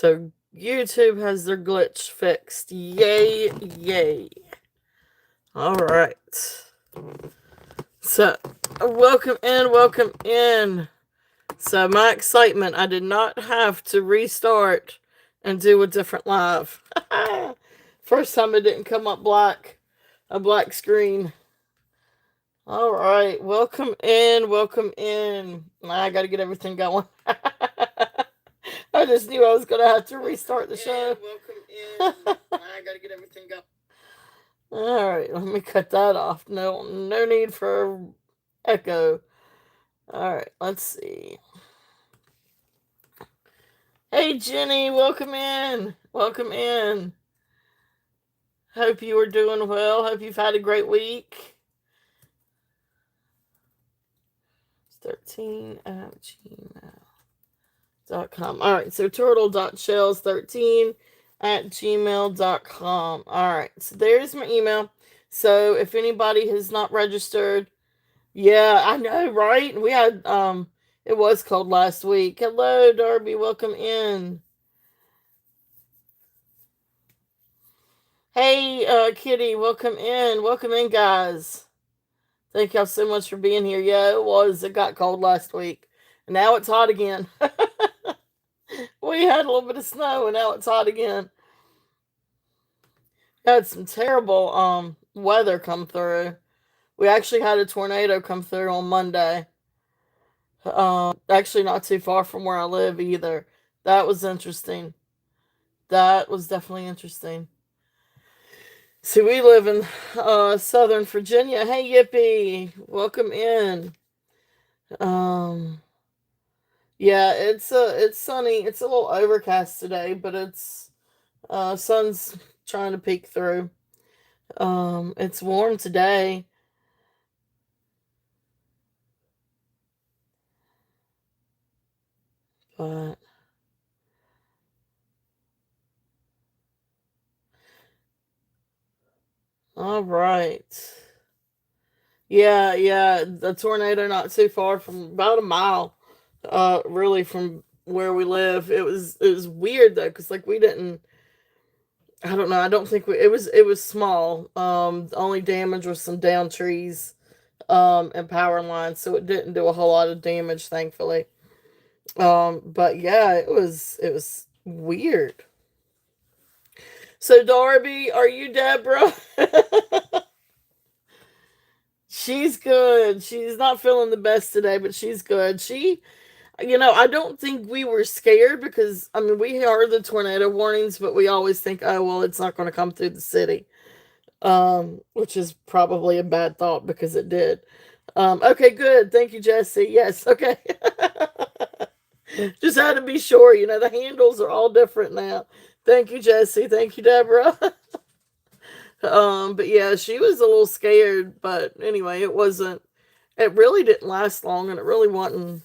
So YouTube has their glitch fixed. Yay, yay. All right. So, welcome in, welcome in. So, my excitement, I did not have to restart and do a different live. First time it didn't come up a black screen. All right, welcome in, welcome in. I got to get everything going. I just knew I was going to have to restart the show. Welcome in. I got to get everything going. All right, let me cut that off. No need for echo. All right, let's see. Hey, Jenny, welcome in. Welcome in. Hope you are doing well. Hope you've had a great week. 13 at gmail.com. All right, so turtle.shells13 at gmail.com. All right, so there's my email. So if anybody has not registered, yeah, I know, right? We had, it was cold last week. Hello, Darby, welcome in. Hey, Kitty, welcome in. Welcome in, guys. Thank y'all so much for being here. Yeah, it got cold last week. And now it's hot again. We had a little bit of snow and now it's hot again. Had some terrible weather come through. We actually had a tornado come through on Monday. Actually not too far from where I live either. That was interesting. That was definitely interesting. See, we live in Southern Virginia. Hey, Yippee, welcome in. Yeah, it's sunny. It's a little overcast today, but it's sun's trying to peek through. It's warm today. But all right. Yeah, the tornado not too far from about a mile, really from where we live. It was weird though, because like we didn't. I don't know. I don't think it was small. The only damage was some down trees, and power lines, so it didn't do a whole lot of damage, thankfully. But yeah, it was weird. So Darby, are you Deborah? She's good. She's not feeling the best today, but she's good. I don't think we were scared because, I mean, we heard the tornado warnings, but we always think, oh, well, it's not going to come through the city, which is probably a bad thought because it did. Okay, good. Thank you, Jesse. Yes, okay. Just had to be sure. The handles are all different now. Thank you, Jesse. Thank you, Deborah. But yeah, she was a little scared, but anyway, it really didn't last long, and it really wasn't,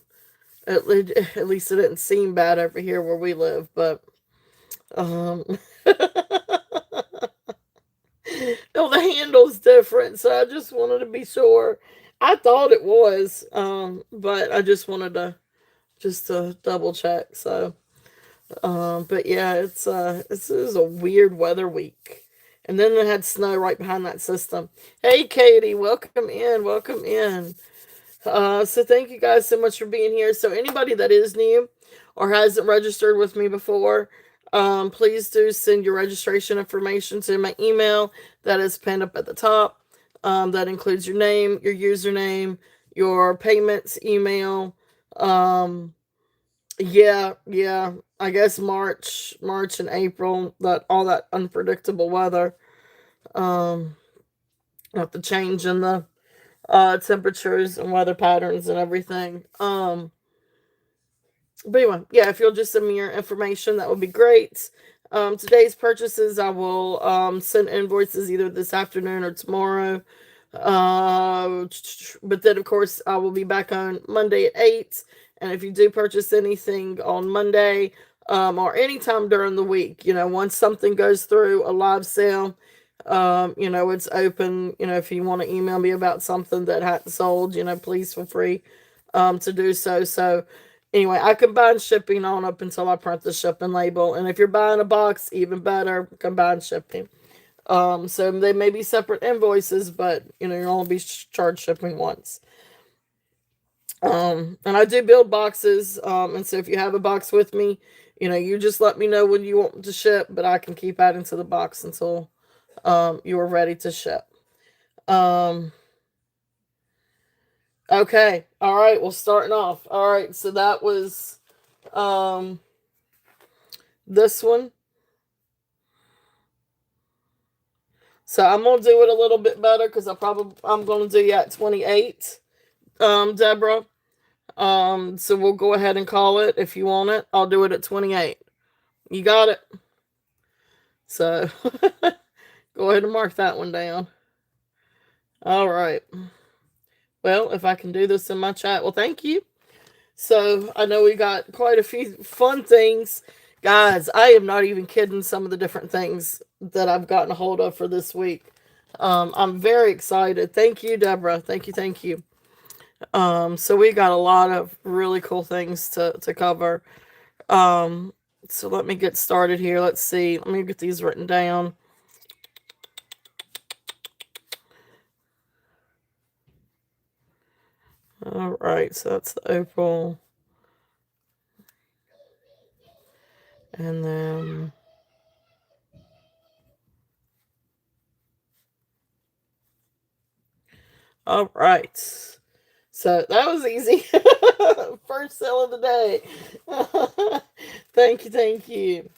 at least it didn't seem bad over here where we live, but, um, no, the handle's different, so I just wanted to be sure. I thought it was, but I just wanted to double check, so, but yeah, this is a weird weather week. And then they had snow right behind that system. Hey, Katie, welcome in. Welcome in. So thank you guys so much for being here. So anybody that is new or hasn't registered with me before, please do send your registration information to my email that is pinned up at the top. That includes your name, your username, your payments email. Yeah. I guess March and April, that all that unpredictable weather, with the change in the temperatures and weather patterns and everything. But anyway, yeah, if you'll just send me your information, that would be great. Today's purchases, I will send invoices either this afternoon or tomorrow. But then, of course, I will be back on Monday at 8. And if you do purchase anything on Monday, or anytime during the week, once something goes through a live sale, it's open. If you want to email me about something that hadn't sold, please feel free to do so. So Anyway, I combine shipping on up until I print the shipping label. And if you're buying a box, even better, combine shipping. So they may be separate invoices, but you'll only be charged shipping once. And I do build boxes. And so if you have a box with me, you just let me know when you want to ship, but I can keep adding to the box until you are ready to ship. Um, okay. All right. Well, starting off. All right. So that was um, this one. So I'm gonna do it a little bit better because I'm gonna do you at 28, Deborah. So we'll go ahead and call it if you want it. I'll do it at 28. You got it. So go ahead and mark that one down. All right. Well, if I can do this in my chat, well, thank you. So I know we got quite a few fun things. Guys, I am not even kidding some of the different things that I've gotten a hold of for this week. I'm very excited. Thank you, Deborah. Thank you, thank you. So we got a lot of really cool things to cover. Um, so let me get started here. Let's see. Let me get these written down. All right, so that's the opal. And then all right. So that was easy. First sale of the day. Thank you, thank you.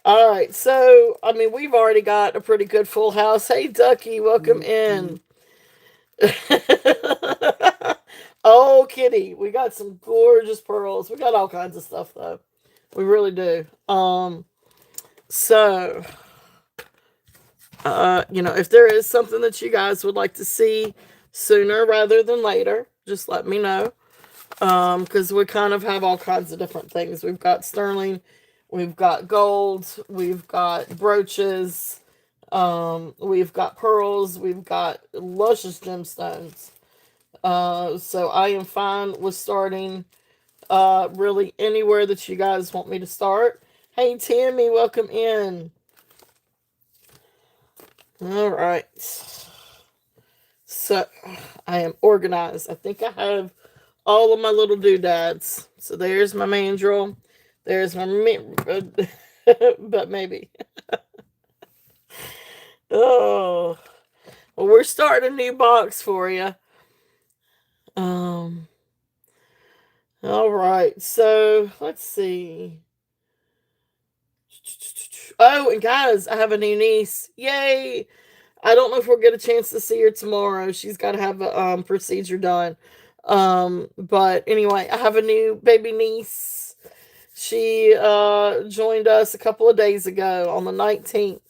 All right, so we've already got a pretty good full house. Hey, Ducky, welcome in. Oh, Kitty, we got some gorgeous pearls. We got all kinds of stuff though. We really do. So if there is something that you guys would like to see sooner rather than later, just let me know. Because we kind of have all kinds of different things. We've got sterling, we've got gold, we've got brooches, we've got pearls, we've got luscious gemstones. So I am fine with starting really anywhere that you guys want me to start. Hey Tammy, welcome in. All right. So I am organized. I think I have all of my little doodads. So there's my mandrel. There's my but maybe. Oh, well, we're starting a new box for you. Um. All right. So let's see. Oh, and guys, I have a new niece. Yay! I don't know if we'll get a chance to see her tomorrow. She's got to have a procedure done. But anyway, I have a new baby niece. She joined us a couple of days ago on the 19th.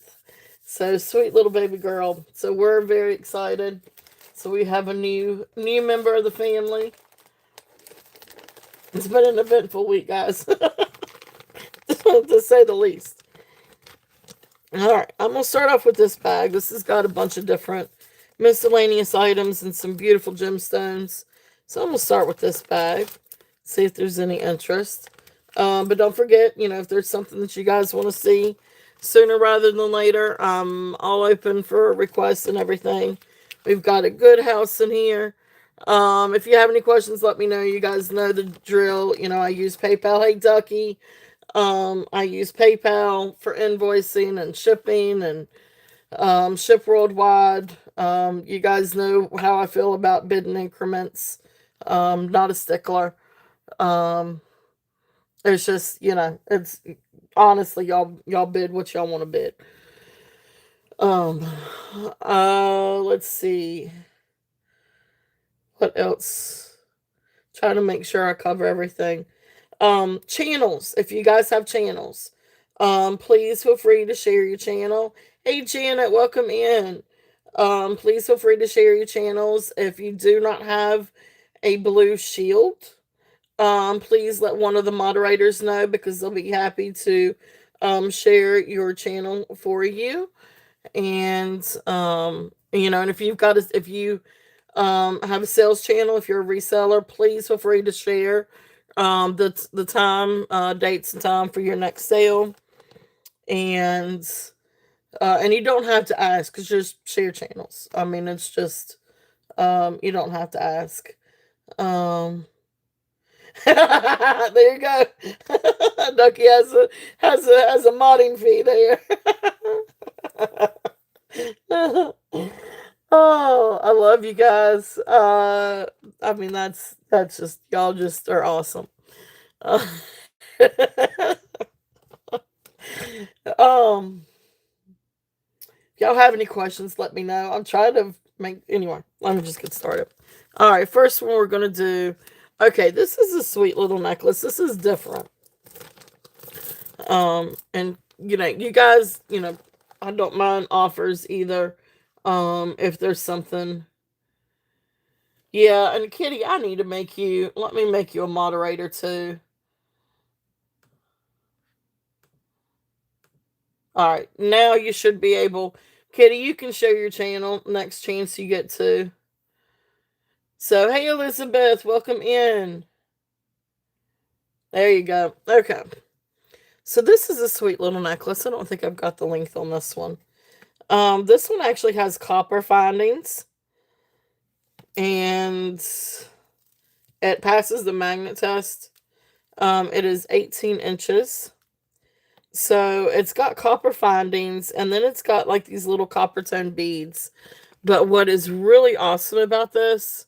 So sweet little baby girl. So we're very excited. So we have a new member of the family. It's been an eventful week, guys. To say the least. All right, I'm going to start off with this bag. This has got a bunch of different miscellaneous items and some beautiful gemstones. So I'm going to start with this bag, see if there's any interest. But don't forget, if there's something that you guys want to see sooner rather than later, I'm all open for requests and everything. We've got a good house in here. If you have any questions, let me know. You guys know the drill. I use PayPal. Hey, Ducky. I use PayPal for invoicing and shipping and ship worldwide. You guys know how I feel about bidding increments. Not a stickler. It's just, it's honestly y'all bid what y'all want to bid. Let's see. What else? Trying to make sure I cover everything. Channels. If you guys have channels, please feel free to share your channel. Hey Janet, welcome in. Please feel free to share your channels. If you do not have a blue shield, please let one of the moderators know because they'll be happy to share your channel for you. And and if you have a sales channel, if you're a reseller, please feel free to share The time, dates and time for your next sale, and you don't have to ask, because just share channels. I mean, it's just, you don't have to ask. Um, there you go. Ducky has a modding fee there. Oh, I love you guys. I mean, that's just, y'all just are awesome. Uh, um, if y'all have any questions, let me know. I'm trying to make, anyway. Let me just get started. All right, first one we're gonna do. Okay, this is a sweet little necklace. This is different. And you guys, I don't mind offers either. If there's something. Yeah, and Kitty, I need to let me make you a moderator too. All right, now you should be able. Kitty, you can share your channel next chance you get to. So, hey, Elizabeth, welcome in. There you go. Okay. So, this is a sweet little necklace. I don't think I've got the length on this one. This one actually has copper findings, and it passes the magnet test. It is 18 inches. So it's got copper findings, and then it's got like these little copper tone beads. But what is really awesome about this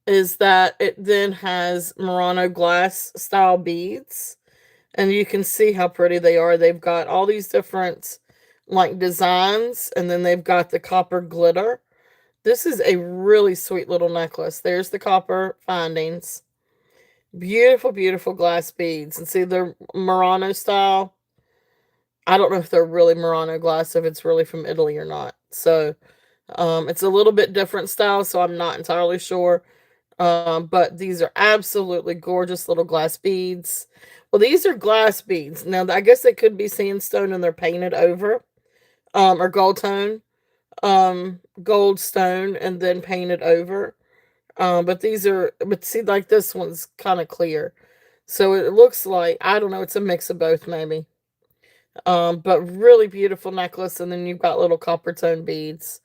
is that it then has Murano glass style beads, and you can see how pretty they are. They've got all these different like designs, and then they've got the copper glitter. This is a really sweet little necklace. There's the copper findings. Beautiful, beautiful glass beads. And see, they're Murano style. I don't know if they're really Murano glass, if it's really from Italy or not. So, it's a little bit different style, so I'm not entirely sure. But these are absolutely gorgeous little glass beads. Well, these are glass beads. Now, I guess they could be sandstone and they're painted over, or gold tone, gold stone and then painted over. But see, like this one's kind of clear. So it looks like, I don't know, it's a mix of both maybe. But really beautiful necklace, and then you've got little copper tone beads.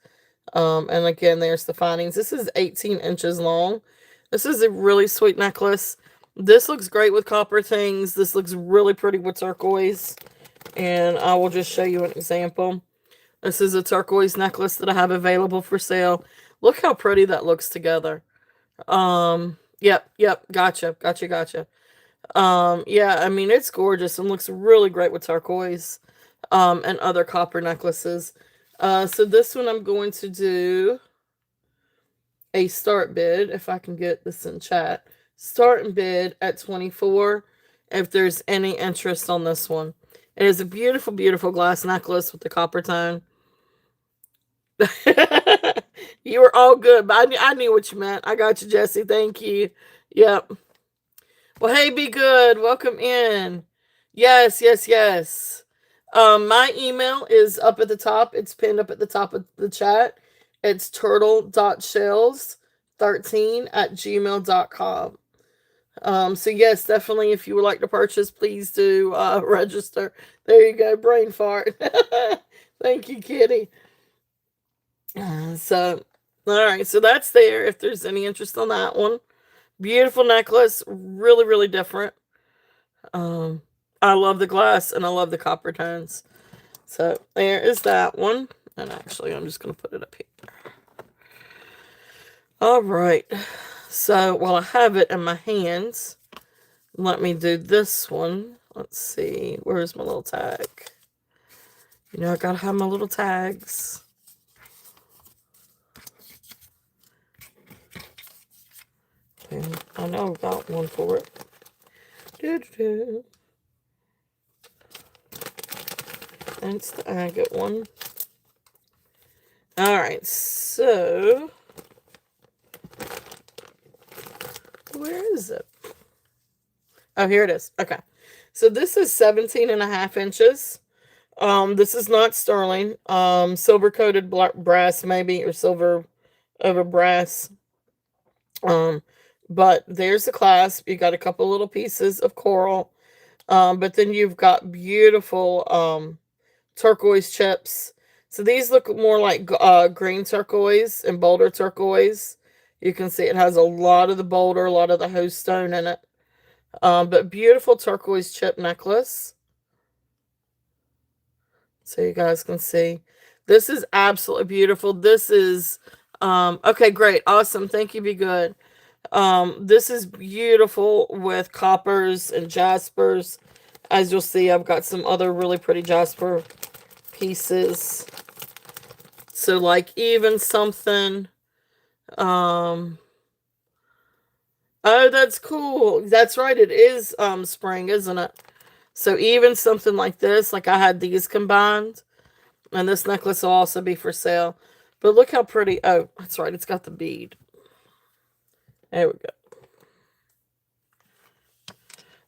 And again, there's the findings. This is 18 inches long. This is a really sweet necklace. This looks great with copper things. This looks really pretty with turquoise. And I will just show you an example. This is a turquoise necklace that I have available for sale. Look how pretty that looks together. Yep, gotcha. Yeah, I mean, it's gorgeous and looks really great with turquoise, and other copper necklaces. So this one I'm going to do a start bid, if I can get this in chat. Start and bid at 24 if there's any interest on this one. It is a beautiful, beautiful glass necklace with the copper tone. You were all good, but I knew what you meant. I got you, Jesse. Thank you. Yep. Well, hey, be good. Welcome in. Yes. My email is up at the top. It's pinned up at the top of the chat. It's turtle.shells13@gmail.com. So yes, definitely, if you would like to purchase, please do register. There you go, brain fart. Thank you, Kitty. So, all right, so that's there if there's any interest on that one. Beautiful necklace, really, really different. Um, I love the glass and I love the copper tones. So there is that one. And actually, I'm just going to put it up here. All right. So while I have it in my hands, let me do this one. Let's see. Where's my little tag? I got to have my little tags. And I know I've got one for it. And it's the agate one. Alright, so where is it? Oh, here it is. Okay. So this is 17.5 inches. This is not sterling. Silver coated brass maybe, or silver over brass. But there's the clasp. You got a couple little pieces of coral. But then you've got beautiful turquoise chips. So these look more like green turquoise and boulder turquoise. You can see it has a lot of the boulder, a lot of the host stone in it. But beautiful turquoise chip necklace. So you guys can see. This is absolutely beautiful. This is, okay, great. Awesome. Thank you. Be good. This is beautiful with coppers and jaspers. As you'll see, I've got some other really pretty jasper pieces. So like even something, um, oh, that's cool. That's right. It is, spring, isn't it? So even something like this, like I had these combined, and this necklace will also be for sale. But look how pretty. Oh, that's right. It's got the bead. There we go.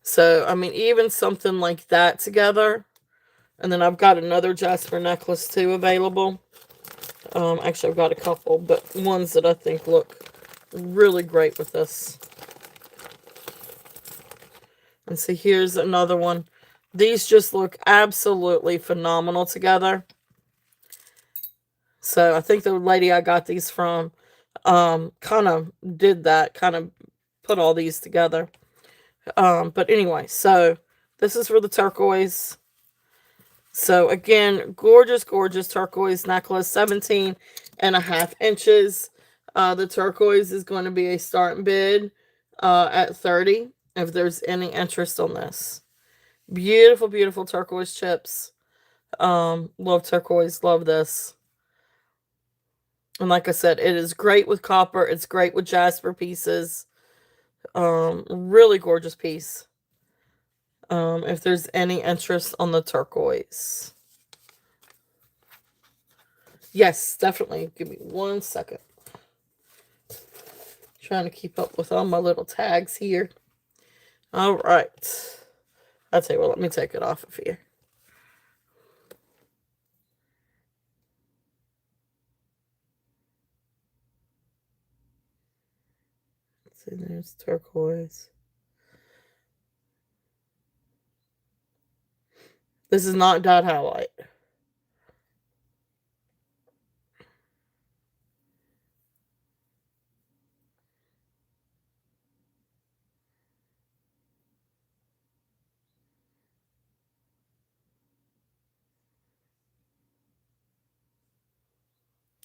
So, I mean, even something like that together. And then I've got another jasper necklace too available. Actually, I've got a couple, but ones that I think look really great with this. And see, here's another one. These just look absolutely phenomenal together. So I think the lady I got these from kind of did that, kind of put all these together. But anyway, so this is for the turquoise. So again, gorgeous, gorgeous turquoise necklace, 17.5 inches. The turquoise is going to be a start bid at 30 if there's any interest on this. Beautiful, beautiful turquoise chips. Love turquoise, love this. And like I said, it is great with copper. It's great with jasper pieces. Really gorgeous piece. If there's any interest on the turquoise. Yes, definitely. Give me 1 second. Trying to keep up with all my little tags here. All right. I'll tell you what, let me take it off of here. Let's see, there's turquoise. This is not dot highlight.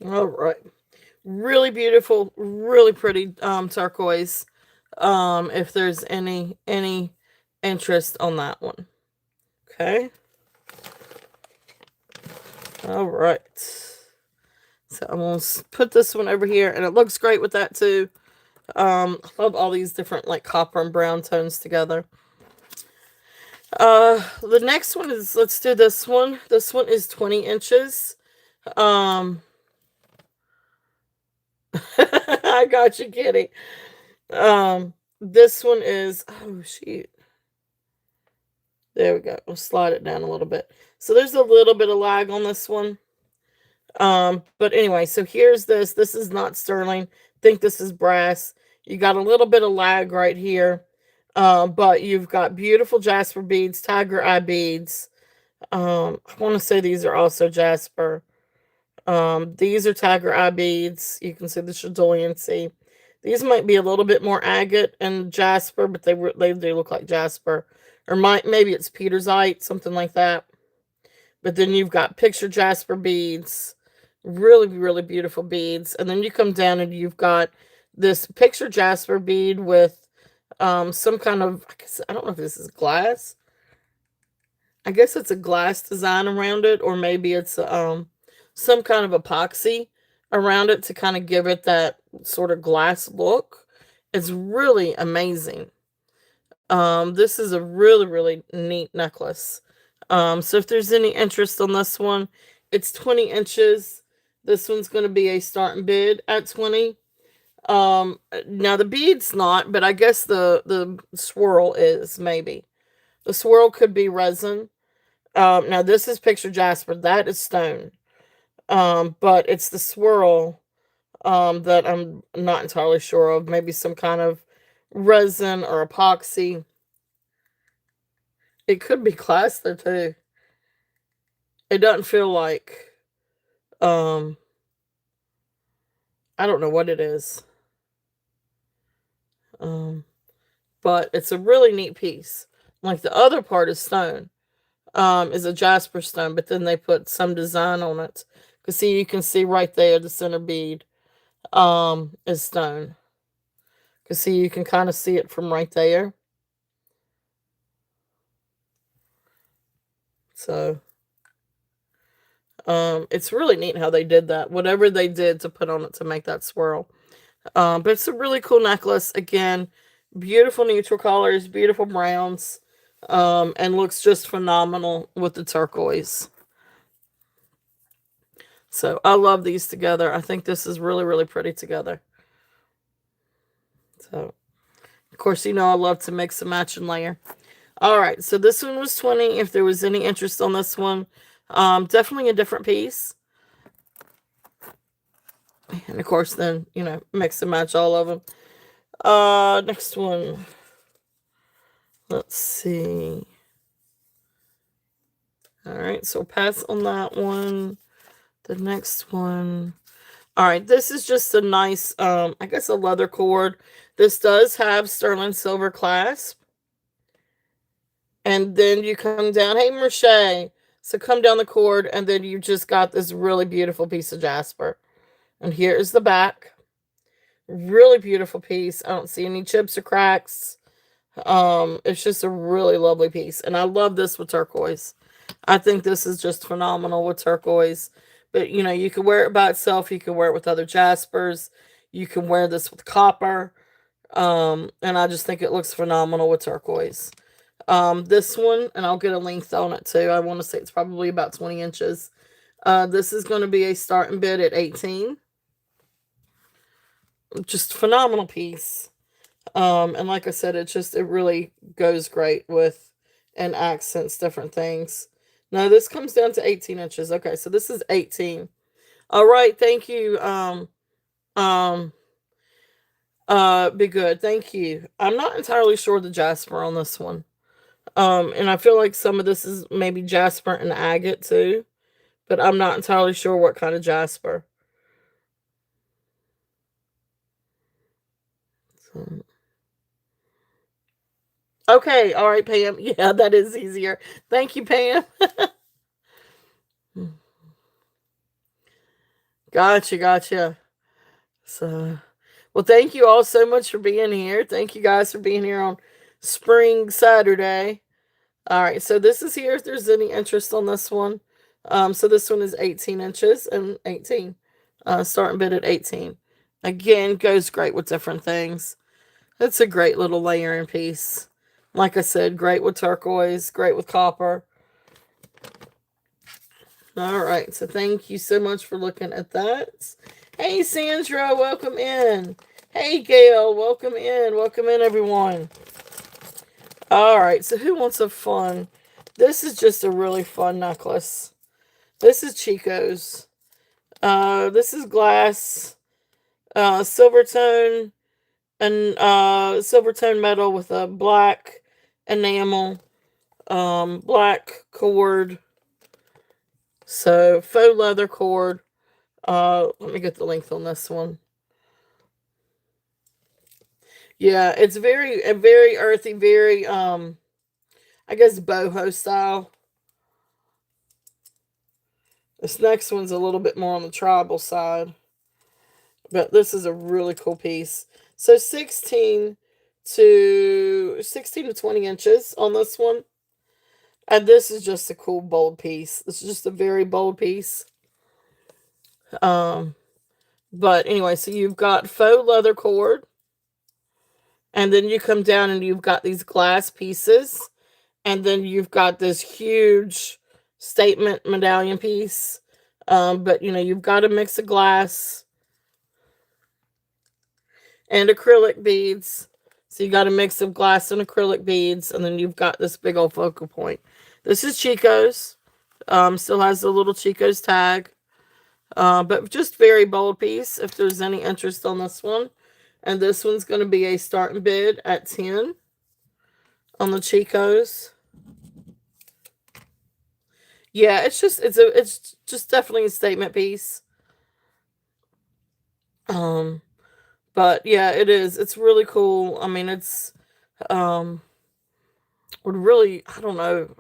All right. Really beautiful, really pretty turquoise. If there's any interest on that one. Okay. All right. So I'm going to put this one over here, and it looks great with that too. I love all these different like copper and brown tones together. The next one is, let's do this one. This one is 20 inches. I got you, Kitty. This one is, oh shoot. There we go. We'll slide it down a little bit. So there's a little bit of lag on this one. But anyway, so here's this. This is not sterling. I think this is brass. You got a little bit of lag right here. But you've got beautiful jasper beads, tiger eye beads. I want to say these are also jasper. These are tiger eye beads. You can see the chedoliancy. These might be a little bit more agate and jasper, but they do look like jasper. Or maybe it's petersite, something like that. But then you've got picture jasper beads. Really, really beautiful beads. And then you come down and you've got this picture jasper bead with some kind of, I don't know if this is glass. I guess it's a glass design around it, or maybe it's some kind of epoxy around it to kind of give it that sort of glass look. It's really amazing. This is a really, really neat necklace. So if there's any interest on this one, it's 20 inches. This one's going to be a starting bid at 20. Now the bead's not, but I guess the swirl is, maybe. The swirl could be resin. Now this is picture jasper. That is stone. But it's the swirl that I'm not entirely sure of. Maybe some kind of resin or epoxy. It could be glass though too. It doesn't feel like, um, I don't know what it is. Um, but it's a really neat piece. Like the other part is stone, is a jasper stone, but then they put some design on it. Cause see, you can see right there the center bead, is stone. Cause see, you can kind of see it from right there. So, it's really neat how they did that. Whatever they did to put on it to make that swirl. But it's a really cool necklace. Again, beautiful neutral colors, beautiful browns, and looks just phenomenal with the turquoise. So I love these together. I think this is really, really pretty together. So, of course, you know I love to mix and match and layer. All right, so this one was 20. If there was any interest on this one, definitely a different piece. And of course, then, you know, mix and match all of them. Next one. Let's see. All right, so pass on that one. The next one. All right, this is just a nice, I guess a leather cord. This does have sterling silver clasp. And then you come down. Hey, Merche. So come down the cord, and then you just got this really beautiful piece of jasper. And here is the back. Really beautiful piece. I don't see any chips or cracks. It's just a really lovely piece. And I love this with turquoise. I think this is just phenomenal with turquoise. But, you know, you can wear it by itself. You can wear it with other jaspers. You can wear this with copper. And I just think it looks phenomenal with turquoise. This one, and I'll get a length on it too. I want to say it's probably about 20 inches. This is going to be a starting bid at 18. Just phenomenal piece. And like I said, it really goes great with and accents different things. Now this comes down to 18 inches. Okay, so this is 18. All right, thank you. Um, Be good. Thank you. I'm not entirely sure the jasper on this one. And I feel like some of this is maybe jasper and agate too, but I'm not entirely sure what kind of jasper. So. Okay, all right, Pam. Yeah, that is easier. Thank you, Pam. Gotcha, gotcha. So, well, thank you all so much for being here. Thank you guys for being here on Spring Saturday. All right, so this is here if there's any interest on this one. So this one is 18 inches and 18. Starting bid at 18. Again, goes great with different things. It's a great little layering piece. Like I said, great with turquoise, great with copper. All right, so thank you so much for looking at that. Hey, Sandra, welcome in. Hey, Gail, welcome in. Welcome in, everyone. All right, so who wants a fun? This is just a really fun necklace. This is Chico's. This is glass, silver tone, and silver tone metal with a black enamel, black cord. So faux leather cord. Let me get the length on this one. Yeah, it's very earthy, very I guess boho style. This next one's a little bit more on the tribal side. But this is a really cool piece. So 16 to 20 inches on this one. And this is just a cool bold piece. This is just a very bold piece. But anyway, so you've got faux leather cord. And then you come down and you've got these glass pieces. And then you've got this huge statement medallion piece. But you know, you've got a mix of glass and acrylic beads. So you got a mix of glass and acrylic beads, and then you've got this big old focal point. This is Chico's. Still has the little Chico's tag. But just very bold piece if there's any interest on this one. And this one's going to be a starting bid at 10 on the Chicos. Yeah, it's just definitely a statement piece. Um, but yeah, it is. It's really cool. I mean, it's um would really, I don't know.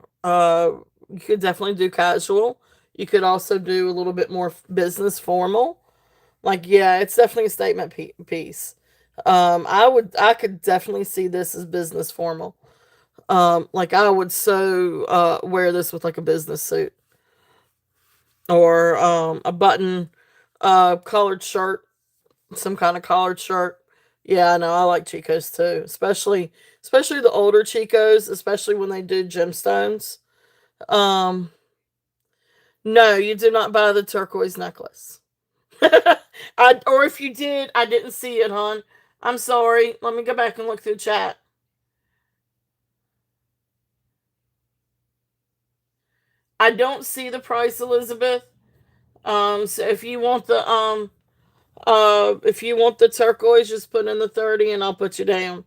You could definitely do casual. You could also do a little bit more business formal. Like, yeah, it's definitely a statement piece. I could definitely see this as business formal. Like I would so wear this with like a business suit or a button collared shirt, some kind of collared shirt. Yeah, I know I like Chicos too, especially the older Chicos, especially when they do gemstones. Um, no, you do not buy the turquoise necklace. Or if you did, I didn't see it, hon. I'm sorry. Let me go back and look through chat. I don't see the price, Elizabeth. So if you want the turquoise, just put in the 30 and I'll put you down.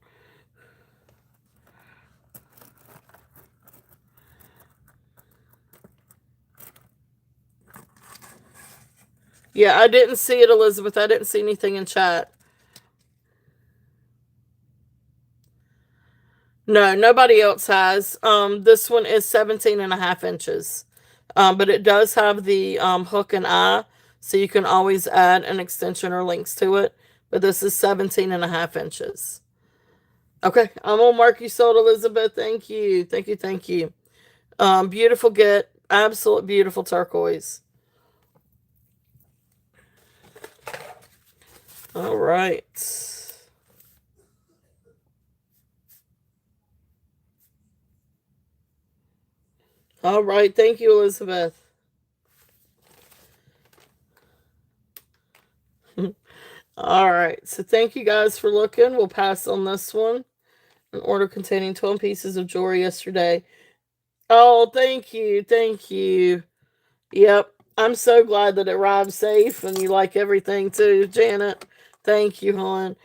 Yeah, I didn't see it, Elizabeth. I didn't see anything in chat. No, nobody else has. This one is 17 and a half inches. But it does have the hook and eye, so you can always add an extension or links to it. But this is 17 and a half inches. Okay, I'm gonna mark you sold, Elizabeth. Thank you. Thank you. Thank you. Beautiful get. Absolute beautiful turquoise. All right. All right. Thank you, Elizabeth. All right. So thank you guys for looking. We'll pass on this one. An order containing 12 pieces of jewelry yesterday. Oh, thank you. Thank you. Yep. I'm so glad that it arrived safe and you like everything too, Janet. Thank you, hon.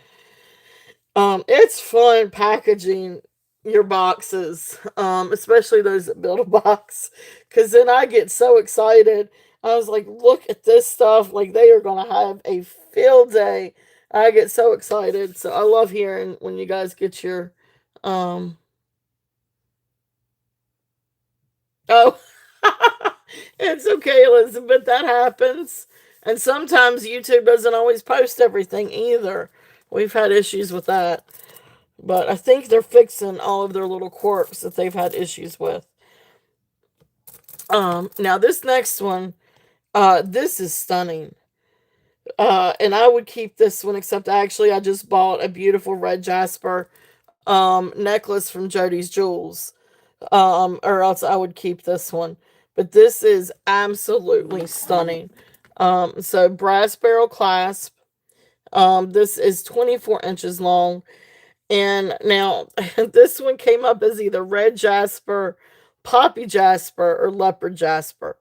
It's fun packaging your boxes, especially those that build a box, because then I get so excited. I was like, look at this stuff. Like, they are going to have a field day. I get so excited. So I love hearing when you guys get your, um, oh, it's okay, Elizabeth. That happens. And sometimes YouTube doesn't always post everything either. We've had issues with that. But I think they're fixing all of their little quirks that they've had issues with. Now this next one, this is stunning. And I would keep this one, except actually I just bought a beautiful red jasper necklace from Jody's Jewels. Or else I would keep this one. But this is absolutely stunning. So brass barrel clasp. This is 24 inches long. And now this one came up as either red jasper, poppy jasper, or leopard jasper.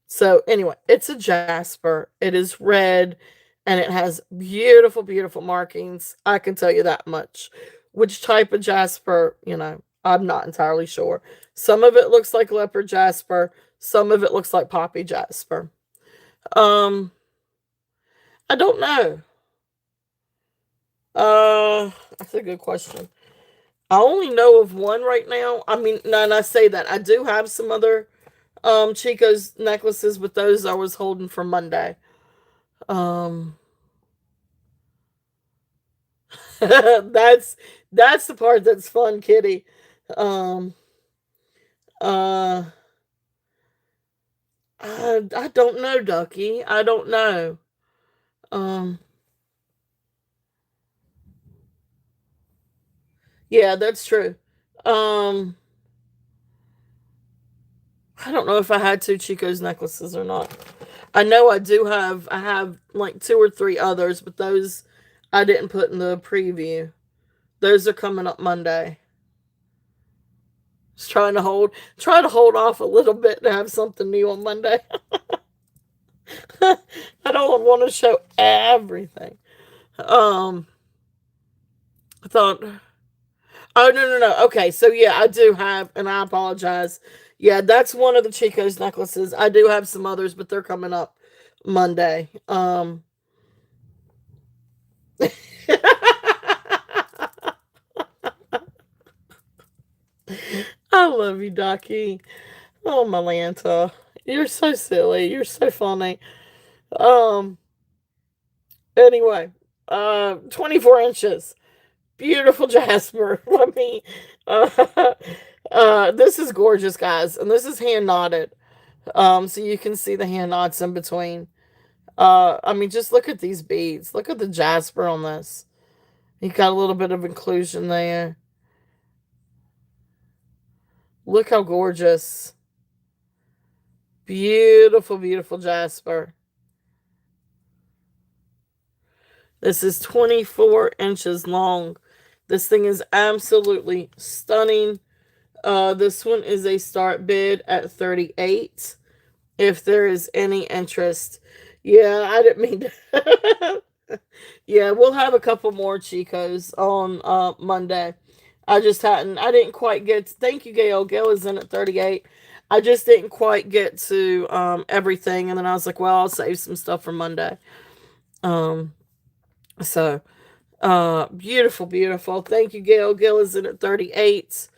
So anyway, it's a jasper. It is red and it has beautiful, beautiful markings. I can tell you that much. Which type of jasper, I'm not entirely sure. Some of it looks like leopard jasper, some of it looks like poppy jasper. Um, I don't know. That's a good question. I only know of one right now. I mean, no, and I say that I do have some other Chico's necklaces, but those I was holding for Monday. Um that's that's the part that's fun, Kitty. Um uh I don't know, Ducky. I don't know. Um yeah, that's true. Um I don't know if I had two Chico's necklaces or not. I know I have like two or three others, but those I didn't put in the preview. Those are coming up Monday. Just try to hold off a little bit to have something new on Monday. I don't want to show everything. Um I thought, oh, no, no, no. Okay, so yeah, I do have, and I apologize. Yeah, that's one of the Chico's necklaces. I do have some others, but they're coming up Monday. I love you, Docky. Oh, Malanta. You're so silly. You're so funny. Um, anyway, 24 inches. Beautiful Jasper. Let me, uh, this is gorgeous, guys. And this is hand knotted. So you can see the hand knots in between. I mean, just look at these beads. Look at the Jasper on this. You got a little bit of inclusion there. Look how gorgeous. Beautiful, beautiful Jasper. This is 24 inches long. This thing is absolutely stunning. This one is a start bid at 38. If there is any interest. Yeah, I didn't mean to. Yeah, we'll have a couple more Chicos on Monday. I didn't quite get thank you, Gail. Gail is in at 38. I just didn't quite get to everything, and then I was like, well, I'll save some stuff for Monday. Um so beautiful, beautiful. Thank you, Gail. Gail is in at 38.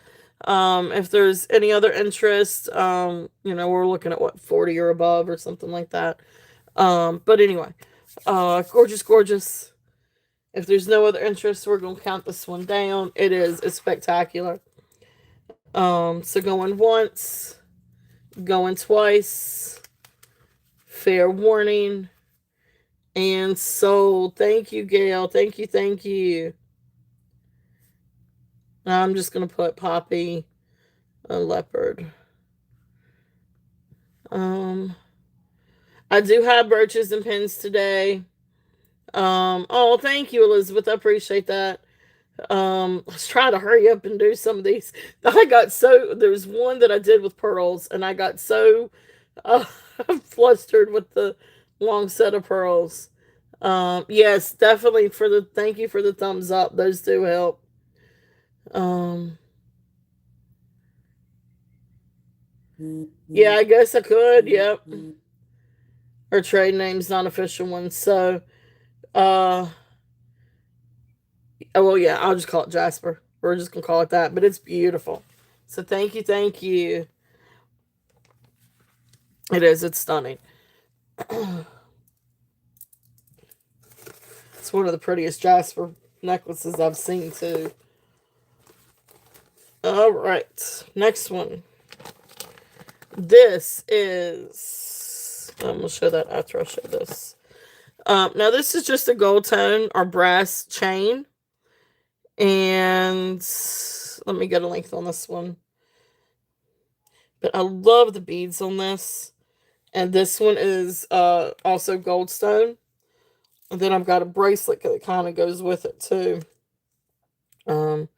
If there's any other interest, we're looking at what, 40 or above or something like that. But anyway, gorgeous, gorgeous. If there's no other interest, we're gonna count this one down. It's spectacular. So going once, going twice, fair warning, and sold. Thank you, Gail. Thank you, thank you. I'm just gonna put Poppy, a leopard. Um, I do have brooches and pins today. Oh, thank you, Elizabeth. I appreciate that. Let's try to hurry up and do some of these. There's one that I did with pearls, and I got so uh, flustered with the long set of pearls. Yes, definitely thank you for the thumbs up. Those do help. Um, yeah, I guess I could. Yep. Her trade name's not official one. So, uh, oh, well, yeah, I'll just call it Jasper. We're just gonna call it that, but it's beautiful. So thank you, thank you. It is. It's stunning. It's one of the prettiest Jasper necklaces I've seen too. All right, next one. This is. I'm gonna show that after I show this. Now this is just a gold tone or brass chain, and let me get a length on this one. But I love the beads on this, and this one is also gold stone. And then I've got a bracelet that kind of goes with it too. This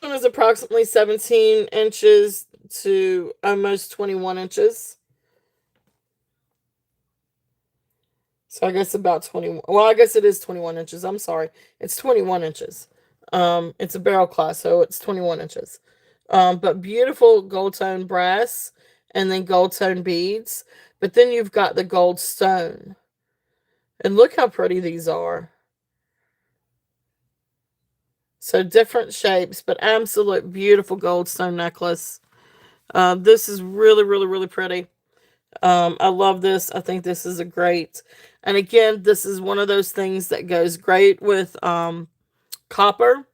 one is approximately 17 inches to almost 21 inches. So I guess about 21. Well, I guess it is 21 inches. I'm sorry. It's 21 inches. It's a barrel class, so it's 21 inches. But beautiful gold tone brass and then gold tone beads. But then you've got the gold stone. And look how pretty these are. So different shapes, but absolute beautiful gold stone necklace. This is really, really, really pretty. I love this. I think this is a great, and again, this is one of those things that goes great with copper.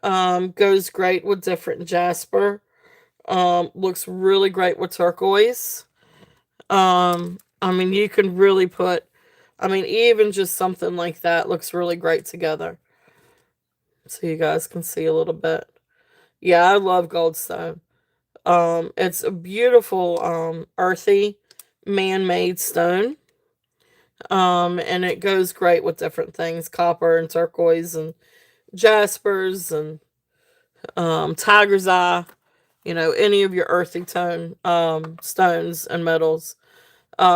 Goes great with different jasper. Looks really great with turquoise. I mean, you can really put, I mean, even just something like that looks really great together. So you guys can see a little bit. Yeah, I love goldstone. It's a beautiful, earthy, man-made stone. And it goes great with different things, copper and turquoise and jaspers and tiger's eye, any of your earthy tone stones and metals.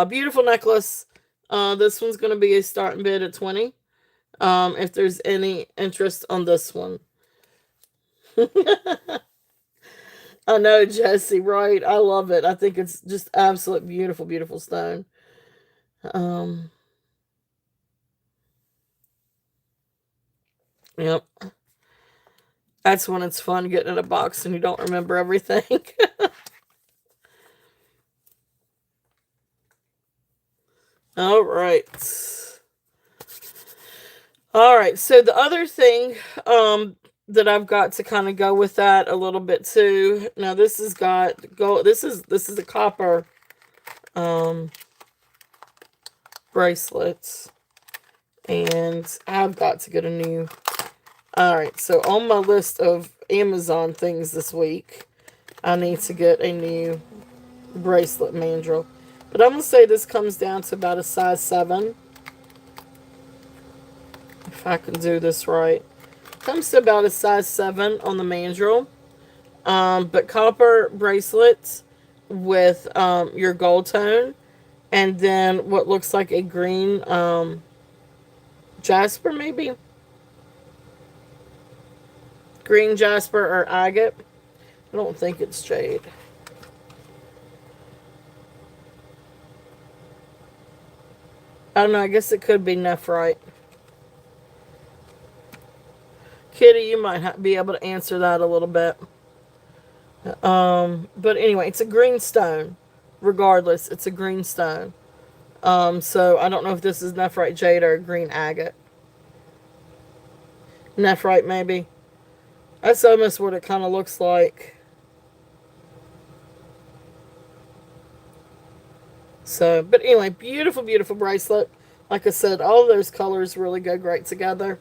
Beautiful necklace. This one's going to be a starting bid at 20. If there's any interest on this one. I know, Jesse, right? I love it. I think it's just absolute beautiful, beautiful stone. Um, yep. That's when it's fun getting in a box and you don't remember everything. All right. All right. So the other thing that I've got to kind of go with that a little bit too. Now this has got gold. This is a copper um bracelets, and I've got to get a new. All right. So on my list of Amazon things this week, I need to get a new bracelet mandrel. But I'm gonna say this comes down to about a size 7. If I can do this right. Comes to about a size 7 on the mandrel. But copper bracelets with your gold tone, and then what looks like a green jasper, maybe green jasper or agate. I don't think it's jade. I don't know. I guess it could be nephrite. Kitty, you might be able to answer that a little bit. But anyway, it's a green stone. Regardless, it's a green stone. So I don't know if this is nephrite jade or green agate. Nephrite, maybe. That's almost what it kind of looks like. So, but anyway, beautiful, beautiful bracelet. Like I said, all of those colors really go great together.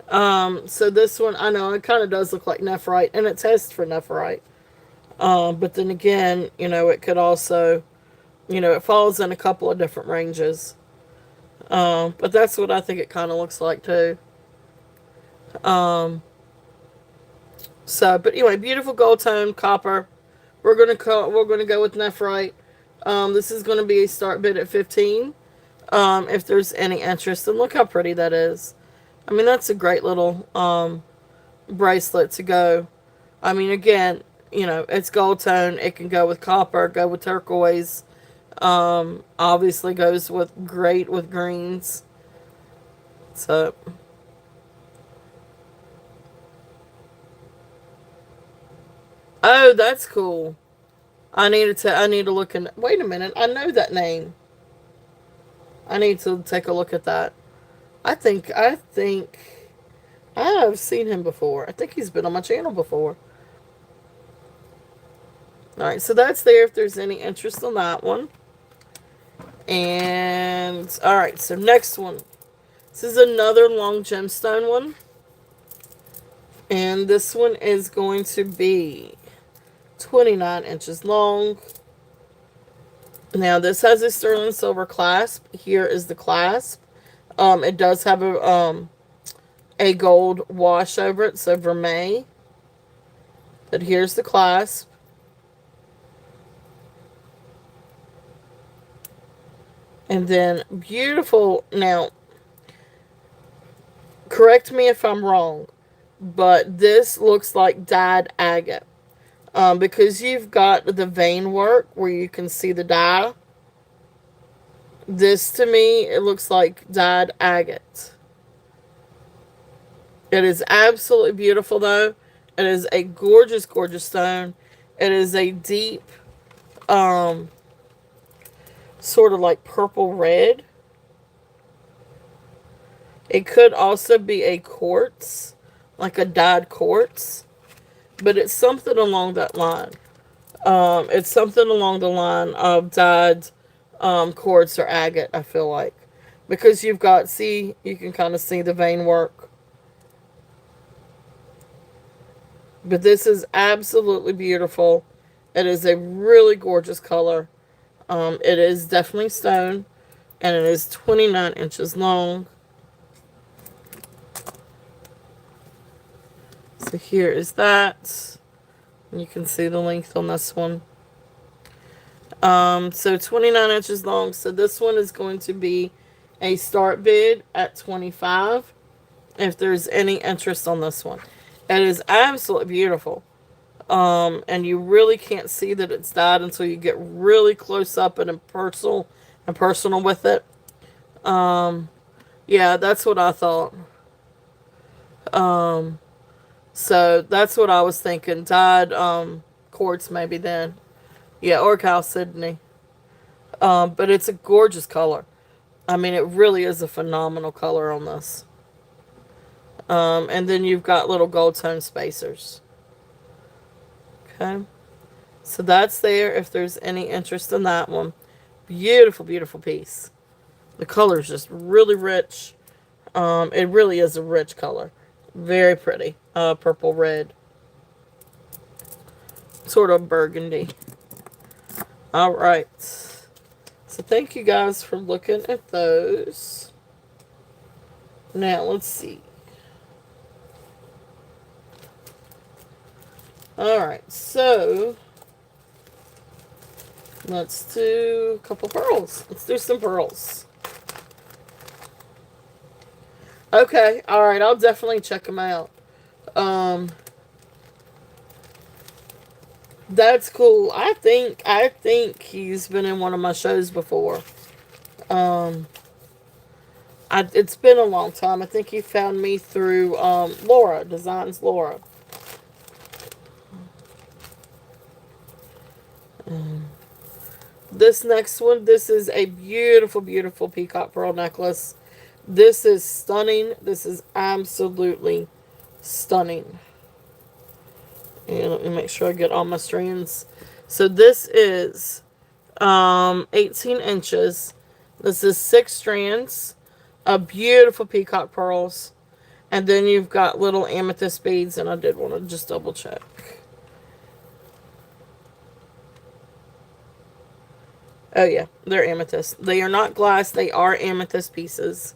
So this one, I know it kind of does look like nephrite, and it tests for nephrite. But then again, it could also, it falls in a couple of different ranges. But that's what I think it kind of looks like too. Um, but anyway, beautiful gold tone copper. We're gonna go with nephrite. This is gonna be a start bid at 15. If there's any interest, and look how pretty that is. I mean, that's a great little bracelet to go. I mean, again, it's gold tone. It can go with copper, go with turquoise. Obviously goes with great with greens. So, oh, that's cool. I need to look in. Wait a minute. I know that name. I need to take a look at that. I think I've seen him before. I think he's been on my channel before. All right, so that's there if there's any interest on that one. And all right, so next one. This is another long gemstone one. And this one is going to be 29 inches long. Now this has a sterling silver clasp. Here is the clasp. It does have a gold wash over it, so vermeil. But here's the clasp. And then beautiful. Now, correct me if I'm wrong, but this looks like dyed agate. Because you've got the vein work where you can see the dye. This to me, it looks like dyed agate. It is absolutely beautiful though. It is a gorgeous, gorgeous stone. It is a deep, um, sort of like purple red. It could also be a quartz, like a dyed quartz, but it's something along that line. It's something along the line of dyed quartz or agate, I feel like. Because you can kind of see the vein work. But this is absolutely beautiful. It is a really gorgeous color. It is definitely stone, and it is 29 inches long. So here is that. You can see the length on this one. So 29 inches long. So this one is going to be a start bid at 25. if there's any interest on this one. It is absolutely beautiful. And you really can't see that it's dyed until you get really close up and personal with it. Um, yeah, that's what I thought. Um, so that's what I was thinking. Dyed quartz maybe then. Yeah, or Chalcedony. But it's a gorgeous color. I mean, it really is a phenomenal color on this. And then you've got little gold tone spacers. Okay. So that's there if there's any interest in that one. Beautiful, beautiful piece. The color is just really rich. It really is a rich color. Very pretty. Purple red. Sort of burgundy. Alright. So thank you guys for looking at those. Now let's see. Alright, so let's do a couple pearls. Let's do some pearls. Okay, alright, I'll definitely check them out. That's cool. I think he's been in one of my shows before. It's been a long time. I think he found me through Laura, Designs Laura. This next one, this is a beautiful, beautiful peacock pearl necklace. This is stunning. This is absolutely stunning. And let me make sure I get all my strands. So this is 18 inches. This is 6 strands of beautiful peacock pearls. And then you've got little amethyst beads. And I did want to just double check. Oh yeah, they're amethyst. They are not glass. They are amethyst pieces.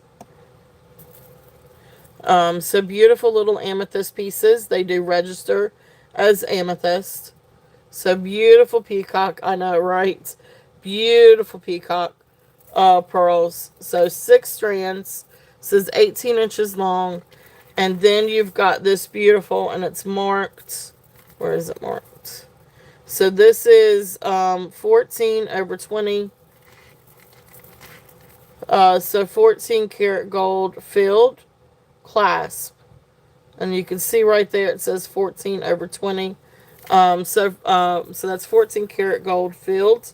So beautiful little amethyst pieces. They do register as amethyst. So beautiful peacock. I know, right? Beautiful peacock pearls. So 6 strands. This is 18 inches long. And then you've got this beautiful, and it's marked. Where is it marked? So this is 14 over 20. So 14 karat gold filled clasp. And you can see right there it says 14 over 20. So that's 14 karat gold filled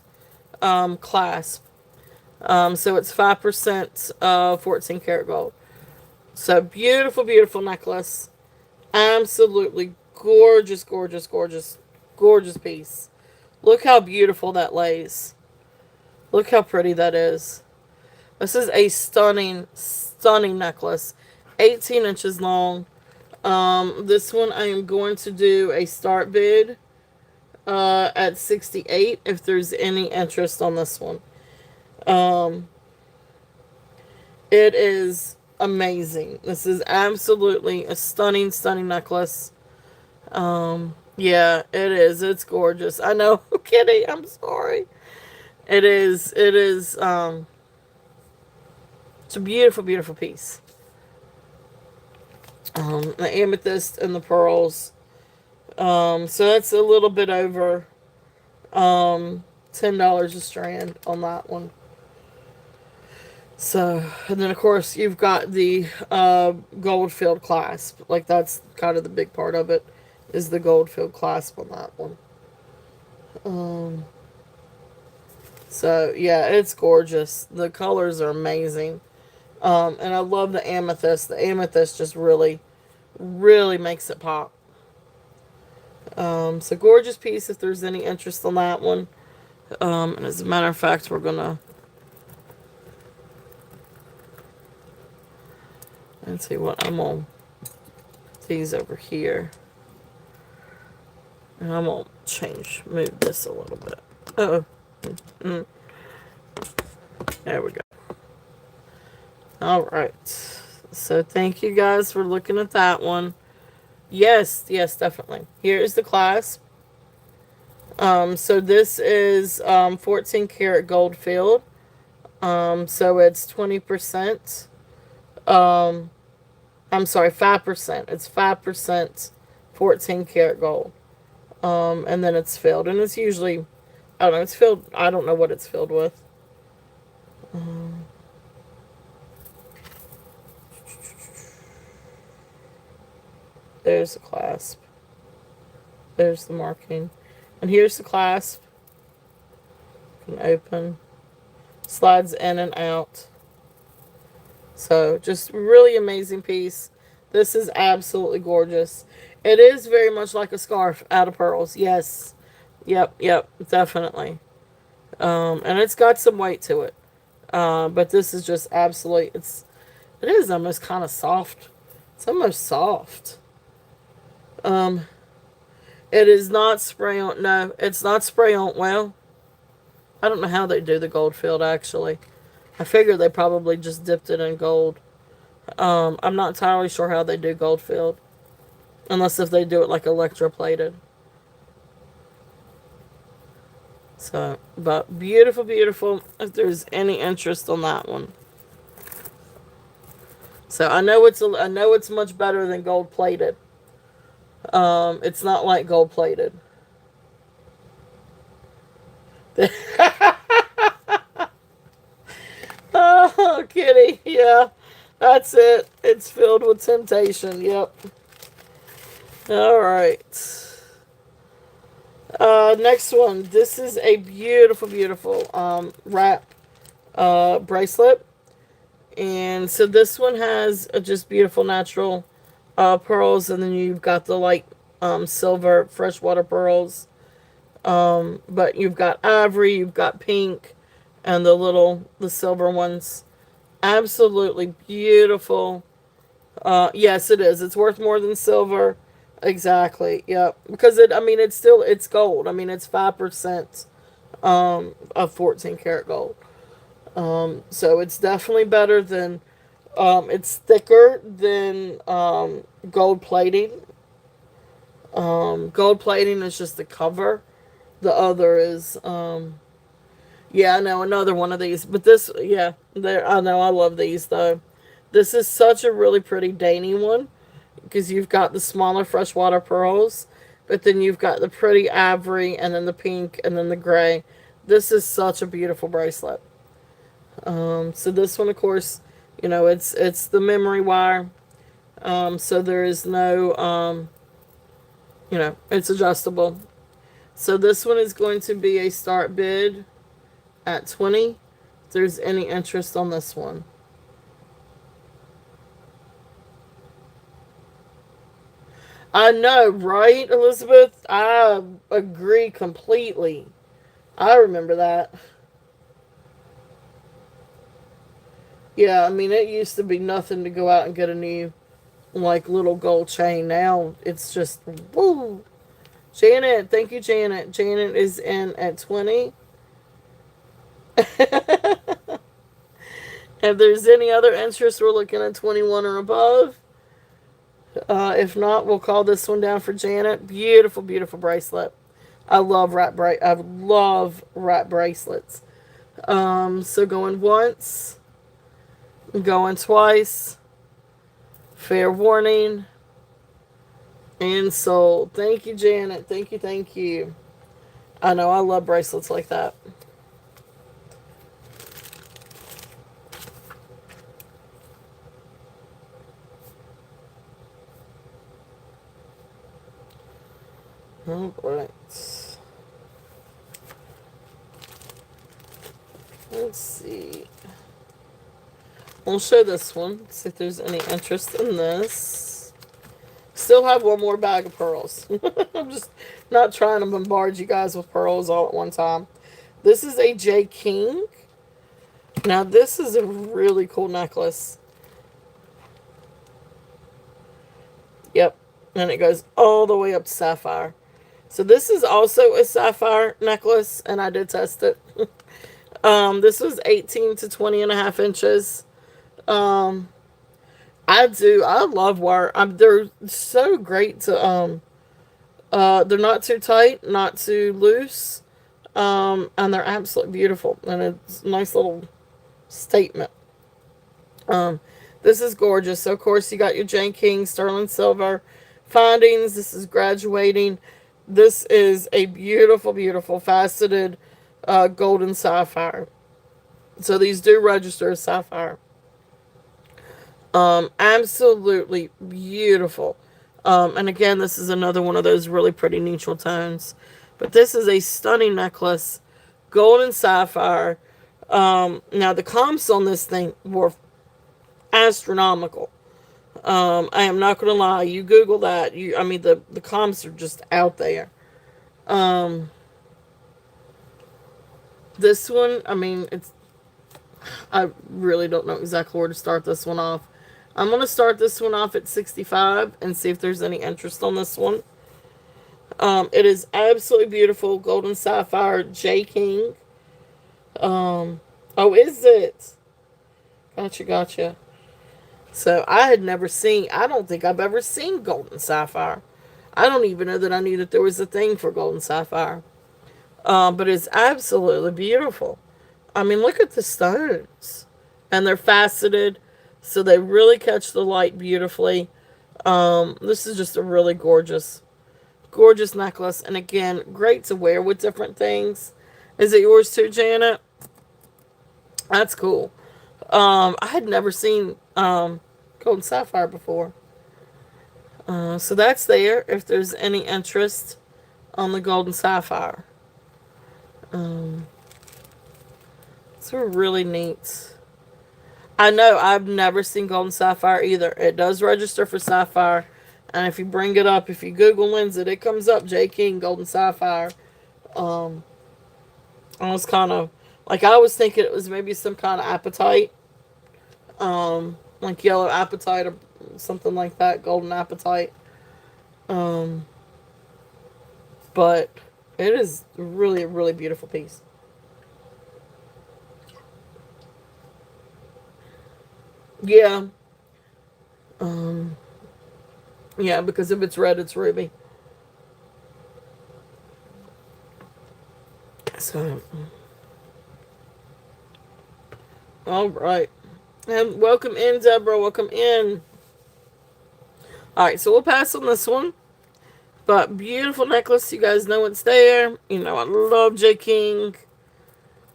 clasp. So it's 5% 14 karat gold. So beautiful, beautiful necklace. Absolutely gorgeous, gorgeous, gorgeous, gorgeous piece. Look how beautiful that lays. Look how pretty that is. This is a stunning, stunning necklace. 18 inches long. This one I am going to do a start bid at 68 if there's any interest on this one. It is amazing. This is absolutely a stunning, stunning necklace. Yeah, it is. It's gorgeous. I know, Kitty, I'm sorry. It is, it's a beautiful, beautiful piece. The amethyst and the pearls. So that's a little bit over $10 a strand on that one. So, and then of course you've got the gold filled clasp. Like that's kind of the big part of it, is the gold filled clasp on that one. So yeah, it's gorgeous. The colors are amazing. And I love the amethyst. The amethyst just really, really makes it pop. So gorgeous piece if there's any interest on that one. And as a matter of fact, we're gonna, let's see what I'm on. These over here. And I'm gonna move this a little bit. Oh. There we go. Alright. So thank you guys for looking at that one. Yes, yes, definitely. Here is the clasp. So this is 14 karat gold filled. So it's 20%. I'm sorry, 5%. It's 5% 14 karat gold. And then it's filled. And it's usually, I don't know, it's filled, I don't know what it's filled with. Um, there's the clasp. There's the marking. And here's the clasp. You can open. Slides in and out. So just really amazing piece. This is absolutely gorgeous. It is very much like a scarf out of pearls. Yes. Yep, definitely. And it's got some weight to it. But this is just absolutely, it is almost kind of soft. It's almost soft. Um, it is not spray on, no, it's not spray on, well, I don't know how they do the gold field actually. I figure they probably just dipped it in gold. I'm not entirely sure how they do gold field. Unless if they do it like electroplated. So, but beautiful, beautiful. If there's any interest on that one. So I know it's much better than gold plated. It's not like gold plated. Oh, kitty, yeah, that's it. It's filled with temptation. Yep. All right. Next one. This is a beautiful, beautiful wrap bracelet. And so this one has just beautiful natural pearls, and then you've got the light silver freshwater pearls. But you've got ivory, you've got pink, and the silver ones. Absolutely beautiful. Yes, it is. It's worth more than silver. Exactly. Yep. Because it's gold. I mean, it's 5% of 14 karat gold. So it's definitely better than. It's thicker than gold plating. Gold plating is just the cover. The other is yeah, I know another one of these, but this, yeah, there. I know I love these though. This is such a really pretty dainty one because you've got the smaller freshwater pearls, but then you've got the pretty ivory and then the pink and then the gray. This is such a beautiful bracelet. So this one, of course, it's the memory wire. So there is no, it's adjustable. So this one is going to be a start bid at 20. If there's any interest on this one. I know, right, Elizabeth? I agree completely. I remember that. Yeah, I mean, it used to be nothing to go out and get a new, like, little gold chain. Now it's just, woo. Janet, thank you, Janet. Janet is in at 20. If there's any other interest, we're looking at 21 or above. If not, we'll call this one down for Janet. Beautiful, beautiful bracelet. I love wrap bracelets. So going once, going twice. Fair warning. And sold. Thank you, Janet. Thank you, thank you. I know I love bracelets like that. All right. Let's see. We'll show this one. See if there's any interest in this. Still have one more bag of pearls. I'm just not trying to bombard you guys with pearls all at one time. This is a J. King. Now, this is a really cool necklace. Yep. And it goes all the way up to sapphire. So this is also a sapphire necklace, and I did test it. This was 18 to 20 and a half inches. Um, I love wire. They're so great to, they're not too tight, not too loose. And they're absolutely beautiful. And it's a nice little statement. Um, This is gorgeous. So, of course, you got your Jane King, sterling silver findings. This is graduating. This is a beautiful, beautiful faceted golden sapphire. So, these do register as sapphire. Absolutely beautiful. And again, this is another one of those really pretty neutral tones. But this is a stunning necklace, gold and sapphire. Now the comps on this thing were astronomical. I am not going to lie. You Google that. I mean, the comps are just out there. Um, this one, I mean, I really don't know exactly where to start this one off. I'm going to start this one off at 65 and see if there's any interest on this one. It is absolutely beautiful. Golden sapphire J King. Oh, is it? Gotcha, gotcha. So I had never seen, I don't think I've ever seen golden sapphire. I don't even know that I knew that there was a thing for golden sapphire. But it's absolutely beautiful. I mean, look at the stones. And they're faceted, so they really catch the light beautifully. This is just a really gorgeous, gorgeous necklace. And again, great to wear with different things. Is it yours too, Janet? That's cool. I had never seen golden sapphire before. So that's there if there's any interest on the golden sapphire. Um, it's really neat. I know I've never seen golden sapphire either. It does register for sapphire. And if you bring it up, if you Google lens it, it comes up J. King golden sapphire. Um, I was kind of like I was thinking it was maybe some kind of apatite, like yellow apatite or something like that, golden apatite. Um, but it is really a really beautiful piece. Yeah, um, yeah, because if it's red, it's ruby. So, all right, and welcome in, Deborah. Welcome in. All right, so we'll pass on this one. But beautiful necklace. You guys know it's there. You know I love J. King.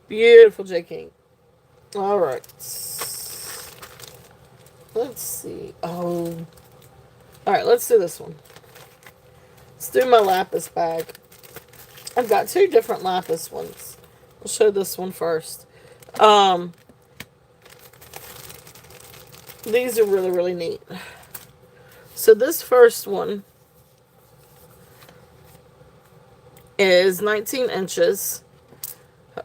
Beautiful J. King. All right. Let's see. Oh. All right, let's do this one. Let's do my lapis bag. I've got two different lapis ones. I'll show this one first. Um, these are really, really neat. So this first one is 19 inches.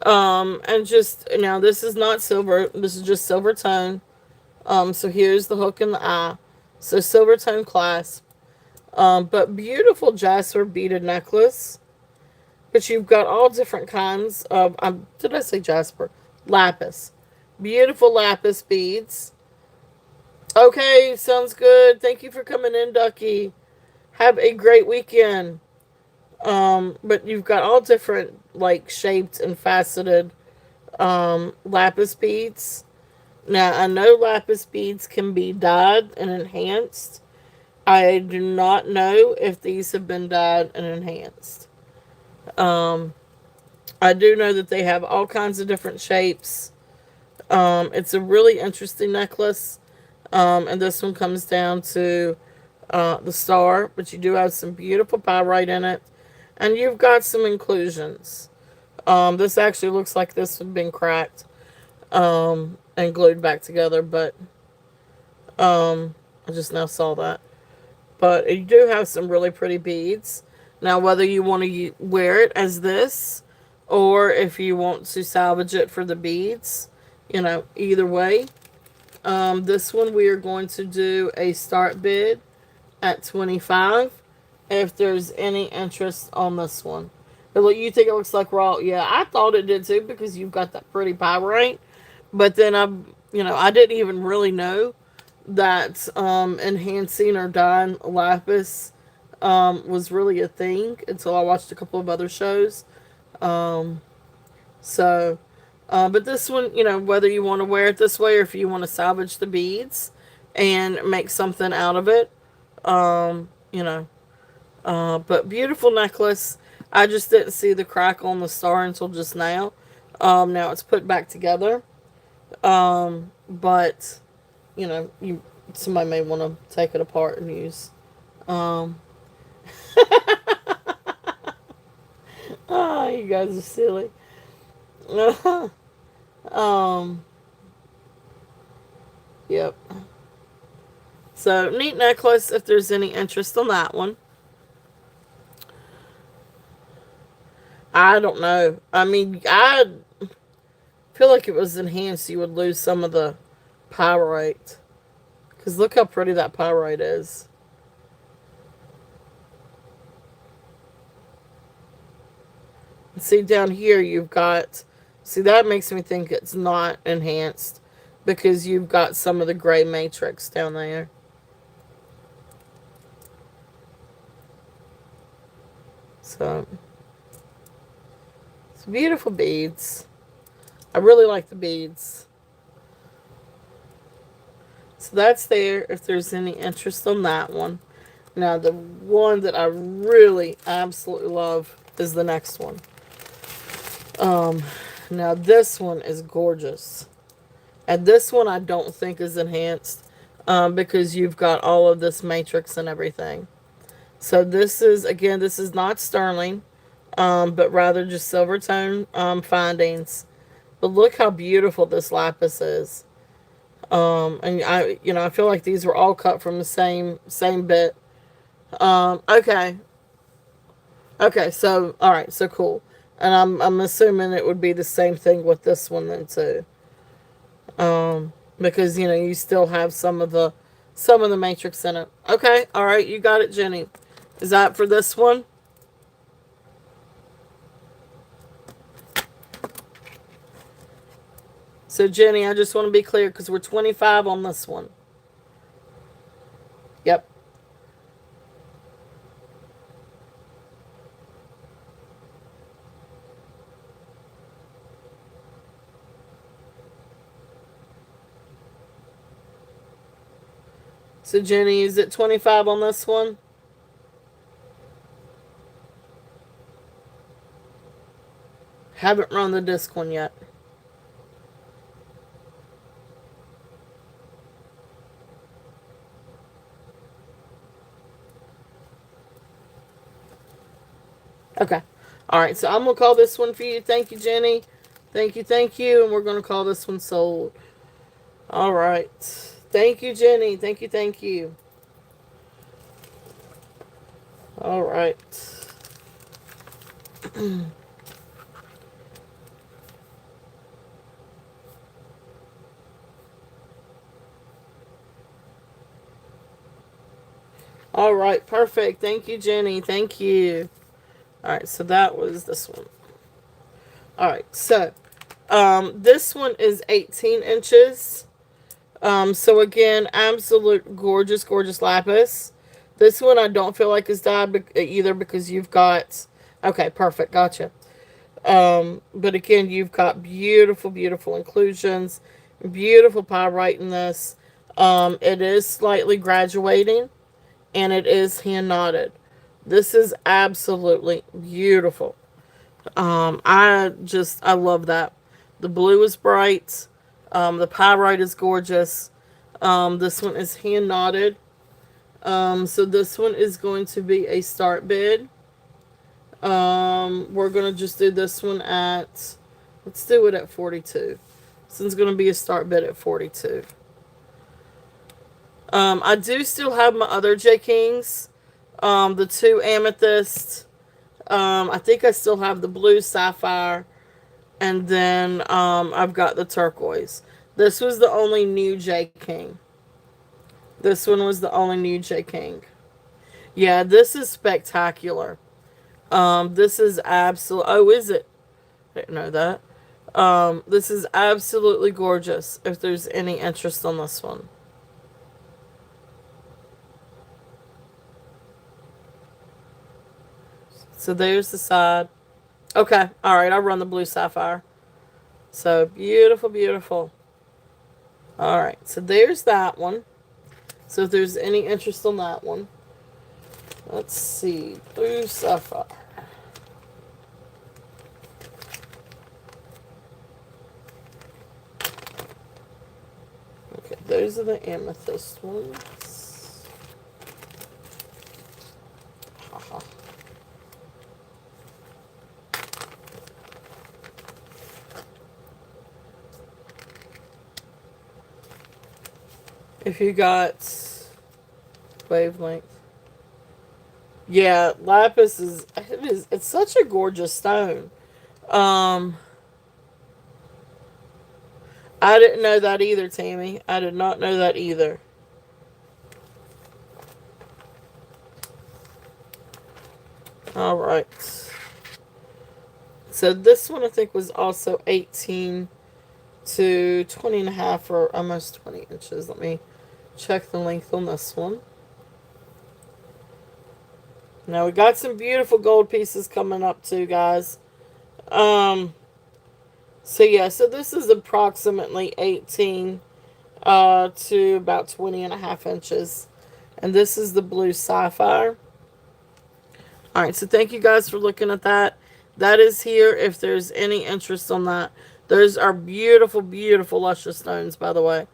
And just, now this is not silver. This is just silver tone. So here's the hook and the eye. So silver tone clasp. But beautiful jasper beaded necklace. But you've got all different kinds of, did I say jasper? Lapis. Beautiful lapis beads. Okay, sounds good. Thank you for coming in, Ducky. Have a great weekend. But you've got all different, like, shaped and faceted, lapis beads. Now, I know lapis beads can be dyed and enhanced. I do not know if these have been dyed and enhanced. I do know that they have all kinds of different shapes. It's a really interesting necklace. And this one comes down to the star, but you do have some beautiful pyrite in it. And you've got some inclusions. This actually looks like this had been cracked and glued back together, but I just now saw that. But you do have some really pretty beads. Now, whether you want to wear it as this, or if you want to salvage it for the beads, you know, either way. This one we are going to do a start bid at 25 if there's any interest on this one. But look, you think it looks like raw? Yeah, I thought it did too because you've got that pretty pyrite. But then I didn't even really know that enhancing or dyeing lapis was really a thing until I watched a couple of other shows. Um, but this one, whether you want to wear it this way or if you want to salvage the beads, and make something out of it. You know, but beautiful necklace. I just didn't see the crack on the star until just now. Now it's put back together. But you somebody may want to take it apart and use. Um, oh, you guys are silly. um, yep. So neat necklace. If there's any interest on that one, I don't know. I mean, I feel like it was enhanced. You would lose some of the pyrite. Because look how pretty that pyrite is. See down here you've got, see that makes me think it's not enhanced because you've got some of the gray matrix down there. So it's beautiful beads. I really like the beads. So that's there if there's any interest on that one. Now the one that I really absolutely love is the next one. Um Now this one is gorgeous. And this one I don't think is enhanced because you've got all of this matrix and everything. So this is, again, this is not sterling, but rather just silver tone findings. But look how beautiful this lapis is. And I feel like these were all cut from the same bit. Okay, okay, so all right, so cool. And I'm assuming it would be the same thing with this one then too. Because you still have some of the matrix in it. Okay, all right, you got it, Jenny. Is that for this one? So Jenny, I just want to be clear because we're 25 on this one. Yep. So Jenny, is it 25 on this one? Haven't run the disc one yet. Okay. All right, so I'm going to call this one for you. Thank you, Jenny. Thank you, thank you. And we're going to call this one sold. All right. Thank you, Jenny. Thank you, thank you. All right. All right, perfect. Thank you, Jenny. Thank you. All right, so that was this one. All right, so this one is 18 inches. So again, absolute gorgeous, gorgeous lapis. This one I don't feel like is dyed either because you've got, okay, perfect, gotcha. But again, you've got beautiful, beautiful inclusions, beautiful pyrite in this. It is slightly graduating and it is hand knotted. This is absolutely beautiful. I love that. The blue is bright. The pyrite is gorgeous. This one is hand knotted. So this one is going to be a start bid. We're going to just do this one at, let's do it at 42. This one's going to be a start bid at 42. I do still have my other J Kings. The two amethyst. I think I still have the blue sapphire. And then I've got the turquoise. This was the only new J King. This one was the only new J King. Yeah, this is spectacular. This is absolute. Oh, is it? I didn't know that. This is absolutely gorgeous. If there's any interest on this one. So there's the side. Okay, all right. I'll run the blue sapphire. So beautiful, beautiful. All right, so there's that one. So if there's any interest on that one, let's see, blue sapphire. Okay, those are the amethyst ones. Haha. If you got wavelength, yeah, lapis it's such a gorgeous stone. Um, I didn't know that either, Tammy. I did not know that either. All right. So this one I think was also 18 to 20 and a half or almost 20 inches. Let me check the length on this one. Now we got some beautiful gold pieces coming up too, guys. Um, so yeah, so this is approximately 18 to about 20 and a half inches. And this is the blue sapphire. All right, so thank you guys for looking at that. That is here if there's any interest on that. Those are beautiful, beautiful luscious stones, by the way.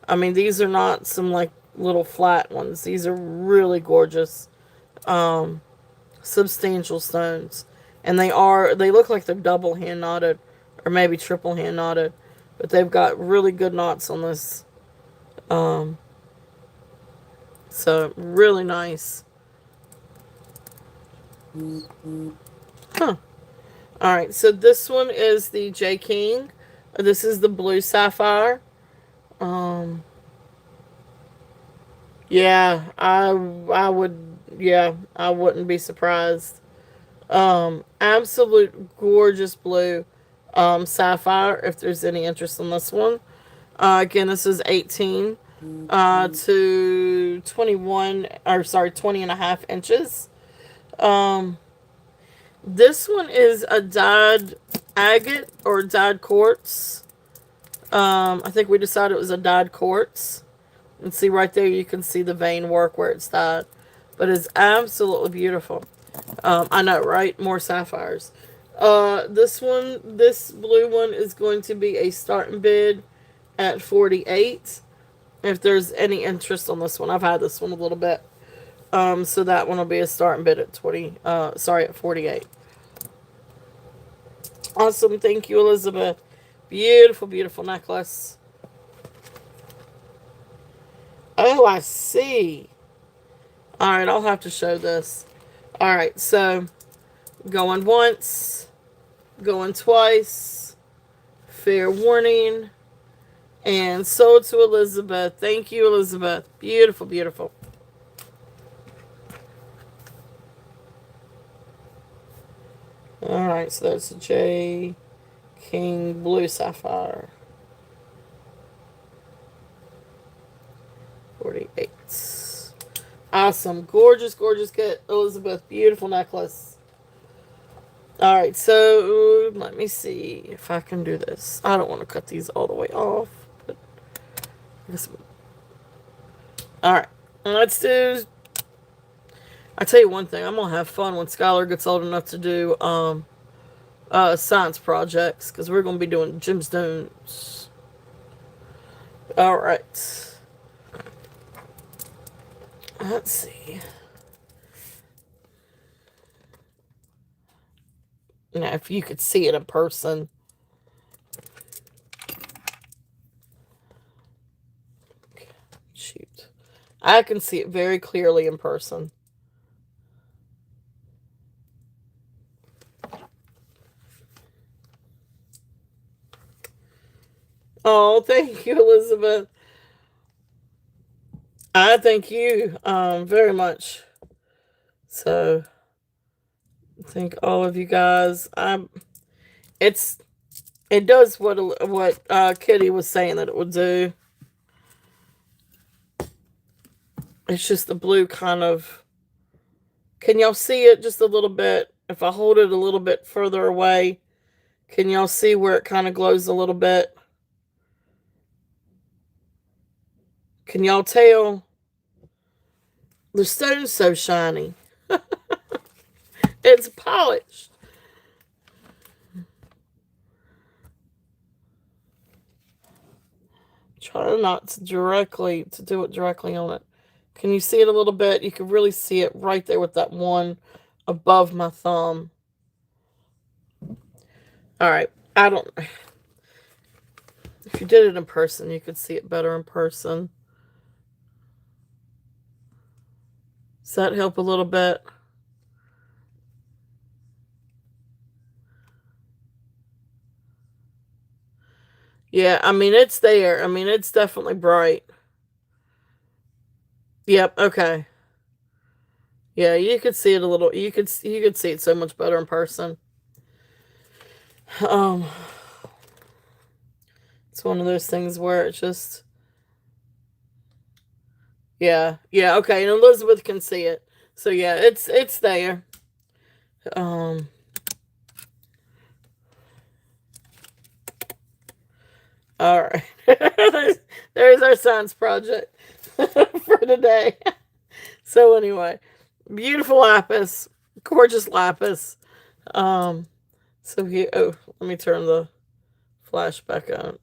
I mean, these are not some like little flat ones. These are really gorgeous, substantial stones. And they look like they're double hand knotted or maybe triple hand knotted. But they've got really good knots on this. Um, so really nice. Huh. Alright, so this one is the J King. This is the blue sapphire. Um, yeah, I wouldn't be surprised. Absolute gorgeous blue sapphire, if there's any interest in this one. Again, this is 18 to 21, or sorry, 20 and a half inches. Um, this one is a dyed agate or dyed quartz. I think we decided it was a dyed quartz. And see right there, you can see the vein work where it's dyed. But it's absolutely beautiful. I know, right? More sapphires. This blue one is going to be a starting bid at 48. If there's any interest on this one, I've had this one a little bit. So that one will be a starting bid at at 48. Awesome, thank you, Elizabeth. Beautiful, beautiful necklace. Oh, I see. All right, I'll have to show this. All right, so going once, going twice. Fair warning. And sold to Elizabeth. Thank you, Elizabeth. Beautiful, beautiful. Alright, so that's a J King Blue Sapphire. 48. Awesome. Gorgeous, gorgeous kit, Elizabeth. Beautiful necklace. Alright, so let me see if I can do this. I don't want to cut these all the way off. But alright, let's do... I tell you one thing, I'm going to have fun when Skylar gets old enough to do science projects, because we're going to be doing gemstones. Alright. Let's see. Now, if you could see it in person. Shoot. I can see it very clearly in person. Oh, thank you, Elizabeth. I thank you very much. So, thank all of you guys. It does what Kitty was saying that it would do. It's just the blue kind of... Can y'all see it just a little bit? If I hold it a little bit further away, can y'all see where it kind of glows a little bit? Can y'all tell? The stone's so shiny. It's polished. Try not to do it directly on it. Can you see it a little bit? You can really see it right there with that one above my thumb. All right. I don't. If you did it in person, you could see it better in person. Does that help a little bit? Yeah, I mean, it's there. I mean, it's definitely bright. Yep, okay. Yeah, you could see it a little. You could see it so much better in person. Um, it's one of those things where it's just, yeah, yeah, okay. And Elizabeth can see it, so yeah, it's there. Um, all right. there's our science project for today. So anyway, beautiful lapis, gorgeous lapis. Um, so here, oh, let me turn the flash back on.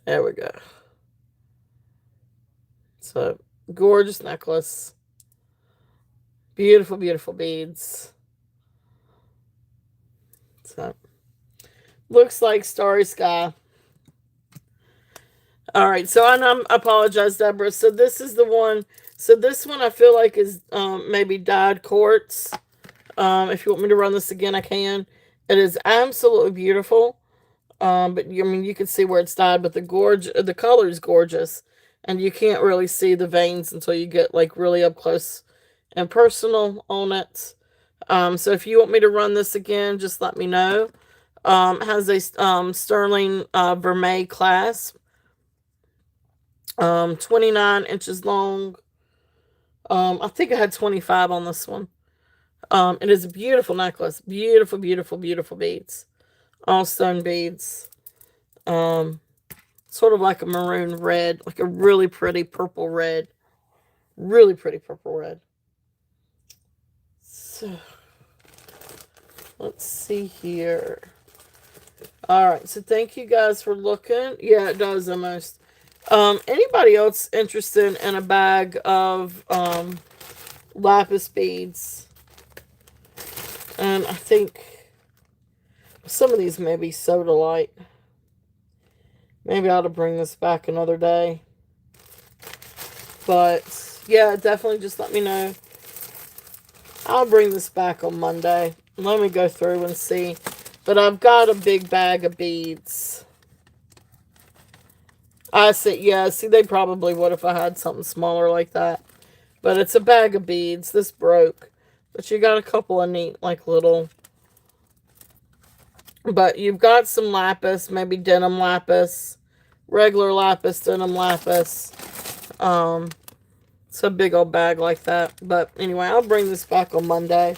There we go. So gorgeous necklace, beautiful, beautiful beads. So looks like starry sky. All right, so I apologize, Deborah. So this is the one. So this one I feel like is maybe dyed quartz. If you want me to run this again, I can. It is absolutely beautiful. But I mean, you can see where it's dyed, but the color is gorgeous, and you can't really see the veins until you get like really up close and personal on it. So if you want me to run this again, just let me know. Has a sterling vermeil clasp, 29 inches long. I think I had 25 on this one. It is a beautiful necklace, beautiful, beautiful, beautiful beads, all stone beads. Um, Sort of like a maroon red, like a really pretty purple red, really pretty purple red. So let's see here. All right, so thank you guys for looking. Yeah, it does almost. Anybody else interested in a bag of lapis beads? And I think some of these may be soda light. Maybe I ought to bring this back another day. But yeah, definitely just let me know. I'll bring this back on Monday. Let me go through and see. But I've got a big bag of beads. I see, yeah, see, they probably would if I had something smaller like that. But it's a bag of beads. This broke. But you got a couple of neat, like, little... But you've got some lapis, maybe denim lapis. Regular lapis, denim lapis. It's a big old bag like that. But anyway, I'll bring this back on Monday.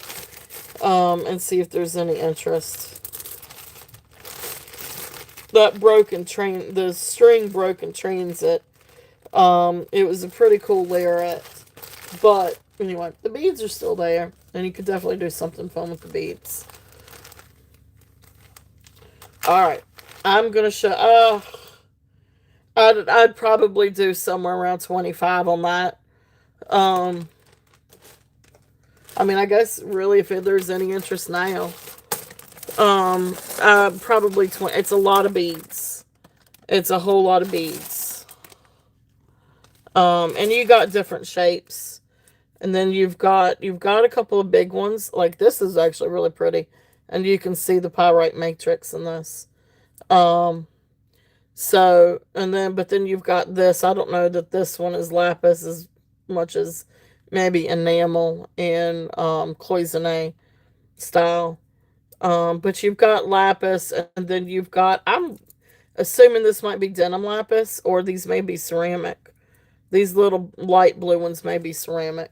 And see if there's any interest. That broken train, the string broke in transit. It was a pretty cool layerette. But anyway, the beads are still there. And you could definitely do something fun with the beads. Alright. I'm going to show... I'd probably do somewhere around 25 on that. I mean, I guess really if there's any interest now. Probably 20. It's a lot of beads. It's a whole lot of beads. And you got different shapes. And then you've got a couple of big ones. Like this is actually really pretty. And you can see the pyrite matrix in this. So, but then you've got this. I don't know that this one is lapis as much as maybe enamel and cloisonne style. But you've got lapis, and then you've got, I'm assuming this might be denim lapis, or these may be ceramic. These little light blue ones may be ceramic.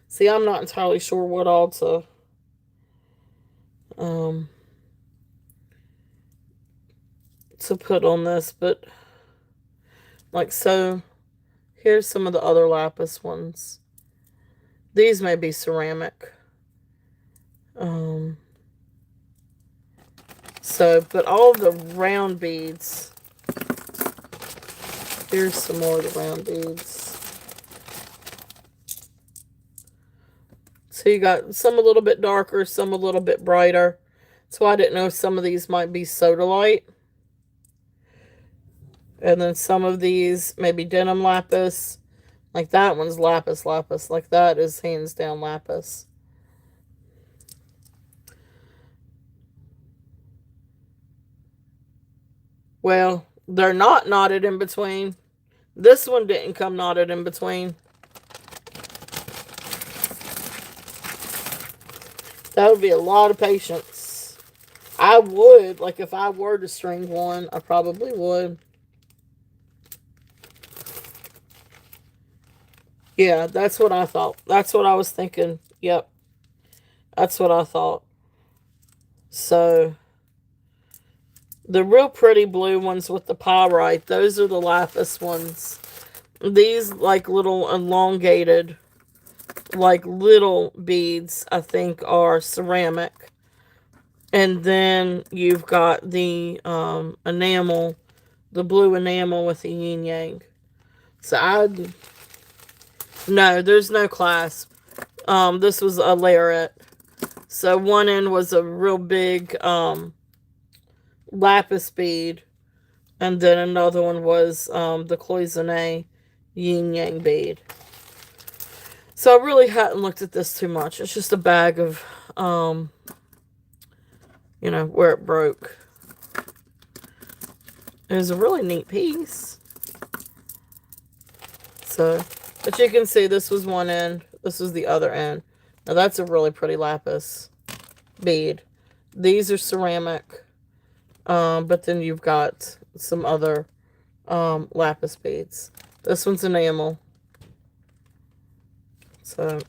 See, I'm not entirely sure what all um, to put on this, but like so, here's some of the other lapis ones. These may be ceramic. Um, but all the round beads. Here's some more of the round beads. So you got some a little bit darker, some a little bit brighter. So I didn't know some of these might be sodalite. And then some of these maybe denim lapis. Like that one's lapis lapis. Like that is hands down lapis. Well, they're not knotted in between. This one didn't come knotted in between. That would be a lot of patience. I would, like if I were to string one, I probably would. Yeah, that's what I thought. That's what I was thinking. Yep, that's what I thought. So, the real pretty blue ones with the pyrite, those are the lapis ones. These, like little elongated, like little beads, I think are ceramic. And then you've got the enamel, the blue enamel with the yin yang. So no, there's no clasp. This was a lariat. So one end was a real big lapis bead, and then another one was the cloisonne yin yang bead. So I really hadn't looked at this too much. It's just a bag of, where it broke. It was a really neat piece. So, but you can see this was one end. This was the other end. Now that's a really pretty lapis bead. These are ceramic. But then you've got some other lapis beads. This one's enamel. So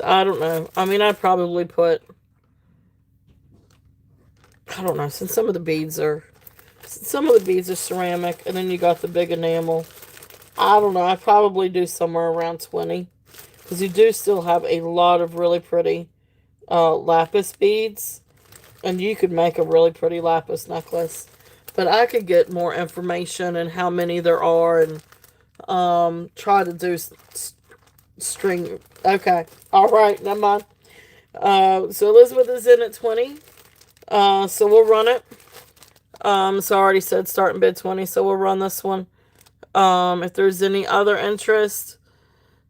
I don't know. I mean, I'd probably put, I don't know, since some of the beads are ceramic, and then you got the big enamel. I don't know. I'd probably do somewhere around 20. Because you do still have a lot of really pretty lapis beads. And you could make a really pretty lapis necklace. But I could get more information and how many there are and try to do string. Okay. All right. Never mind. So Elizabeth is in at 20. So we'll run it. So I already said start in bid 20. So we'll run this one. If there's any other interest.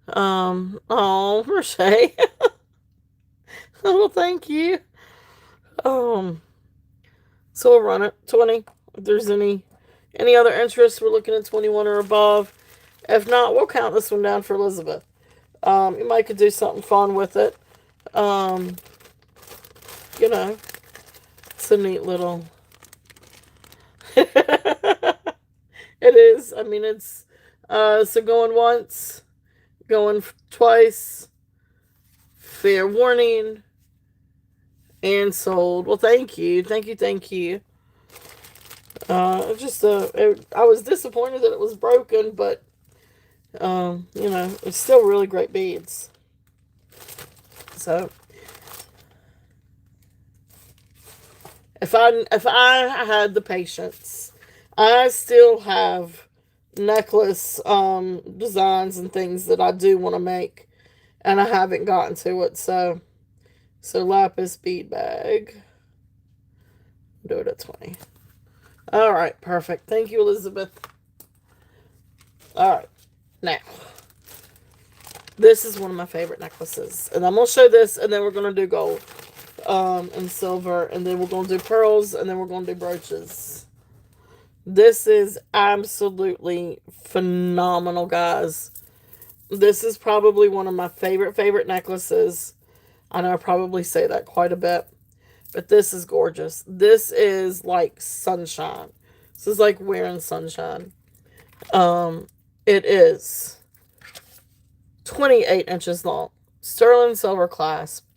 Oh, Roche. Oh, thank you. So we'll run it. 20. If there's any other interest, we're looking at 21 or above. If not, we'll count this one down for Elizabeth. You might could do something fun with it. It's a neat little. It is. I mean, it's so going once, going twice. Fair warning. And sold. Well, thank you. Thank you. Thank you. I was disappointed that it was broken, but, it's still really great beads. So, if I had the patience, I still have necklace designs and things that I do want to make, and I haven't gotten to it. So lapis bead bag. Do it at 20. All right, perfect. Thank you, Elizabeth. All right, now this is one of my favorite necklaces, and I'm gonna show this, and then we're gonna do gold, and silver, and then we're gonna do pearls, and then we're gonna do brooches. This is absolutely phenomenal, guys. This is probably one of my favorite necklaces. I know I probably say that quite a bit, but this is gorgeous. This is like sunshine. This is like wearing sunshine. It is 28 inches long, sterling silver clasp,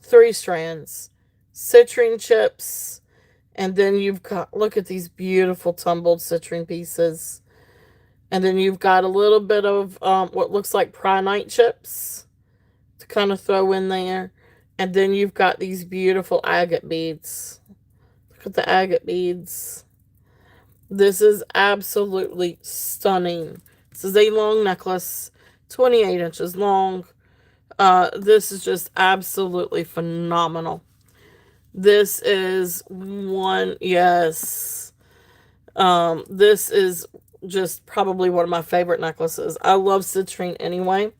3 strands, citrine chips, and then you've got, look at these beautiful tumbled citrine pieces. And then you've got a little bit of what looks like pronite chips to kind of throw in there. And then you've got these beautiful agate beads. Look at the agate beads. This is absolutely stunning. This is a long necklace, 28 inches long. This is just absolutely phenomenal. This is one, yes. This is just probably one of my favorite necklaces. I love citrine anyway,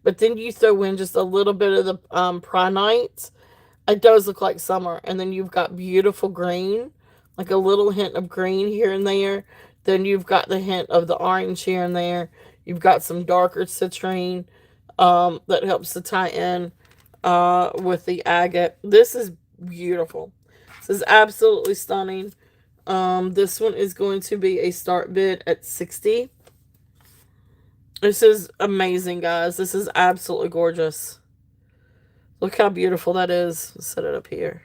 but then you throw in just a little bit of the pronite. It does look like summer, and then you've got beautiful green, like a little hint of green here and there. Then you've got the hint of the orange here and there. You've got some darker citrine that helps to tie in with the agate. This is beautiful. This is absolutely stunning. This one is going to be a start bid at 60. This is amazing, guys. This is absolutely gorgeous. Look how beautiful that is. Let's set it up here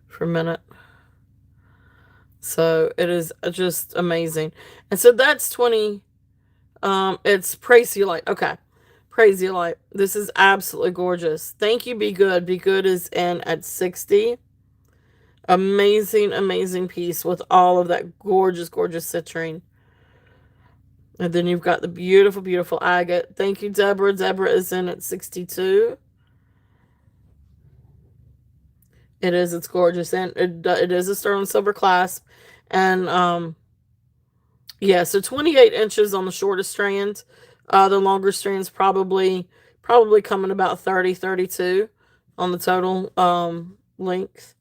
for a minute. So it is just amazing. And so that's 20. It's Praisiolite. Okay. Praisiolite. This is absolutely gorgeous. Thank you, Be Good. Be Good is in at 60. Amazing, amazing piece with all of that gorgeous, gorgeous citrine. And then you've got the beautiful, beautiful agate. Thank you, Deborah. Deborah is in at 62. It is. It's gorgeous. And it is a sterling silver clasp. And, yeah, so 28 inches on the shortest strand. The longer strand's probably coming about 30, 32 on the total length.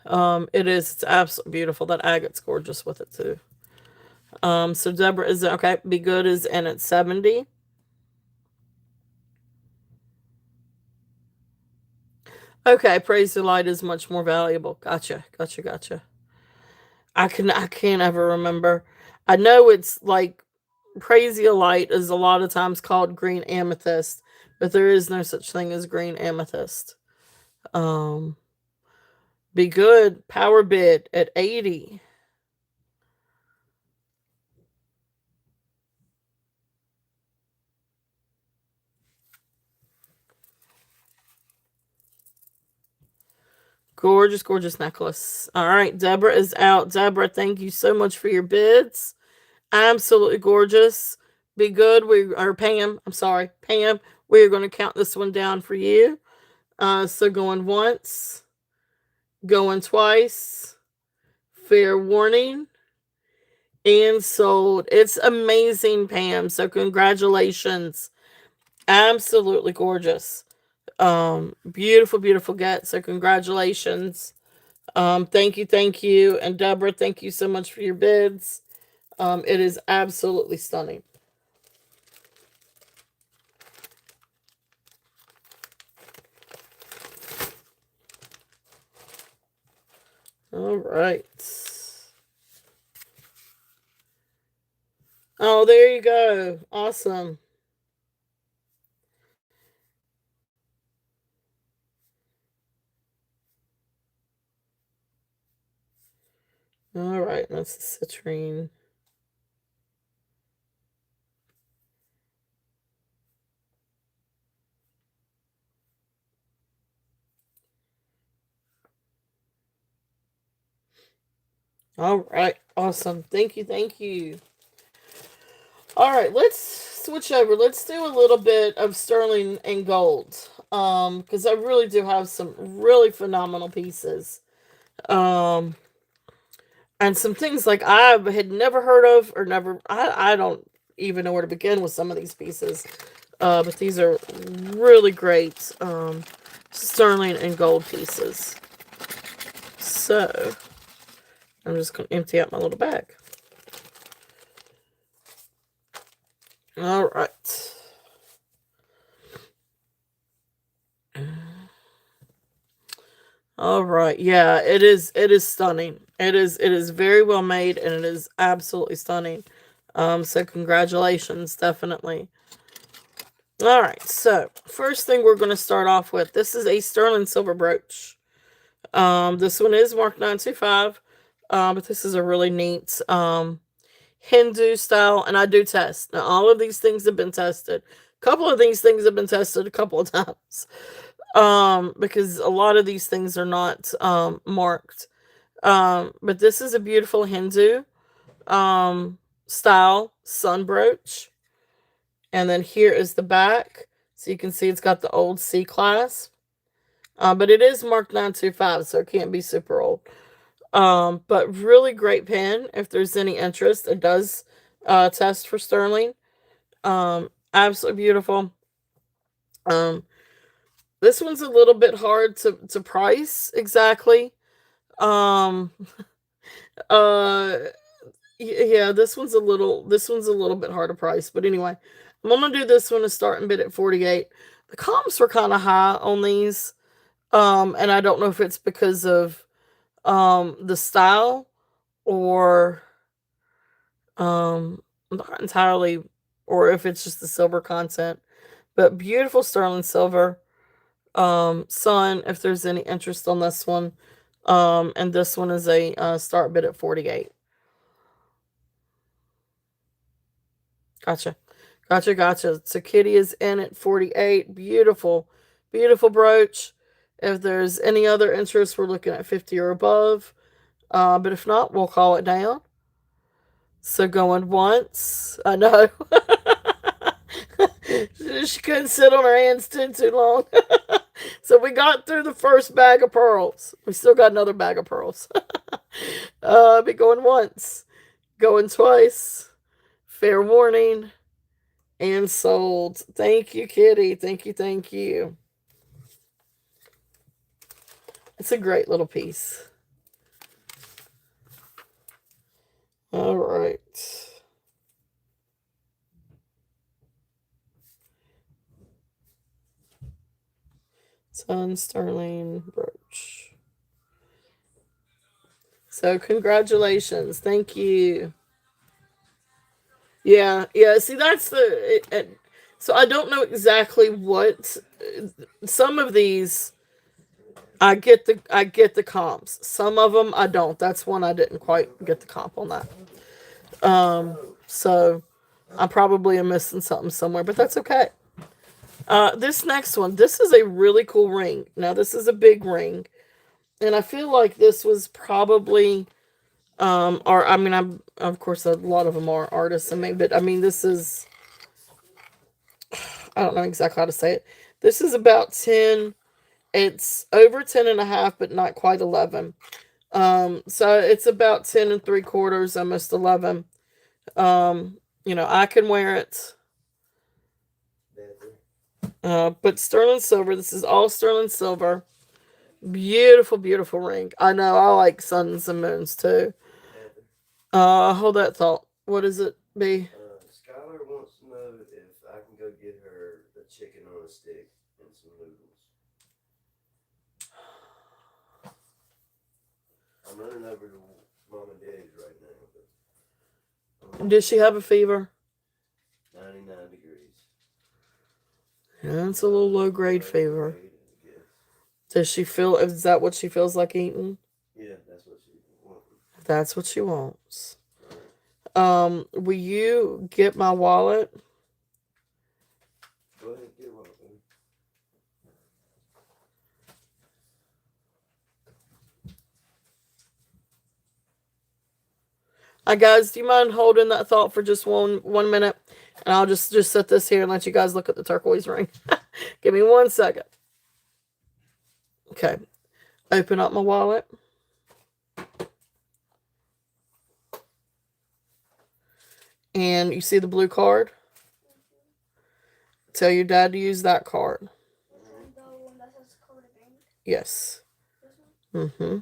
It is. It's absolutely beautiful. That agate's gorgeous with it, too. So Deborah is, okay, Be Good is in at 70. Okay, Praisiolite is much more valuable. Gotcha, gotcha, gotcha. I can't ever remember. I know it's like Praisiolite is a lot of times called green amethyst, but there is no such thing as green amethyst. Um, Be Good, power bid at 80. Gorgeous, gorgeous necklace. All right, Deborah is out. Deborah, thank you so much for your bids. Absolutely gorgeous. Be Good. Or Pam. I'm sorry, Pam. We are going to count this one down for you. So going once, going twice. Fair warning. And sold. It's amazing, Pam. So congratulations. Absolutely gorgeous. Beautiful, beautiful get. So congratulations. Thank you, thank you. And Deborah, thank you so much for your bids. It is absolutely stunning. All right. Oh, there you go. Awesome. All right, that's the citrine. All right, awesome. Thank you, thank you. All right, let's switch over. Let's do a little bit of sterling and gold. Because I really do have some really phenomenal pieces. Um, and some things like I had never heard of or never. I don't even know where to begin with some of these pieces. But these are really great sterling and gold pieces. So I'm just going to empty out my little bag. All right. All right. Yeah, it is stunning. It is very well made and it is absolutely stunning. So congratulations, definitely. All right. So, first thing we're going to start off with, this is a sterling silver brooch. This one is marked 925. But this is a really neat Hindu style, and I do test. Now, all of these things have been tested. A couple of these things have been tested a couple of times. Because a lot of these things are not marked. But this is a beautiful Hindu um style sun brooch. And then here is the back. So you can see it's got the old C class. But it is marked 925, so it can't be super old. But really great pen. If there's any interest, it does test for sterling. Absolutely beautiful. Um, this one's a little bit hard to price exactly. Um, uh, yeah, this one's a little bit hard to price. But anyway, I'm gonna do this one to start and bid at 48. The comps were kind of high on these. And I don't know if it's because of the style or not entirely, or if it's just the silver content. But beautiful sterling silver. Sun, if there's any interest on this one. And this one is a start bid at 48. Gotcha. Gotcha, gotcha. So Kitty is in at 48. Beautiful. Beautiful brooch. If there's any other interest, we're looking at 50 or above. But if not, we'll call it down. So going once. I know. She couldn't sit on her hands too long. So we got through the first bag of pearls. We still got another bag of pearls. Be going once. Going twice. Fair warning. And sold. Thank you, Kitty. Thank you, thank you. It's a great little piece. All right. Sun sterling brooch. So congratulations. Thank you. Yeah, yeah. See, that's so I don't know exactly what some of these. I get the comps. Some of them I don't. That's one I didn't quite get the comp on that. So I probably am missing something somewhere, but that's okay. This next one, this is a really cool ring. Now this is a big ring, and I feel like this was probably, or I mean, I'm of course a lot of them are artists and me, but I mean this is, I don't know exactly how to say it. This is about 10. It's over 10 and a half, but not quite 11. So it's about 10 and 3/4, almost 11. I can wear it. But sterling silver. This is all sterling silver. Beautiful, beautiful ring. I know. I like suns and moons too. Hold that thought. What does it be? Skylar wants to know if I can go get her a chicken on a stick and some noodles. I'm running over to mom and daddy's right now, but Did she have a fever? 99 degrees. Yeah, it's a little low grade fever. Does she feel? Is that what she feels like eating? Yeah, that's what she wants. That's what she wants. Will you get my wallet? Go ahead, get one. Guys, do you mind holding that thought for just one minute? And I'll just set this here and let you guys look at the turquoise ring. Give me 1 second. Okay. Open up my wallet. And you see the blue card? Tell your dad to use that card. Yes. Mm-hmm.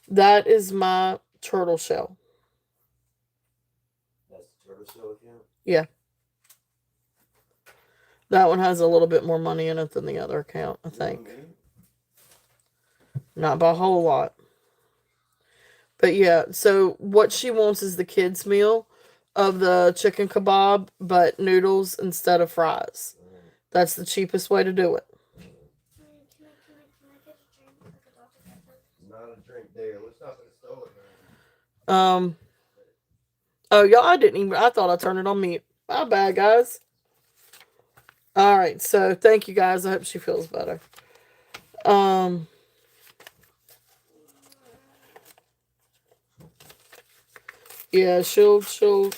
That is my turtle shell. That's the turtle shell account? Yeah. That one has a little bit more money in it than the other account, I think. Not by a whole lot. But yeah, so what she wants is the kids' meal of the chicken kebab, but noodles instead of fries. That's the cheapest way to do it. Not a drink there. Let's stop at a store. Um, Oh, y'all, I didn't even. I thought I turned it on mute. My bad, guys. All right, so thank you guys. I hope she feels better. Um, yeah,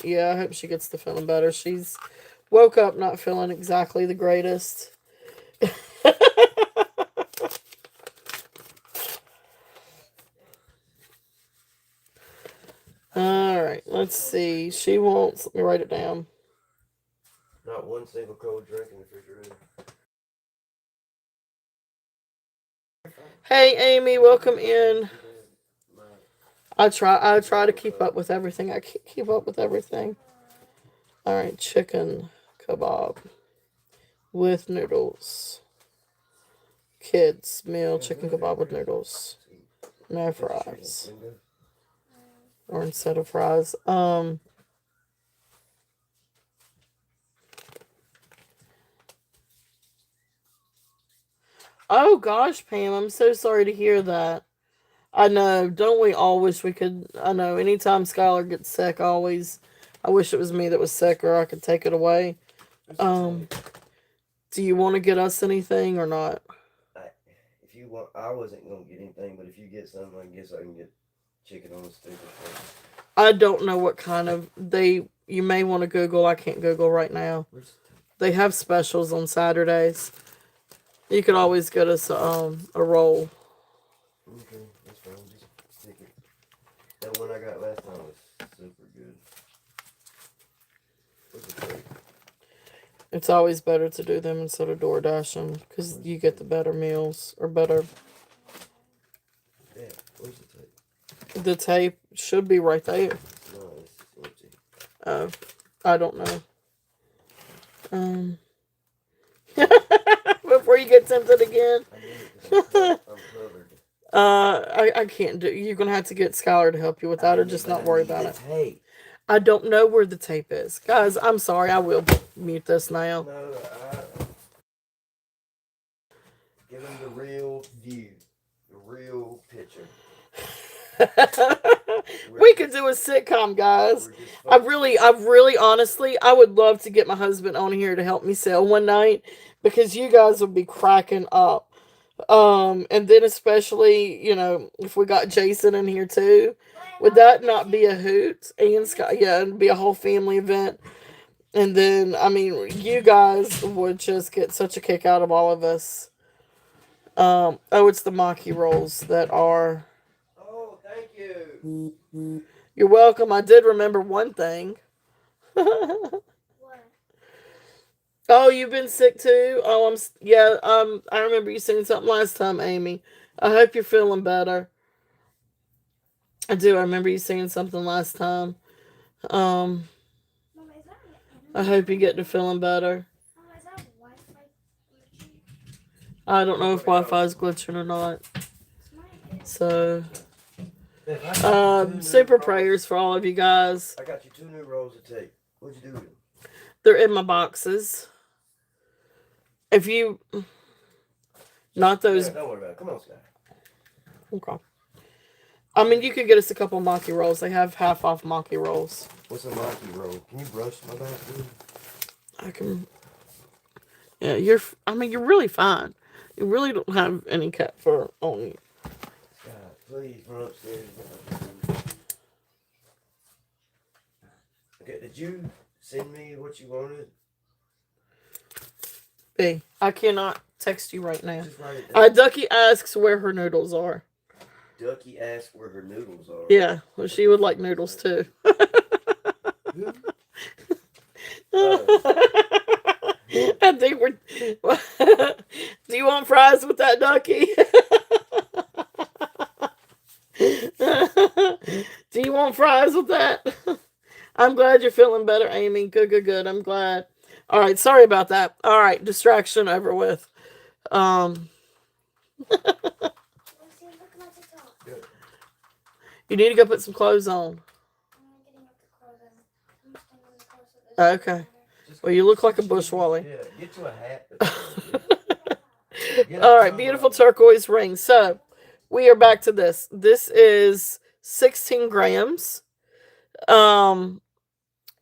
yeah. I hope she gets to feeling better. She's woke up not feeling exactly the greatest. All right, let's see. She wants. Let me write it down. Not one single cold drink in the refrigerator. Hey, Amy, welcome in. I try to keep up with everything. I keep up with everything. All right, chicken kebab with noodles. Kids meal chicken kebab with noodles. No fries. Or instead of fries. Oh gosh, Pam, I'm so sorry to hear that. I know, don't we all wish we could? I know, anytime Skylar gets sick, I wish it was me that was sick or I could take it away. Um, do you want to get us anything or not? I, if you want, I wasn't gonna get anything, but if you get something, I guess I can get chicken on a stick or something. I don't know what kind of you may want to Google. I can't Google right now. They have specials on Saturdays. You could always get us a roll. Okay, that's fine. Just stick it. That one I got last time was super good. What's the tray? It's always better to do them instead of door dashing because you get the better meals or better. Yeah, where's the tape? The tape should be right there. No, it's empty. Oh, I don't know. Before you get tempted again. I need it because I'm covered. I can't do. You're gonna have to get Skylar to help you with that, or just not worry about it. Tape. I don't know where the tape is, guys. I'm sorry. I will mute this now. No, give him the real view, the real picture. We could do a sitcom, guys. I really, honestly, I would love to get my husband on here to help me sell one night because you guys would be cracking up. And then especially, if we got Jason in here too, would that not be a hoot? And Scott, yeah, it'd be a whole family event. And then, I mean, you guys would just get such a kick out of all of us. Oh, it's the Maki rolls that are. Oh, thank you. You're welcome. I did remember one thing. Oh, you've been sick too? Oh, yeah, I remember you saying something last time, Amy. I hope you're feeling better. I do. I remember you saying something last time. Um, I hope you get to feeling better. I don't know if Wi-Fi is glitching or not. So, super prayers for all of you guys. I got you 2 new rolls of tape. What'd you do with them? They're in my boxes. If you, not those. Yeah, don't worry about it. Come on, Sky. Okay. I mean, you could get us a couple Maki rolls. They have half off Maki rolls. What's a Maki roll? Can you brush my back, dude? I can. Yeah, you're. I mean, you're really fine. You really don't have any cat fur on you. Sky, please run upstairs. Okay, did you send me what you wanted? B, I cannot text you right now. Just write it down. Ducky asks where her noodles are. Ducky asked where her noodles are. Yeah, well, she would like noodles too. I think we're. Do you want fries with that, Ducky? Do you want fries with that? I'm glad you're feeling better, Amy. Good. I'm glad. All right, sorry about that. All right, distraction over with. You need to go put some clothes on. Okay. Well, you look like a bushwally. Yeah, get to a hat. All right, beautiful turquoise ring. So, we are back to this. This is 16 grams.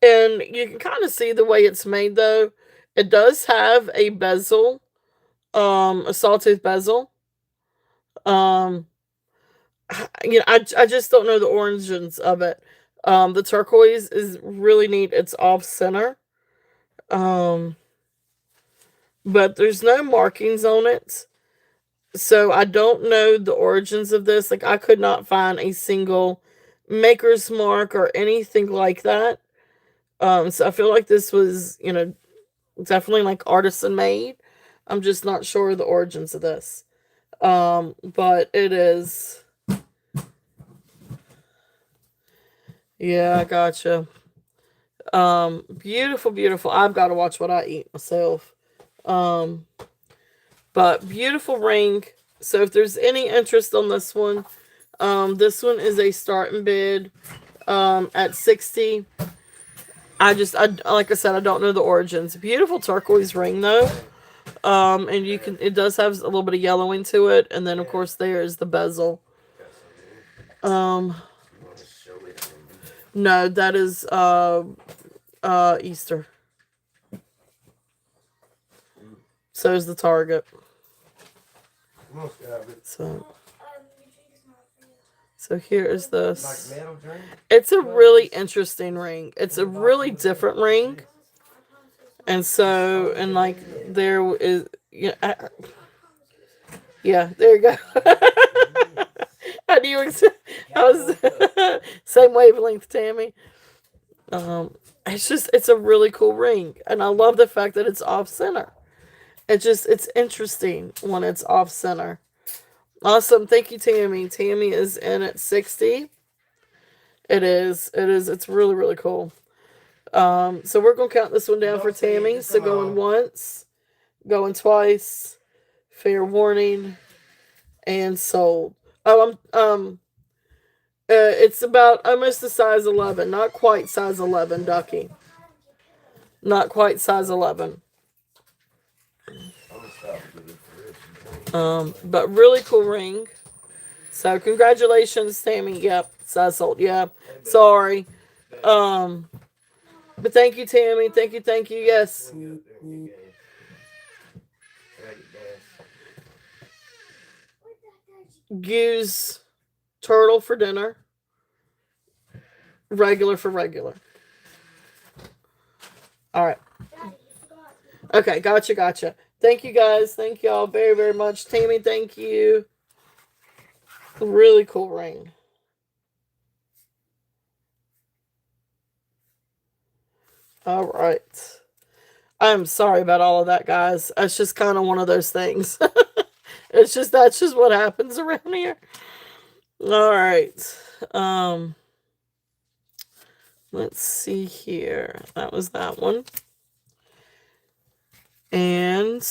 And you can kind of see the way it's made though. It does have a bezel, a sawtooth bezel. Um, I just don't know the origins of it. The turquoise is really neat. It's off center. Um, but there's no markings on it. So I don't know the origins of this. Like I could not find a single maker's mark or anything like that. So I feel like this was, definitely like artisan made. I'm just not sure of the origins of this. But it is. Yeah, I gotcha. Beautiful, beautiful. I've got to watch what I eat myself. Um, but beautiful ring. So if there's any interest on this one is a starting bid at 60. I like I said, I don't know the origins. Beautiful turquoise ring though. And it does have a little bit of yellow into it, and then of course there is the bezel. Um, no, that is Easter. So is the Target. So so here is this. It's a really interesting ring. It's a really different ring. And so, and like, there is, yeah, there you go. I knew I was same wavelength, Tammy. It's a really cool ring, and I love the fact that it's off center. It's interesting when it's off center. Awesome, thank you, Tammy. Tammy is in at 60. It's really really cool. So we're gonna count this one down for Tammy. So going once, going twice, fair warning, and sold. Oh, it's about almost a size 11, not quite size 11, Ducky. Not quite size 11. But really cool ring. So congratulations, Tammy. Yep, size sold. Yeah, sorry. Um, but thank you, Tammy. Thank you, thank you. Yes. Use turtle for dinner. Regular for regular. All right. Okay, gotcha, gotcha. Thank you guys. Thank y'all very, very much. Tammy, thank you. Really cool ring. All right. I'm sorry about all of that, guys. It's just kind of one of those things. That's just what happens around here. All right. Um, let's see here. That was that one. And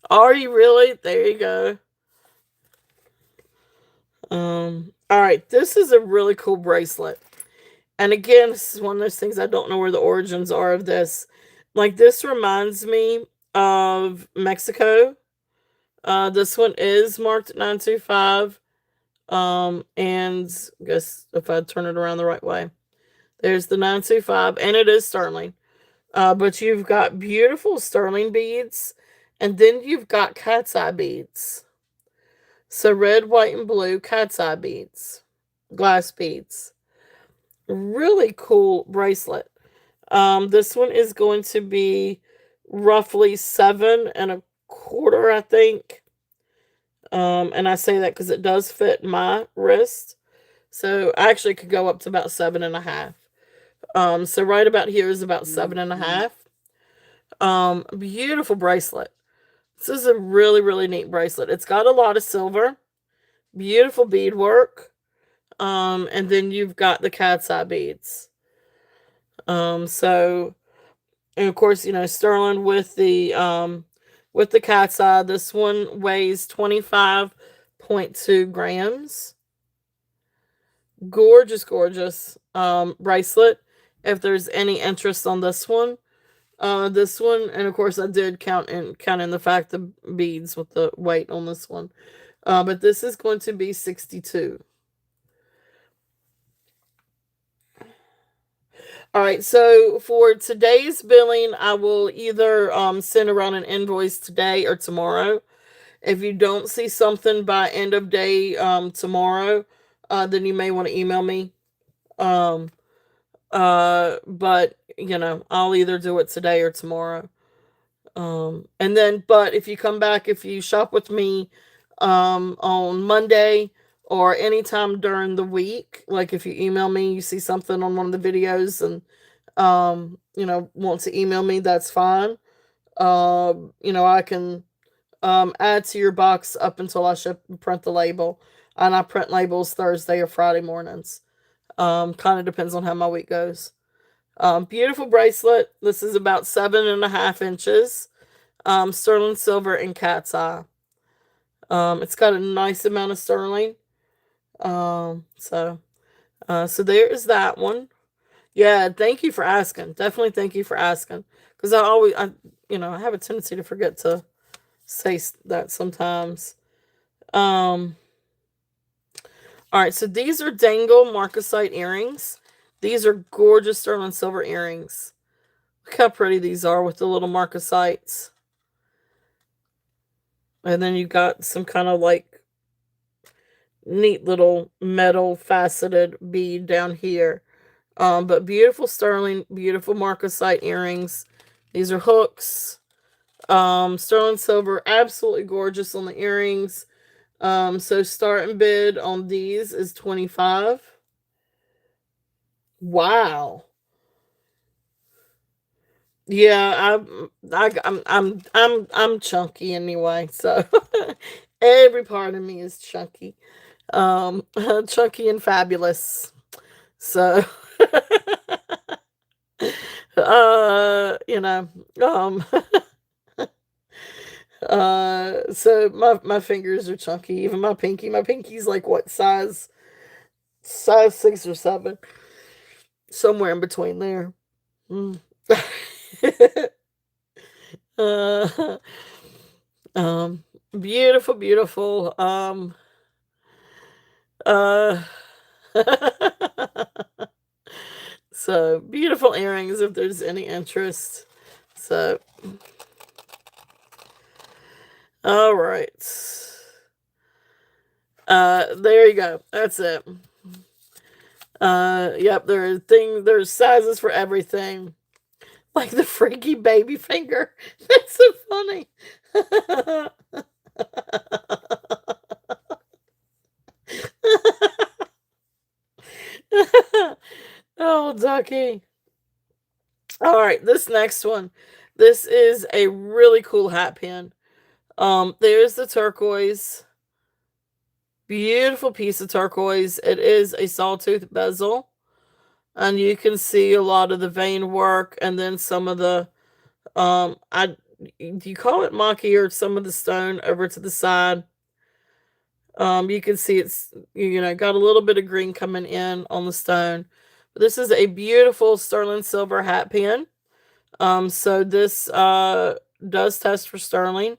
are you really? There you go. All right. This is a really cool bracelet. And again, this is one of those things I don't know where the origins are of this. Like this reminds me of Mexico. This one is marked 925. And I guess if I turn it around the right way, there's the 925, and it is sterling. But you've got beautiful sterling beads, and then you've got cat's eye beads. So red, white, and blue cat's eye beads, glass beads. Really cool bracelet. This one is going to be roughly 7 1/4, I think. And I say that because it does fit my wrist. So I actually could go up to about 7 1/2. So right about here is about 7 1/2. Beautiful bracelet. This is a really, really neat bracelet. It's got a lot of silver, beautiful beadwork. And then you've got the cat's eye beads. So, and of course, sterling with the cat's eye. This one weighs 25.2 grams. Gorgeous, gorgeous bracelet. If there's any interest on this one, and of course I did count in the fact the beads with the weight on this one. But this is going to be 62. All right, so for today's billing, I will either send around an invoice today or tomorrow. If you don't see something by end of day tomorrow, then you may want to email me. Um, but I'll either do it today or tomorrow. And then, but if you come back, if you shop with me, on Monday or anytime during the week, like if you email me, you see something on one of the videos and, want to email me, that's fine. I can, add to your box up until I ship print the label. And I print labels Thursday or Friday mornings. Kind of depends on how my week goes. Beautiful bracelet. This is about 7.5 inches. Sterling silver and cat's eye. It's got a nice amount of sterling. So there is that one. Yeah, thank you for asking. Definitely thank you for asking. Because I have a tendency to forget to say that sometimes. Um, all right, so these are dangle marcasite earrings. These are gorgeous sterling silver earrings. Look how pretty these are with the little marcasites. And then you got some kind of like neat little metal faceted bead down here. But beautiful sterling, beautiful marcasite earrings. These are hooks. Sterling silver, absolutely gorgeous on the earrings. So start and bid on these is 25. Wow. Yeah, I'm chunky anyway, so every part of me is chunky. Chunky and fabulous. So you know, um so my fingers are chunky, even my pinky's like what size 6 or 7, somewhere in between there. Mm. uh, um beautiful, beautiful. Uh so beautiful earrings if there's any interest. So all right. There you go. That's it. Yep, there's sizes for everything. Like the freaky baby finger. That's so funny. Oh, Ducky. All right, this next one. This is a really cool hat pin. There's the turquoise. Beautiful piece of turquoise. It is a sawtooth bezel. And you can see a lot of the vein work and then some of the I do you call it maki or some of the stone over to the side. You can see it's got a little bit of green coming in on the stone. But this is a beautiful sterling silver hat pin. So this does test for sterling.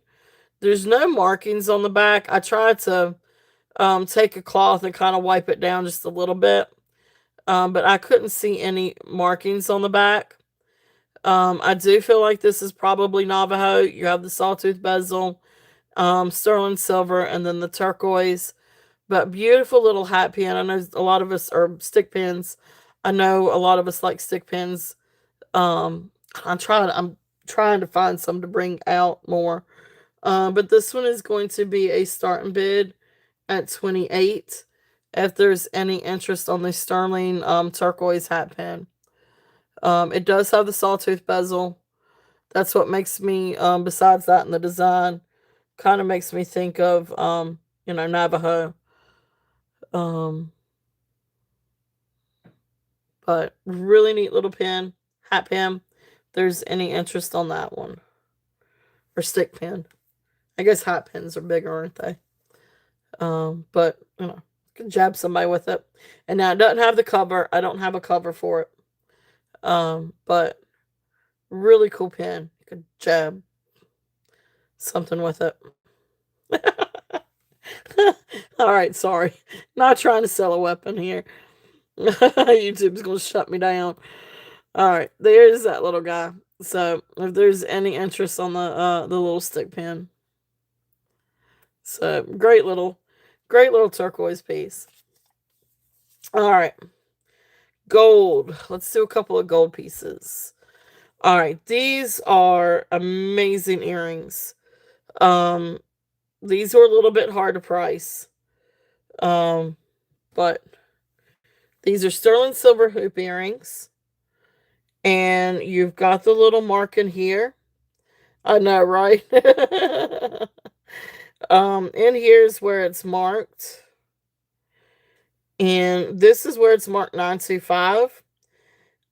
There's no markings on the back. I tried to take a cloth and kind of wipe it down just a little bit. But I couldn't see any markings on the back. I do feel like this is probably Navajo. You have the sawtooth bezel, sterling silver, and then the turquoise. But beautiful little hat pin. I know a lot of us are stick pins. I know a lot of us like stick pins. Um, I'm trying to find some to bring out more. But this one is going to be a start and bid at 28. If there's any interest on the sterling turquoise hat pin. It does have the sawtooth bezel. That's what makes me, besides that and the design, kind of makes me think of, Navajo. Um, but really neat little pin, hat pin. If there's any interest on that one. Or stick pin. I guess hat pins are bigger, aren't they? But, you can jab somebody with it. And now it doesn't have the cover. I don't have a cover for it. But really cool pin. You could jab something with it. All right, sorry. Not trying to sell a weapon here. YouTube's gonna shut me down. All right, there's that little guy. So if there's any interest on the little stick pin, so great little turquoise piece. All right, gold. Let's do a couple of gold pieces. All right, these are amazing earrings. Um, these were a little bit hard to price. Um, but these are sterling silver hoop earrings, and you've got the little mark in here. I know, right? In here's where it's marked, and this is where it's marked 925.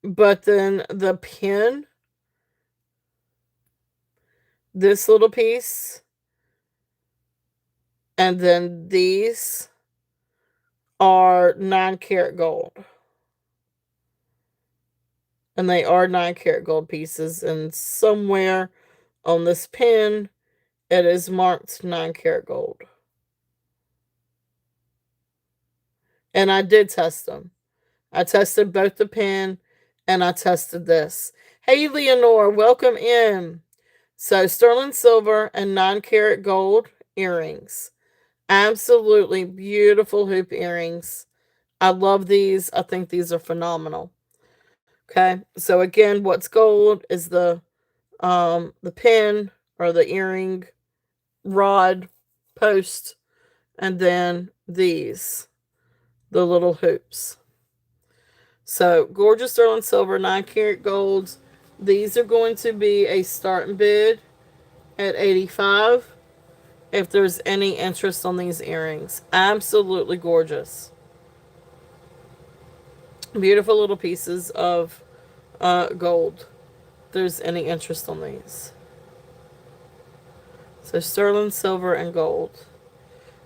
But then the pin, this little piece, and then these are 9 karat gold. And they are 9 karat gold pieces. And somewhere on this pin, it is marked 9 karat gold. And I did test them. I tested both the pin and I tested this. Hey, Leonore, welcome in. So, sterling silver and 9 karat gold earrings. Absolutely beautiful hoop earrings. I love these. I think these are phenomenal. Okay, so again, what's gold is the pin or the earring rod post, and then these, the little hoops. So gorgeous sterling silver, 9 karat golds. These are going to be a starting bid at 85. If there's any interest on these earrings, absolutely gorgeous, beautiful little pieces of gold. If there's any interest on these, so sterling silver and gold.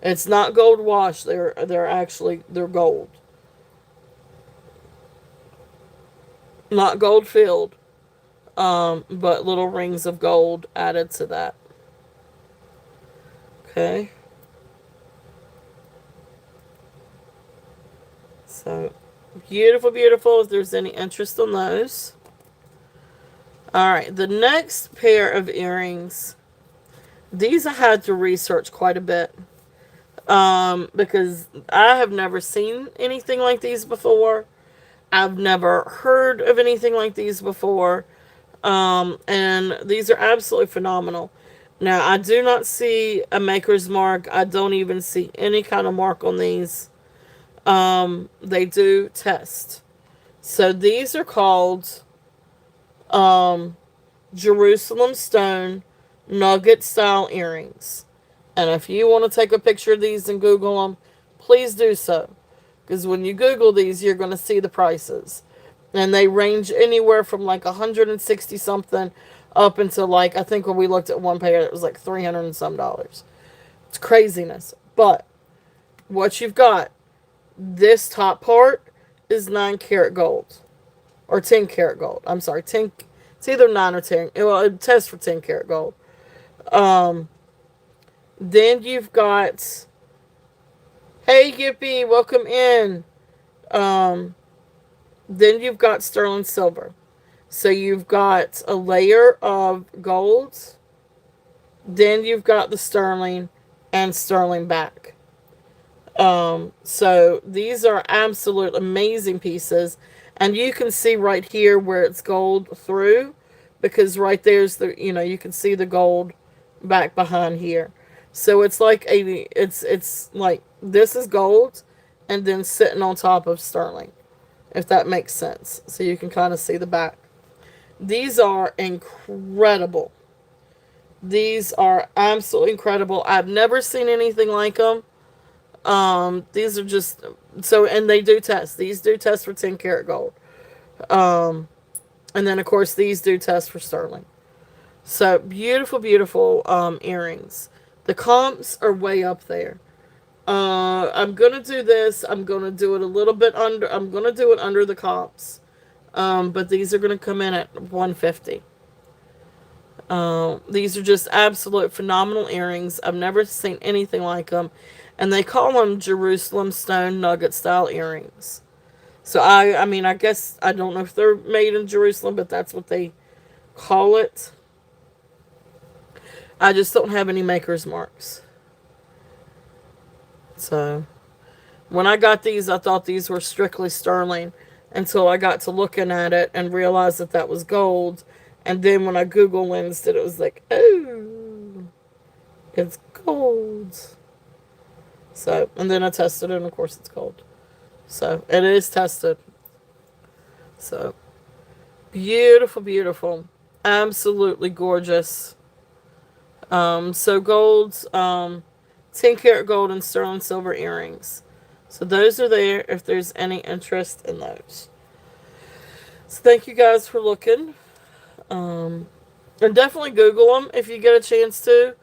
It's not gold wash. They're actually they're gold, not gold filled. But little rings of gold added to that. Okay. So beautiful, beautiful. If there's any interest on those. All right, the next pair of earrings. These I had to research quite a bit. Because I have never seen anything like these before. I've never heard of anything like these before. And these are absolutely phenomenal. Now, I do not see a maker's mark. I don't even see any kind of mark on these. They do test. So these are called um, Jerusalem stone nugget style earrings. And if you want to take a picture of these and Google them, please do so. Because when you Google these, you're going to see the prices. And they range anywhere from like 160 something up until like, I think when we looked at one pair, it was like 300 and some dollars. It's craziness. But what you've got, this top part is 9 karat gold. Or 10 karat gold. I'm sorry, 10. It's either 9 or 10. Well, it tests for 10 karat gold. Um, then you've got, hey Yippee, welcome in. Um, then you've got sterling silver. So you've got a layer of gold. Then you've got the sterling and sterling back. So these are absolute amazing pieces. And you can see right here where it's gold through, because right there's you can see the gold back behind here. So it's like this is gold and then sitting on top of sterling, if that makes sense. So you can kind of see the back. These are incredible. These are absolutely incredible. I've never seen anything like them. These are just so, and they do test. These do test for 10 karat gold. Um, and then of course these do test for sterling. So beautiful, beautiful earrings. The comps are way up there. I'm gonna do this. I'm gonna do it a little bit under. I'm gonna do it under the comps. But these are gonna come in at 150. These are just absolute phenomenal earrings. I've never seen anything like them. And they call them Jerusalem stone nugget style earrings. So I mean, I guess I don't know if they're made in Jerusalem, but that's what they call it. I just don't have any maker's marks. So when I got these, I thought these were strictly sterling until I got to looking at it and realized that that was gold. And then when I Google lensed it, it was like, oh, it's gold. So, and then I tested it, and of course it's gold. So, it is tested. So, beautiful, beautiful. Absolutely gorgeous. So gold, 10 karat gold and sterling silver earrings. So those are there if there's any interest in those. So thank you guys for looking. And definitely Google them if you get a chance to.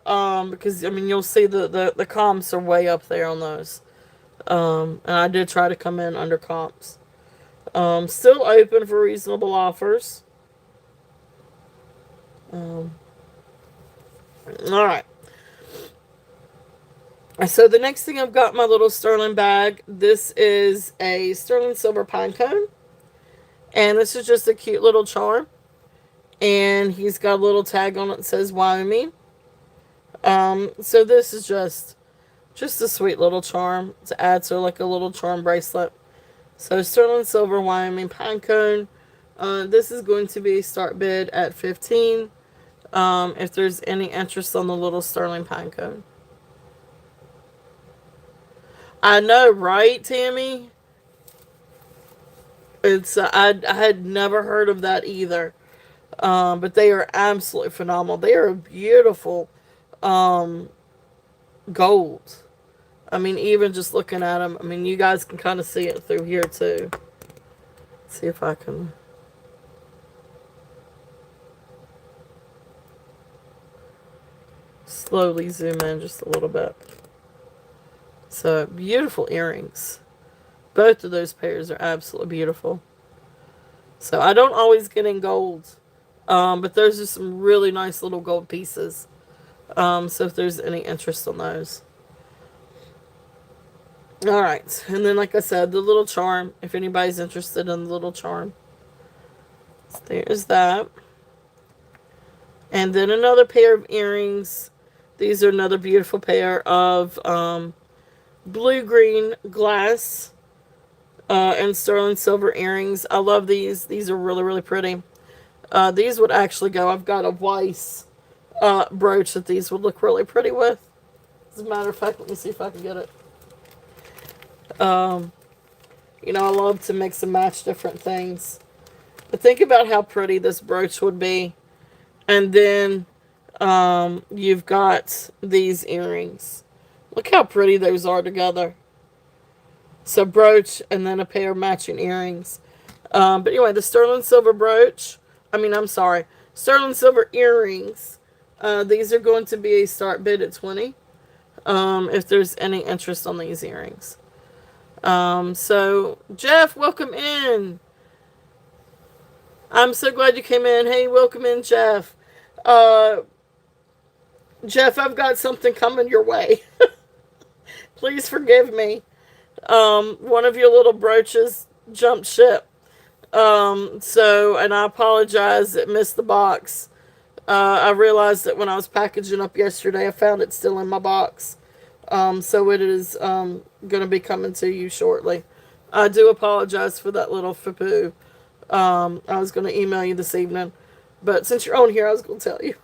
Because I mean you'll see the comps are way up there on those. And I did try to come in under comps. Still open for reasonable offers. Um, all right. So the next thing I've got in my little sterling bag. This is a sterling silver pine cone, and this is just a cute little charm. And he's got a little tag on it that says Wyoming. So this is just a sweet little charm to add to like a little charm bracelet. So sterling silver Wyoming pine cone. This is going to be start bid at 15. If there's any interest on the little sterling pine cone. I know, right, Tammy? It's I had never heard of that either. But they are absolutely phenomenal. They are beautiful um, gold. I mean, even just looking at them, I mean, you guys can kind of see it through here too. Let's see if I can slowly zoom in just a little bit. So, beautiful earrings. Both of those pairs are absolutely beautiful. So, I don't always get in gold. But those are some really nice little gold pieces. So, if there's any interest on those. Alright. And then, like I said, the little charm. If anybody's interested in the little charm. So there's that. And then another pair of earrings. These are another beautiful pair of blue-green glass and sterling silver earrings. I love these. These are really, really pretty. These would actually go. I've got a Weiss brooch that these would look really pretty with. As a matter of fact, let me see if I can get it. You know, I love to mix and match different things. But think about how pretty this brooch would be. And then you've got these earrings. Look how pretty those are together. So brooch and then a pair of matching earrings. But anyway, the sterling silver brooch. I'm sorry. Sterling silver earrings. These are going to be a start bid at 20. If there's any interest on these earrings. So Jeff, welcome in. I'm so glad you came in. Hey, welcome in, Jeff. Jeff, I've got something coming your way. Please forgive me. One of your little brooches jumped ship. And I apologize it missed the box. I realized that when I was packaging up yesterday, I found it still in my box. So it is going to be coming to you shortly. I do apologize for that little fapoo. I was going to email you this evening, but since you're on here, I was going to tell you.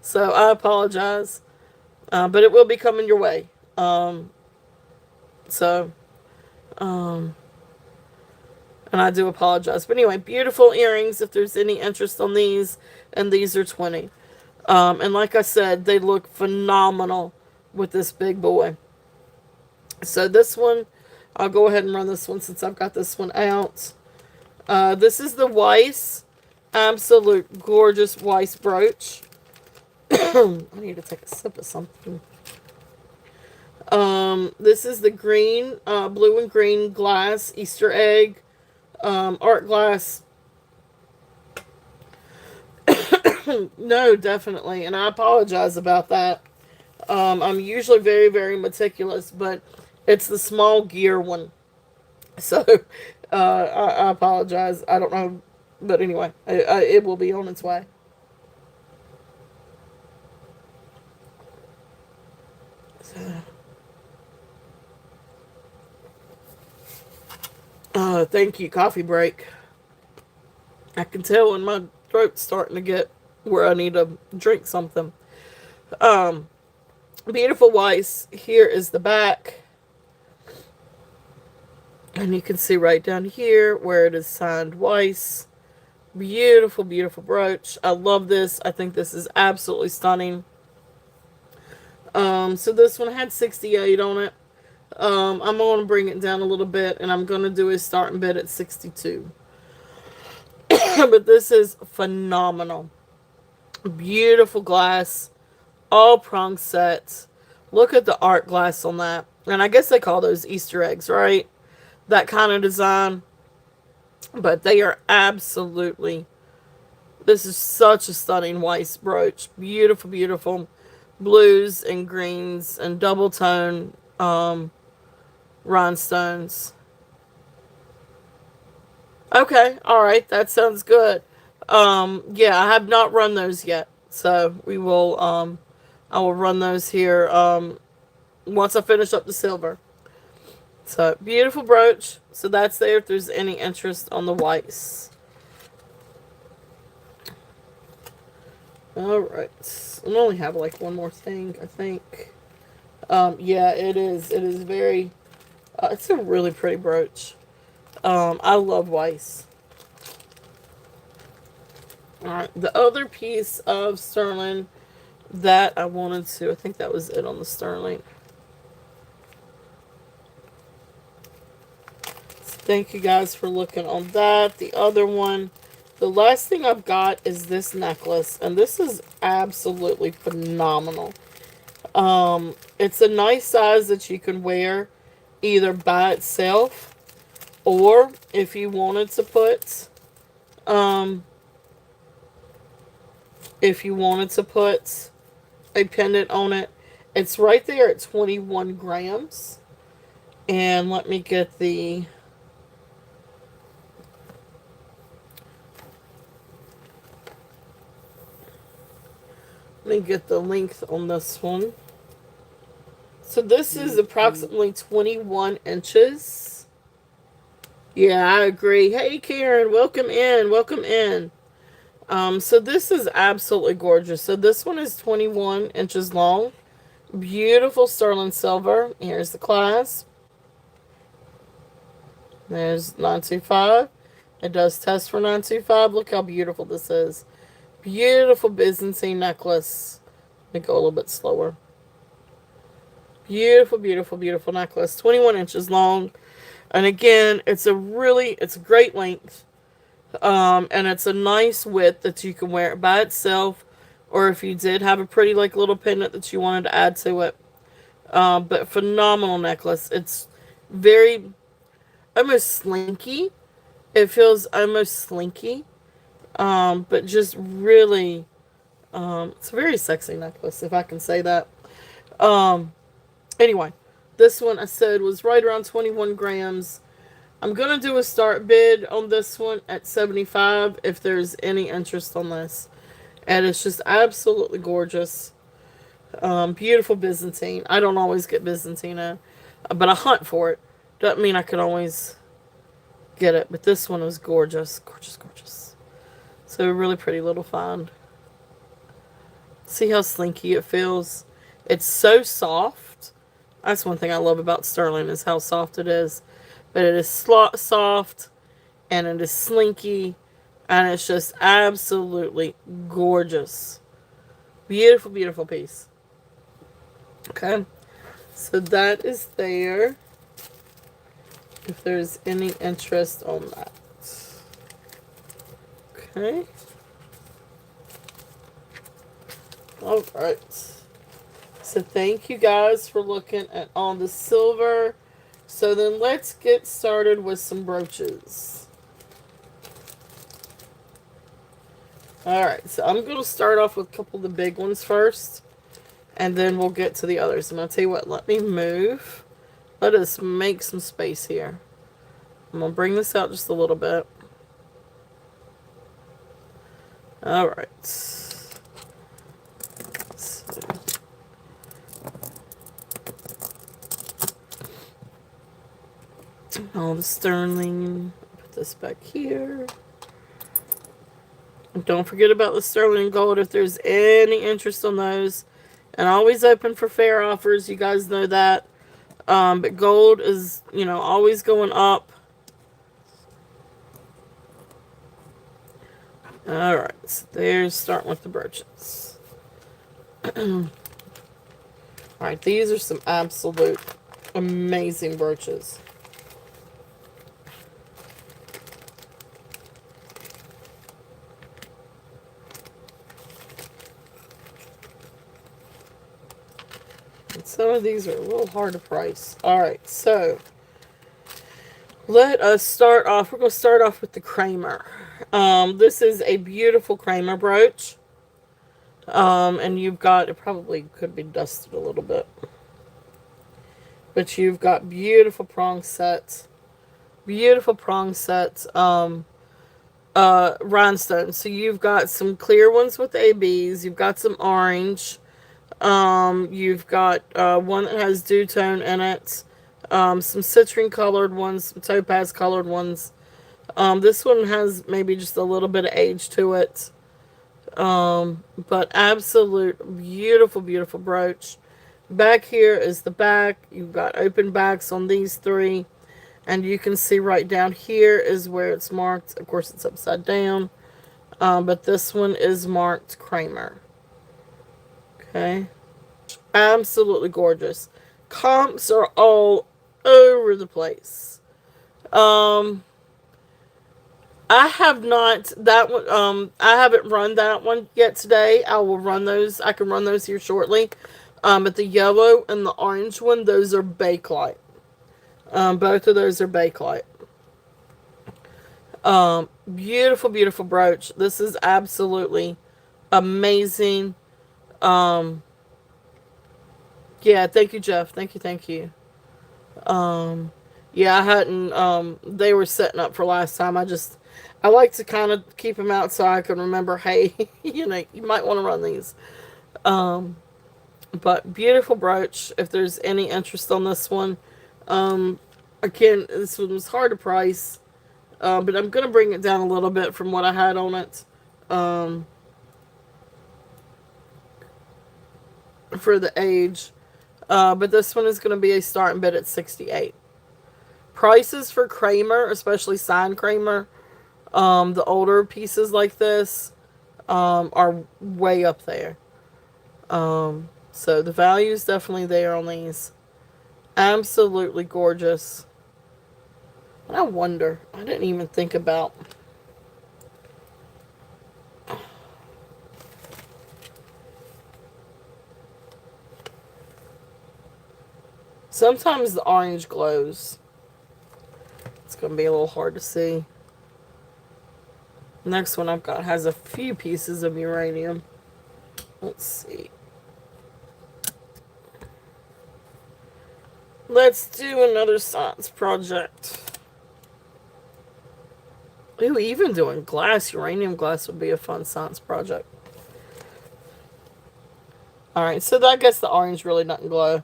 So I apologize, but it will be coming your way. So, and I do apologize. But anyway, beautiful earrings. If there's any interest on these, and these are 20. And like I said, they look phenomenal with this big boy. So this one, I'll go ahead and run this one since I've got this one out. This is the Weiss, absolute gorgeous Weiss brooch. I need to take a sip of something. This is the green, blue and green glass Easter egg, art glass. No, definitely. And I apologize about that. I'm usually very, very meticulous, but it's the small gear one. So I apologize. I don't know. But anyway, it will be on its way. So, thank you, coffee break. I can tell when my throat's starting to get where I need to drink something. Um, Beautiful Weiss. Here is the back. And you can see right down here where it is signed Weiss. Beautiful, beautiful brooch. I love this. I think this is absolutely stunning. So this one had 68 on it. I'm going to bring it down a little bit, and I'm going to do a starting bid at 62. But this is phenomenal. Beautiful glass, all prong sets. Look at the art glass on that. And I guess they call those Easter eggs, right? That kind of design. But they are absolutely. This is such a stunning Weiss brooch. Beautiful, beautiful blues and greens and double tone rhinestones. Okay, all right, that sounds good. Yeah, I have not run those yet, so we will. I will run those here once I finish up the silver. So beautiful brooch. So that's there if there's any interest on the Weiss. All right, I only have like one more thing, I think. Yeah, it is. It is very. It's a really pretty brooch. I love Weiss. All right, the other piece of sterling that I wanted to, I think that was it on the sterling. Thank you guys for looking on that. The other one, the last thing I've got is this necklace, and this is absolutely phenomenal. It's a nice size that you can wear either by itself or if you wanted to put, um, if you wanted to put a pendant on it. It's right there at 21 grams. And let me get the length on this one. So this is approximately 21 inches. Yeah, I agree. Hey Karen, welcome in. Welcome in. So this is absolutely gorgeous. So this one is 21 inches long. Beautiful sterling silver. Here's the clasp. There's 925. It does test for 925. Look how beautiful this is. Beautiful Byzantine necklace. Let me go a little bit slower. Beautiful, beautiful, beautiful necklace. 21 inches long. And again, it's a great length. And it's a nice width that you can wear it by itself. Or if you did have a pretty like little pendant that you wanted to add to it. But phenomenal necklace. It's very, almost slinky. It feels almost slinky. But just really, it's a very sexy necklace, if I can say that. Um, anyway, this one I said was right around 21 grams. I'm going to do a start bid on this one at 75 if there's any interest on this. And it's just absolutely gorgeous. Beautiful Byzantine. I don't always get Byzantine, but I hunt for it. Doesn't mean I can always get it. But this one was gorgeous. Gorgeous, gorgeous. So a really pretty little find. See how slinky it feels? It's so soft. That's one thing I love about sterling is how soft it is. But it is soft and it is slinky and it's just absolutely gorgeous. Beautiful, beautiful piece. Okay. So that is there. If there's any interest on that. Okay. All right. So thank you guys for looking at all the silver. So then let's get started with some brooches. Alright, so I'm going to start off with a couple of the big ones first, and then we'll get to the others. I'm going to tell you what, let me move. Let us make some space here. I'm going to bring this out just a little bit. Alright. So, all the sterling. Put this back here. And don't forget about the sterling gold if there's any interest on those. And always open for fair offers. You guys know that. But gold is, always going up. Alright, so there's starting with the brooches. Alright, these are some absolute amazing brooches. And some of these are a little hard to price. Alright, so let us start off. We're going to start off with the Kramer. This is a beautiful Kramer brooch. And you've got, it probably could be dusted a little bit. But you've got beautiful prong sets. Beautiful prong sets. Rhinestones. So you've got some clear ones with ABs. You've got some orange. You've got one that has dew tone in it. Some citrine colored ones, some topaz colored ones. This one has maybe just a little bit of age to it. But absolute beautiful, beautiful brooch. Back here is the back. You've got open backs on these three. And you can see right down here is where it's marked. Of course, it's upside down. But this one is marked Kramer. Okay. Absolutely gorgeous. Comps are all over the place. I have not that one. I haven't run that one yet today. I will run those. I can run those here shortly. But the yellow and the orange one, those are Bakelite. Both of those are Bakelite. Beautiful, beautiful brooch. This is absolutely amazing. Yeah, thank you, Jeff. Thank you, thank you. Yeah, I hadn't, they were setting up for last time. I like to kind of keep them out so I can remember, hey, you might want to run these. But beautiful brooch, if there's any interest on this one. Again, this one was hard to price, but I'm going to bring it down a little bit from what I had on it. For the age. But this one is going to be a starting bid at $68. Prices for Kramer, especially signed Kramer, the older pieces like this, are way up there. So the value is definitely there on these. Absolutely gorgeous. And I wonder, I didn't even think about. Sometimes the orange glows. It's going to be a little hard to see. Next one I've got has a few pieces of uranium. Let's see. Let's do another science project. Ooh, even doing glass, uranium glass would be a fun science project. Alright, so I guess the orange really doesn't glow.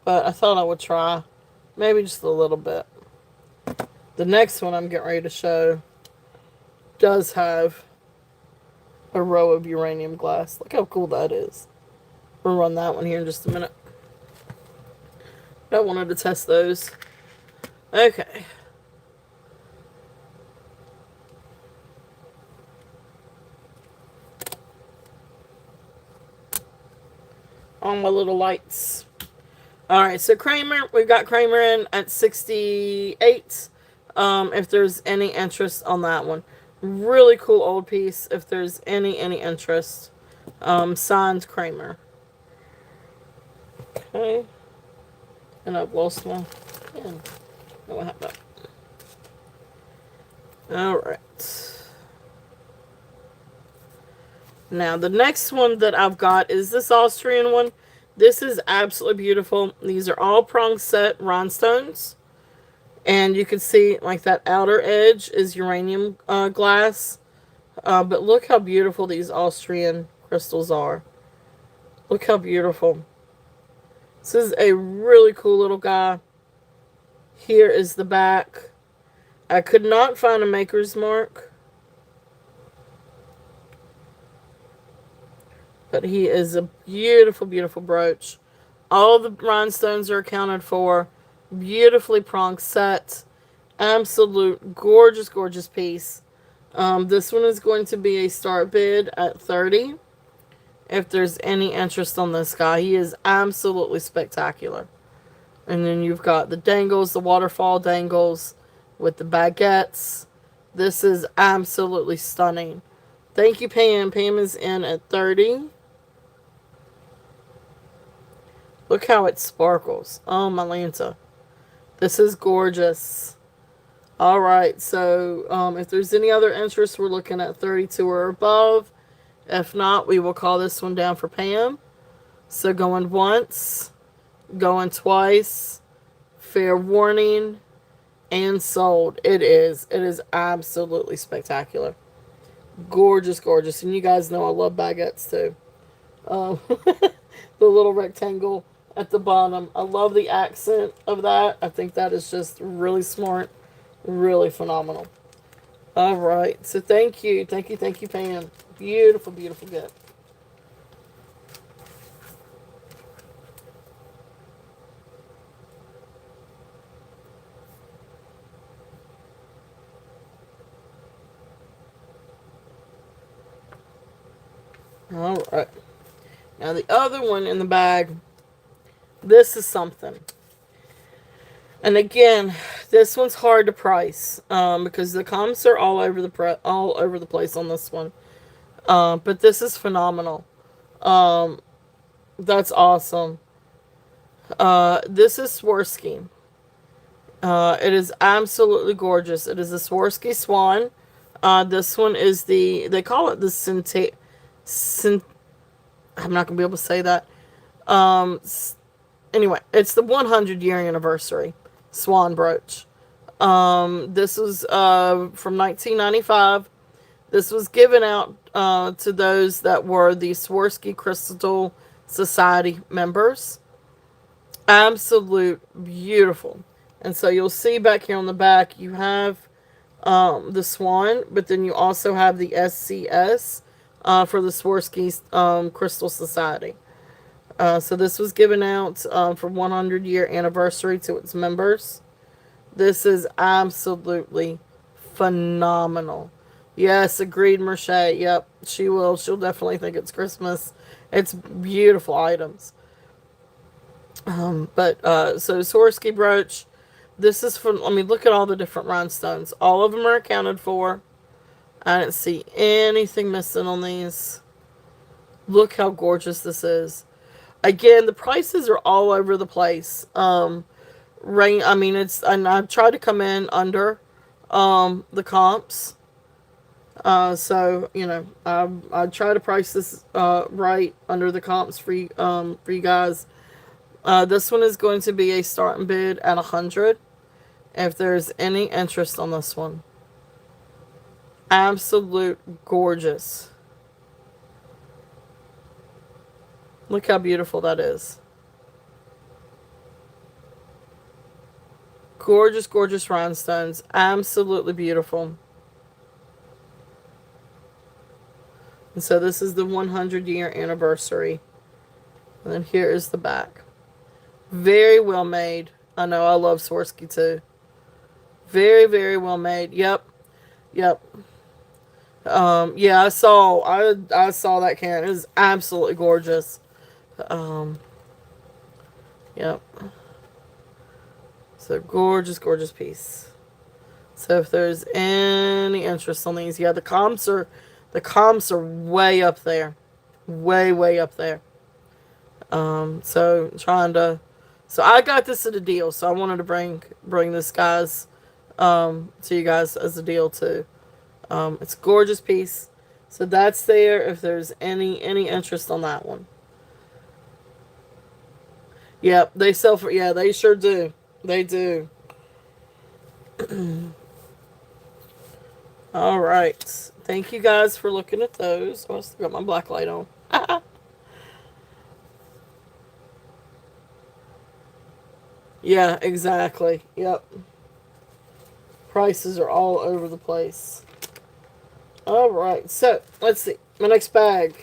But I thought I would try. Maybe just a little bit. The next one I'm getting ready to show does have a row of uranium glass. Look how cool that is. We'll run that one here in just a minute. I wanted to test those. Okay. On my little lights. Alright, so Kramer, we've got Kramer in at 68. If there's any interest on that one. Really cool old piece, if there's any interest. Signed Kramer. Okay. And I've lost my pen. What happened? Alright. Now, the next one that I've got is this Austrian one. This is absolutely beautiful. These are all prong set rhinestones. And you can see, like, that outer edge is uranium glass. But look how beautiful these Austrian crystals are. Look how beautiful. This is a really cool little guy. Here is the back. I could not find a maker's mark, but he is a beautiful, beautiful brooch. All the rhinestones are accounted for. Beautifully pronged set. Absolute gorgeous, gorgeous piece. This one is going to be a start bid at 30. If there's any interest on this guy, he is absolutely spectacular. And then you've got the dangles, the waterfall dangles with the baguettes. This is absolutely stunning. Thank you, Pam. Pam is in at 30. Look how it sparkles. Oh, my Lanta. This is gorgeous. All right, so if there's any other interest, we're looking at 32 or above. If not, we will call this one down for Pam. So going once, going twice, fair warning, and sold. It is. It is absolutely spectacular. Gorgeous, gorgeous. And you guys know I love baguettes too. The little rectangle at the bottom. I love the accent of that. I think that is just really smart, really phenomenal. All right. So thank you. Thank you. Thank you, Pam. Beautiful, beautiful gift. All right. Now the other one in the bag. This is something. And again, this one's hard to price because the comps are all over all over the place on this one. But this is phenomenal. Um, that's awesome. This is Swarovski. It is absolutely gorgeous. It is a Swarovski swan. This one is they call it the Cint- I'm not gonna be able to say that. Um, anyway, it's the 100-year anniversary swan brooch. This was from 1995. This was given out to those that were the Swarovski Crystal Society members. Absolute beautiful. And so you'll see back here on the back, you have the swan, but then you also have the SCS for the Swarovski Crystal Society. So this was given out for 100-year anniversary to its members. This is absolutely phenomenal. Yes, agreed, Merche. Yep, she will. She'll definitely think it's Christmas. It's beautiful items. So Swarovski brooch. This is for. Let me look at all the different rhinestones. All of them are accounted for. I didn't see anything missing on these. Look how gorgeous this is. Again, the prices are all over the place. I mean, it's, and I've tried to come in under the comps. So you know, I try to price this right under the comps for you guys. This one is going to be a starting bid at 100. If there's any interest on this one, absolute gorgeous. Look how beautiful that is. Gorgeous, gorgeous rhinestones. Absolutely beautiful. And so this is the 100-year anniversary. And then here is the back. Very well made. I know I love Swarovski too. Very, very well made. Yep. Yep. Yeah, I saw that can. It is absolutely gorgeous. Um, yep. So gorgeous, gorgeous piece. So if there's any interest on these, yeah, the comps are way up there, way, way up there. So trying to, so I got this at a deal. So I wanted to bring this guys, to you guys as a deal too. It's a gorgeous piece. So that's there if there's any interest on that one. Yep, they sell for, yeah, they sure do. They do. All right. Thank you guys for looking at those. Oh, I still got my black light on. Yeah, exactly. Yep. Prices are all over the place. All right. So, let's see. My next bag.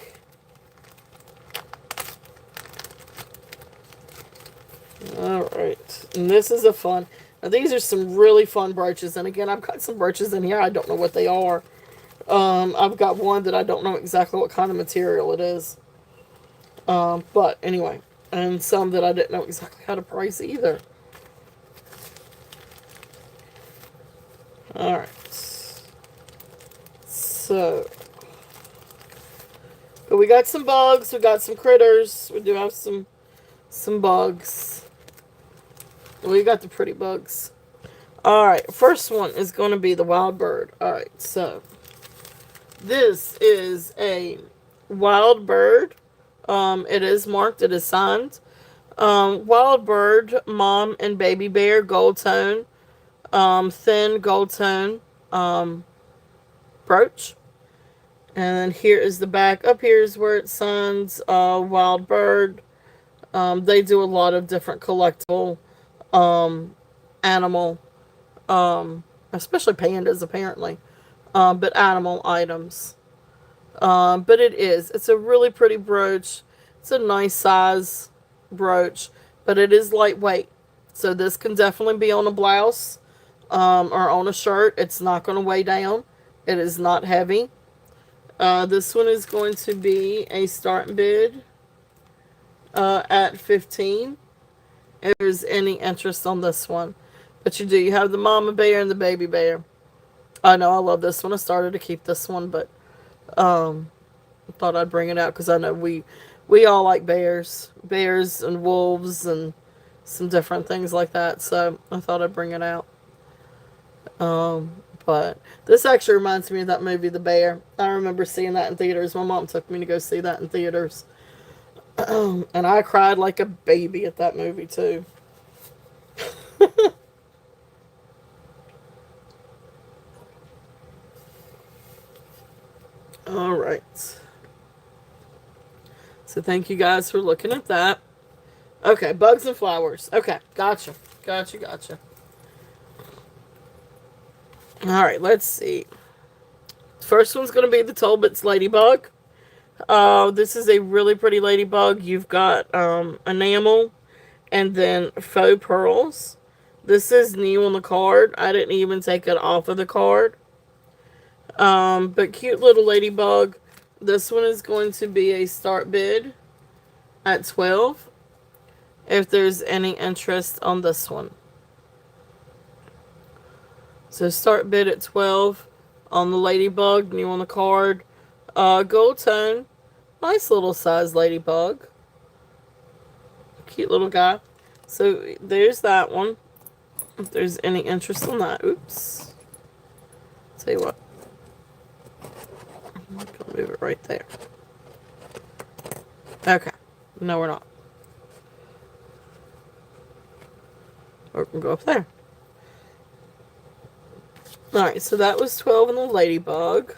All right. And this is a fun. Now, these are some really fun brooches. And again, I've got some brooches in here. I don't know what they are. I've got one that I don't know exactly what kind of material it is. But anyway, and some that I didn't know exactly how to price either. All right. So, but we got some bugs. We got some critters. We do have some bugs. We got the pretty bugs. All right. First one is going to be the wild bird. All right. So this is a wild bird. It is marked. It is signed. Wild bird, mom and baby bear, gold tone, thin gold tone, brooch. And then here is the back. Up here is where it signs wild bird. They do a lot of different collectible animal, especially pandas apparently, but animal items. But it's a really pretty brooch. It's a nice size brooch, but it is lightweight. So this can definitely be on a blouse or on a shirt. It's not going to weigh down. It is not heavy. This one is going to be a start bid at 15. If there's any interest on this one. But you do. You have the mama bear and the baby bear. I know I love this one. I started to keep this one, but I thought I'd bring it out because I know we all like bears and wolves and some different things like that. So I thought I'd bring it out. But this actually reminds me of that movie, The Bear. I remember seeing that in theaters. My mom took me to go see that in theaters. And I cried like a baby at that movie, too. All right. So thank you guys for looking at that. Okay, bugs and flowers. Okay, gotcha. All right, let's see. First one's going to be the Tolbit's Ladybug. This is a really pretty ladybug. You've got enamel and then faux pearls. This is new on the card. I didn't even take it off of the card. But cute little ladybug. This one is going to be a start bid at 12. If there's any interest on this one. So start bid at 12 on the ladybug, new on the card. Gold tone. Nice little size ladybug. Cute little guy. So there's that one. If there's any interest on that. Oops. Tell you what. I'm gonna move it right there. Okay. No, we're not. Or we can go up there. Alright, so that was 12 in the ladybug.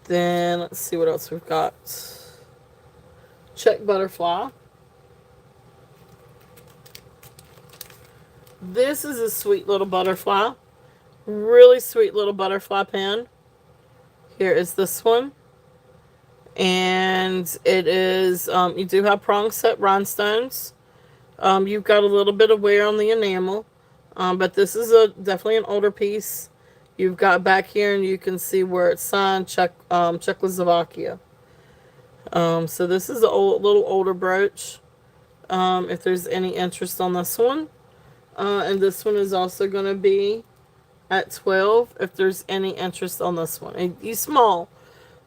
Then let's see what else we've got. Check butterfly. This is a sweet little butterfly. Really sweet little butterfly pen. Here is this one. And it is, you do have prong set rhinestones. You've got a little bit of wear on the enamel. But this is definitely an older piece. You've got back here and you can see where it's signed Czechoslovakia. So this is a little older brooch. If there's any interest on this one. And this one is also going to be at 12 if there's any interest on this one. He's small,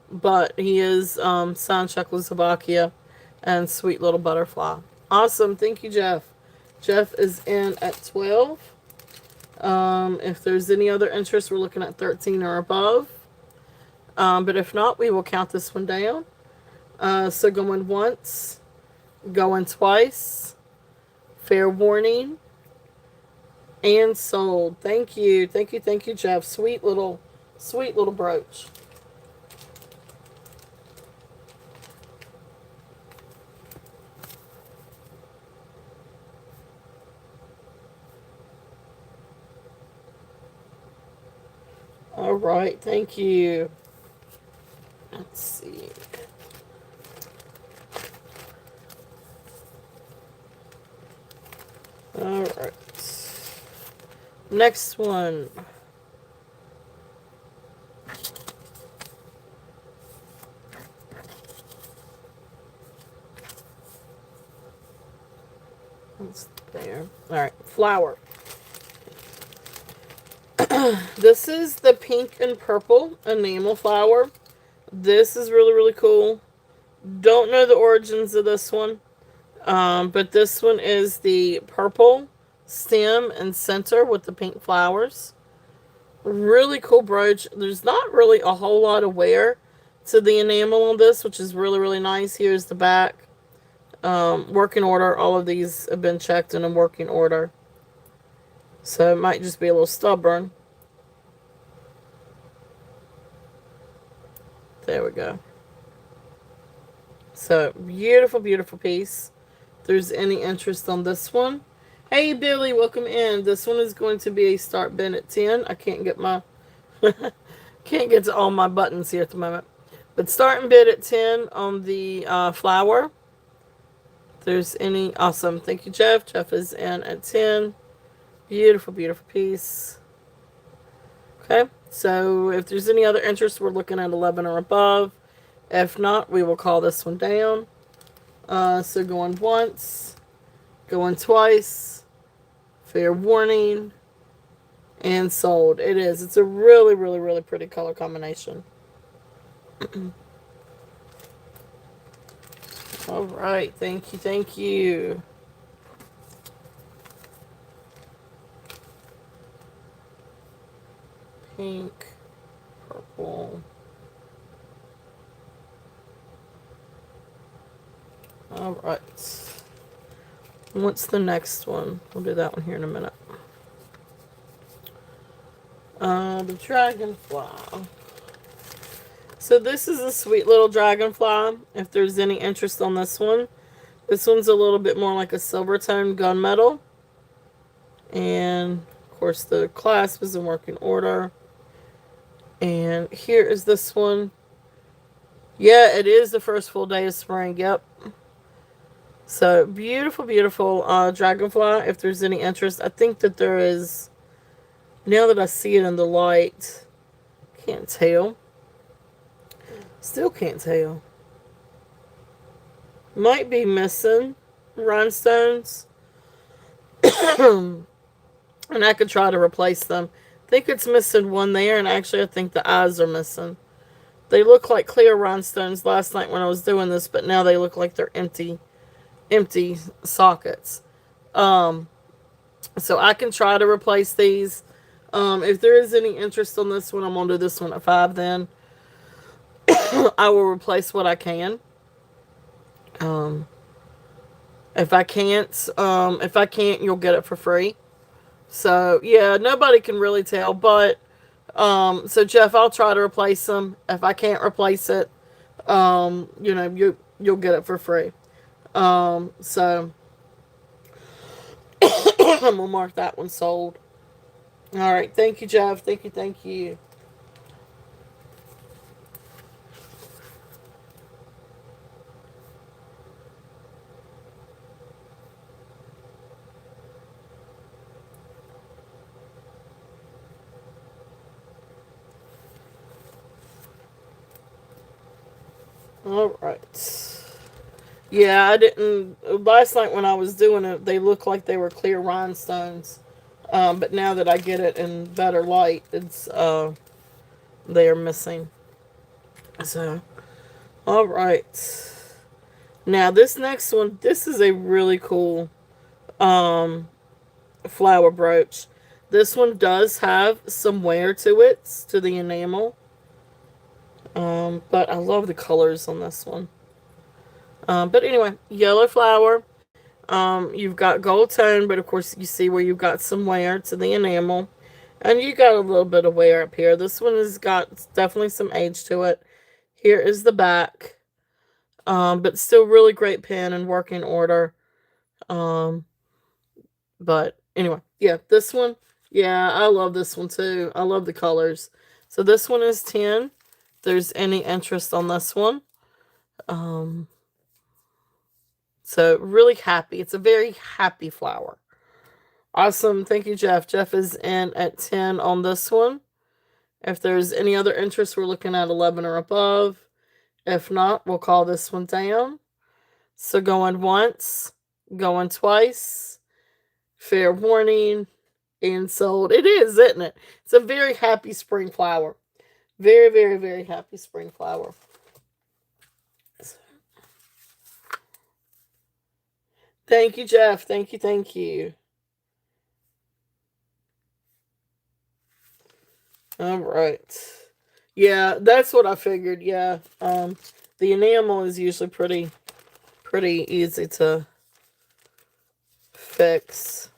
but he is signed Czechoslovakia and sweet little butterfly. Awesome. Thank you, Jeff. Jeff is in at 12. If there's any other interest, we're looking at 13 or above. But if not, we will count this one down. So going once, going twice, fair warning, and sold. Thank you, thank you, thank you, Jeff. Sweet little brooch. All right, thank you. Let's see. All right. Next one. That's there. All right, flower. This is the pink and purple enamel flower. This is really, really cool. Don't know the origins of this one. But this one is the purple stem and center with the pink flowers. Really cool brooch. There's not really a whole lot of wear to the enamel on this, which is really, really nice. Here's the back. Working order. All of these have been checked in a working order. So it might just be a little stubborn. There we go. So, beautiful, beautiful piece. If there's any interest on this one. Hey, Billy, welcome in. This one is going to be a start bin at 10. I can't get my... can't get to all my buttons here at the moment. But starting bid at 10 on the flower. If there's any... Awesome. Thank you, Jeff. Jeff is in at 10. Beautiful, beautiful piece. Okay. So, if there's any other interest, we're looking at 11 or above. If not, we will call this one down. So going once, going twice, fair warning, and sold. It is. It's a really, really, really pretty color combination. All right. Thank you. Thank you. Pink, purple. All right. What's the next one? We'll do that one here in a minute. The dragonfly. So this is a sweet little dragonfly. If there's any interest on this one's a little bit more like a silver tone gunmetal. And of course the clasp is in working order. And here is this one. Yeah, it is the first full day of spring. Yep. So beautiful, beautiful dragonfly. If there's any interest, I think that there is. Now that I see it in the light, can't tell. Still can't tell. Might be missing rhinestones. And I could try to replace them. I think it's missing one there, and actually I think the eyes are missing. They look like clear rhinestones last night when I was doing this, but now they look like they're empty sockets. So I can try to replace these. If there is any interest on this one, I'm going to do this one at 5 then. I will replace what I can. If I can't, you'll get it for free. So, yeah, nobody can really tell, but, so Jeff, I'll try to replace them. If I can't replace it, you'll get it for free. So, we'll mark that one sold. All right. Thank you, Jeff. Thank you. Thank you. All right. Yeah, I didn't. Last night when I was doing it, they looked like they were clear rhinestones. But now that I get it in better light, it's they are missing. So, all right. Now this next one, this is a really cool flower brooch. This one does have some wear to it, to the enamel. But I love the colors on this one. But anyway, yellow flower. You've got gold tone, but of course you see where you've got some wear to the enamel. And you got a little bit of wear up here. This one has got definitely some age to it. Here is the back. But still really great pen and working order. Um, but anyway, yeah, this one, yeah, I love this one too. I love the colors. So this one is 10. If there's any interest on this one. Um, so really happy. It's a very happy flower. Awesome. Thank you, Jeff. Jeff is in at 10 on this one. If there's any other interest, we're looking at 11 or above. If not, we'll call this one down. So going once, going twice, fair warning, and sold. It is, isn't it? It's a very happy spring flower. Very, very, very happy spring flower. Thank you, Jeff. Thank you, thank you. All right. Yeah, that's what I figured. Yeah. The enamel is usually pretty easy to fix.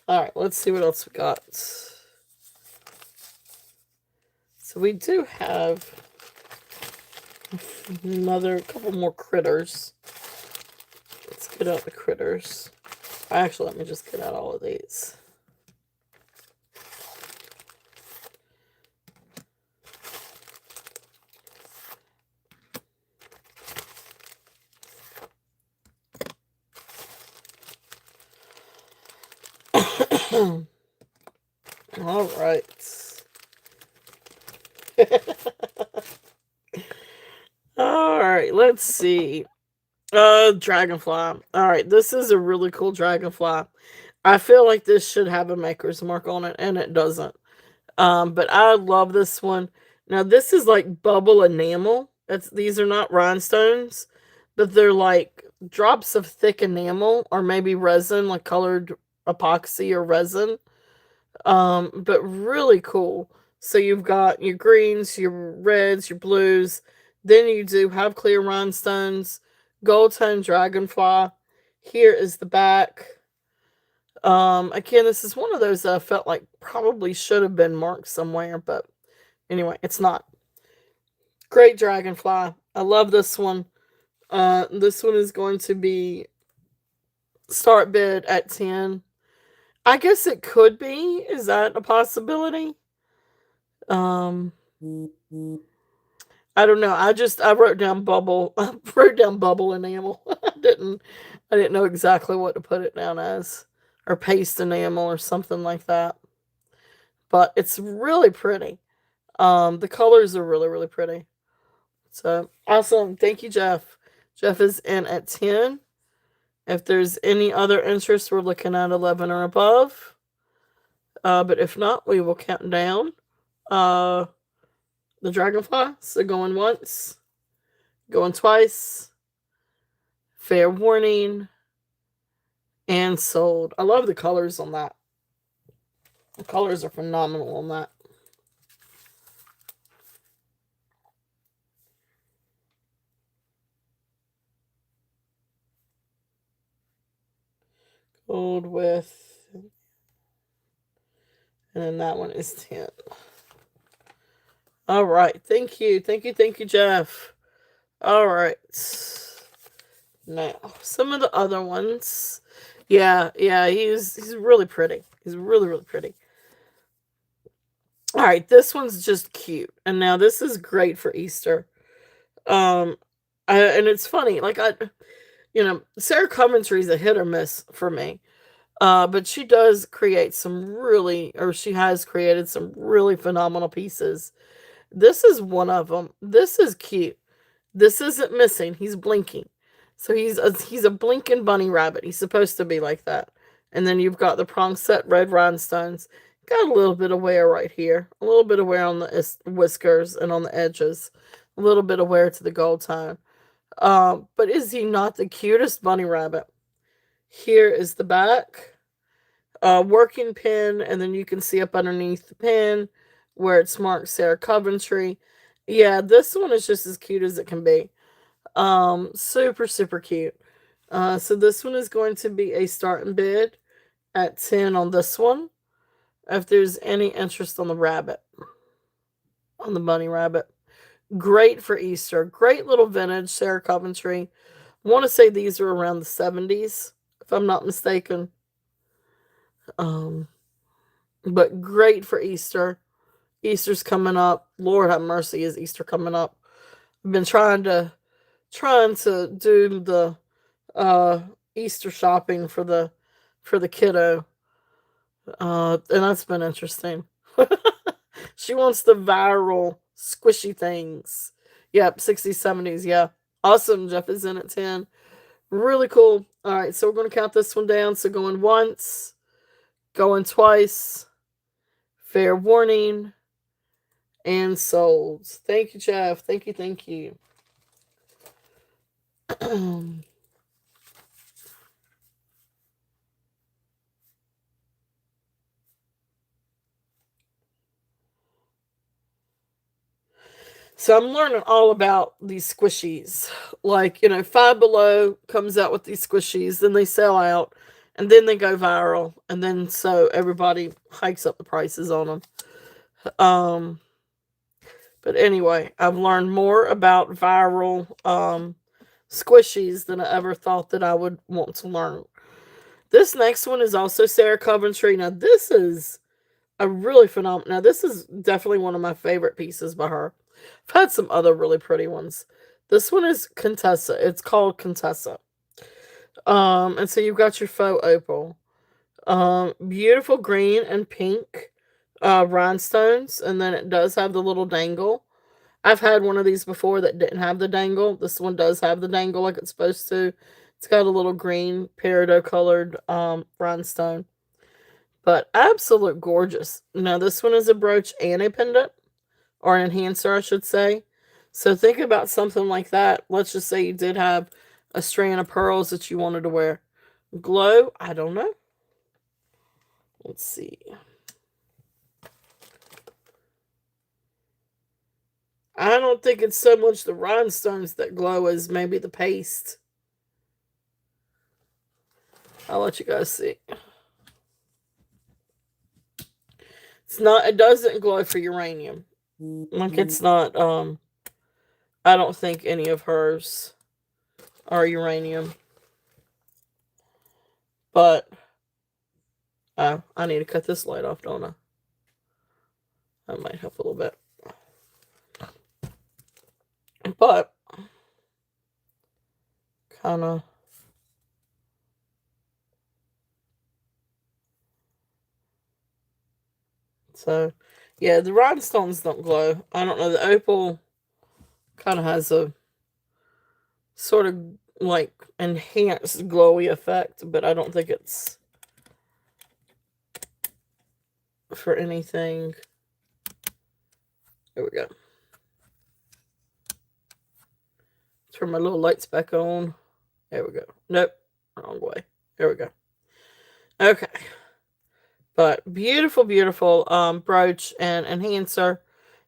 All right, let's see what else we got. So we do have another couple more critters. Let's get out the critters. Actually, let me just get out all of these. All right. All right, let's see. Dragonfly. All right, this is a really cool dragonfly. I feel like this should have a maker's mark on it, and it doesn't. But I love this one. Now this is like bubble enamel. These are not rhinestones, but they're like drops of thick enamel or maybe resin, like colored epoxy or resin. But really cool. So you've got your greens, your reds, your blues. Then you do have clear rhinestones, gold tone dragonfly. Here is the back. Again, this is one of those that I felt like probably should have been marked somewhere, but anyway, it's not. Great dragonfly. I love this one. This one is going to be start bid at 10. I guess it could be. Is that a possibility? Um, I don't know. I wrote down bubble. I wrote down bubble enamel. I didn't know exactly what to put it down as, or paste enamel or something like that. But it's really pretty. The colors are really really pretty. So awesome. Thank you, Jeff. Jeff is in at 10. If there's any other interest, we're looking at 11 or above. But if not, we will count down. Uh, the dragonfly. So going once, going twice, fair warning, and sold. I love the colors on that. The colors are phenomenal on that. Gold with, and then that one is 10. All right. Thank you. Thank you. Thank you, Jeff. All right. Now, some of the other ones. Yeah, yeah, he's really pretty. He's really really pretty. All right, this one's just cute. And now this is great for Easter. Um and it's funny, like Sarah Coventry's a hit or miss for me. But she does create some really, or she has created some really phenomenal pieces. This is one of them. This is cute. This isn't missing. He's blinking. So he's a blinking bunny rabbit. He's supposed to be like that. And then you've got the prong set red rhinestones. Got a little bit of wear right here. A little bit of wear on the whiskers and on the edges. A little bit of wear to the gold tone. But is he not the cutest bunny rabbit? Here is the back. Working pin, and then you can see up underneath the pin where it's marked Sarah Coventry. Yeah, this one is just as cute as it can be. Super, super cute. So this one is going to be a starting bid at 10 on this one. If there's any interest on the rabbit, on the bunny rabbit. Great for Easter. Great little vintage Sarah Coventry. I want to say these are around the 70s, if I'm not mistaken. Um, but great for Easter. Easter's coming up. Lord have mercy, is Easter coming up. I've been trying to do the uh Easter shopping for the kiddo. And that's been interesting. She wants the viral squishy things. Yep, 60s, 70s, yeah. Awesome. Jeff is in at 10. Really cool. All right, so we're going to count this one down. So going once, going twice, fair warning, and sold. Thank you, Jeff. Thank you, thank you. So I'm learning all about these squishies. Like, Five Below comes out with these squishies, then they sell out, and then they go viral, and then so everybody hikes up the prices on them. Um, but anyway, I've learned more about viral squishies than I ever thought that I would want to learn. This next one is also Sarah Coventry. Now, this is a really phenomenal. Now, this is definitely one of my favorite pieces by her. I've had some other really pretty ones. This one is Contessa. It's called Contessa. And so you've got your faux opal. Beautiful green and pink rhinestones, and then it does have the little dangle. I've had one of these before that didn't have the dangle. This one does have the dangle like it's supposed to. It's got a little green peridot colored rhinestone. But absolute gorgeous. Now this one is a brooch and a pendant, or an enhancer, I should say. So think about something like that. Let's just say you did have a strand of pearls that you wanted to wear. Glow, I don't know. Let's see. I don't think it's so much the rhinestones that glow as maybe the paste. I'll let you guys see. It's not, it doesn't glow for uranium. Like it's not, I don't think any of hers are uranium. But, I need to cut this light off, don't I? That might help a little bit. But, kind of. So, yeah, the rhinestones don't glow. I don't know. The opal kind of has a sort of like enhanced glowy effect, but I don't think it's for anything. There we go. Turn my little lights back on. There we go. Nope, wrong way. There we go. Okay. But beautiful, beautiful brooch and enhancer.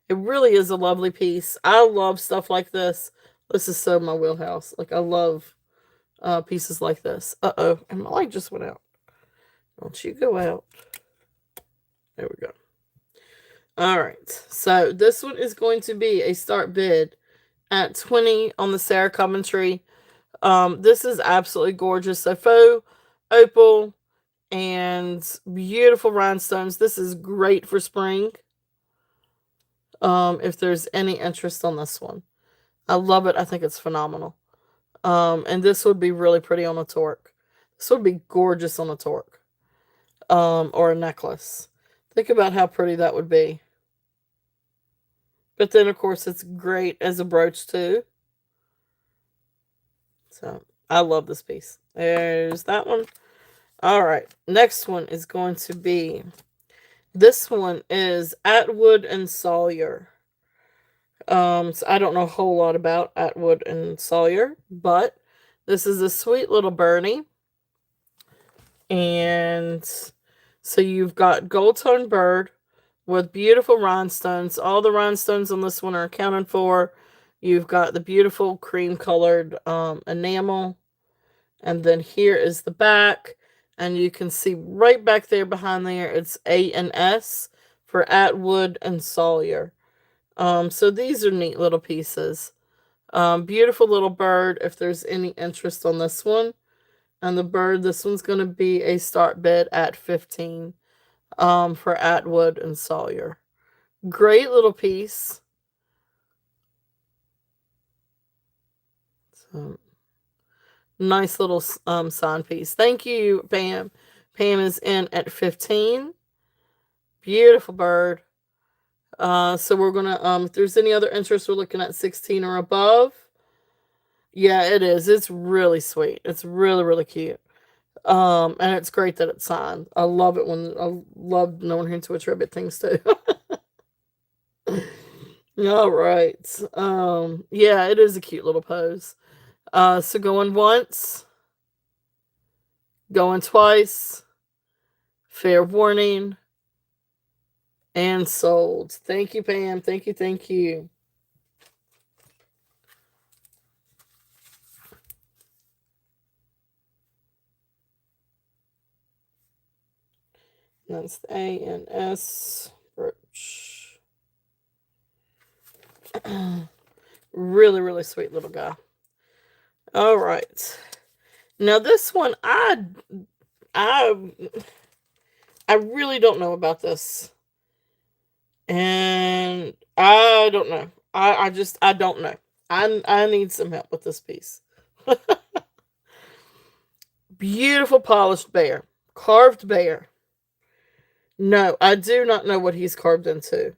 It really is a lovely piece. I love stuff like this. This is so my wheelhouse. Like I love pieces like this. Uh-oh, and my light just went out. Don't you go out. There we go. All right. So this one is going to be a start bid at 20 on the Sarah Coventry. This is absolutely gorgeous. So faux opal and beautiful rhinestones. This is great for spring. If there's any interest on this one, I love it. I think it's phenomenal. And this would be really pretty on a torque. This would be gorgeous on a torque, or a necklace. Think about how pretty that would be. But then, of course, it's great as a brooch too. So I love this piece. There's that one. All right, next one is going to be, this one is Atwood and Sawyer. So I don't know a whole lot about Atwood and Sawyer, but this is a sweet little Bernie. And so you've got gold tone bird with beautiful rhinestones. All the rhinestones on this one are accounted for. You've got the beautiful cream colored enamel. And then here is the back. And you can see right back there behind there, it's A and S for Atwood and Sawyer. So these are neat little pieces. Beautiful little bird if there's any interest on this one. And the bird, this one's going to be a start bid at 15 for Atwood and Sawyer. Great little piece. So, nice little sign piece. Thank you, Pam. Pam is in at 15. Beautiful bird. So we're gonna if there's any other interest, we're looking at 16 or above. Yeah, it is. It's really sweet. It's really, really cute. And it's great that it's signed. I love it when I love knowing who to attribute things to. All right. Yeah, it is a cute little pose. So going once, going twice, fair warning, and sold. Thank you, Pam. Thank you, thank you. That's the A and S brooch. Really, really sweet little guy. All right. Now this one, I, I really don't know about this, and I don't know. I don't know. I need some help with this piece. Beautiful polished bear, carved bear. No, I do not know what he's carved into.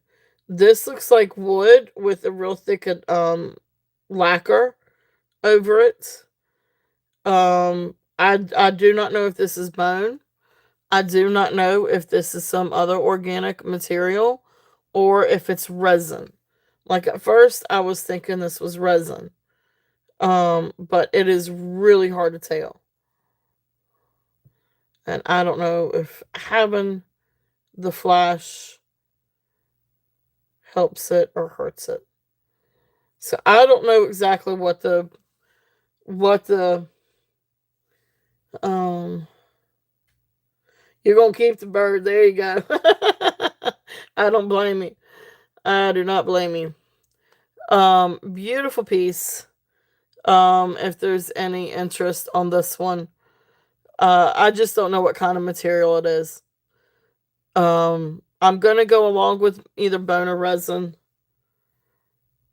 This looks like wood with a real thick lacquer over it. I do not know if this is bone. I do not know if this is some other organic material or if it's resin. Like at first I was thinking this was resin. But it is really hard to tell. And I don't know if having the flash helps it or hurts it. So I don't know exactly what the um you're gonna keep the bird. There you go. I don't blame you. I do not blame you. Beautiful piece. If there's any interest on this one. I just don't know what kind of material it is. I'm gonna go along with either bone or resin.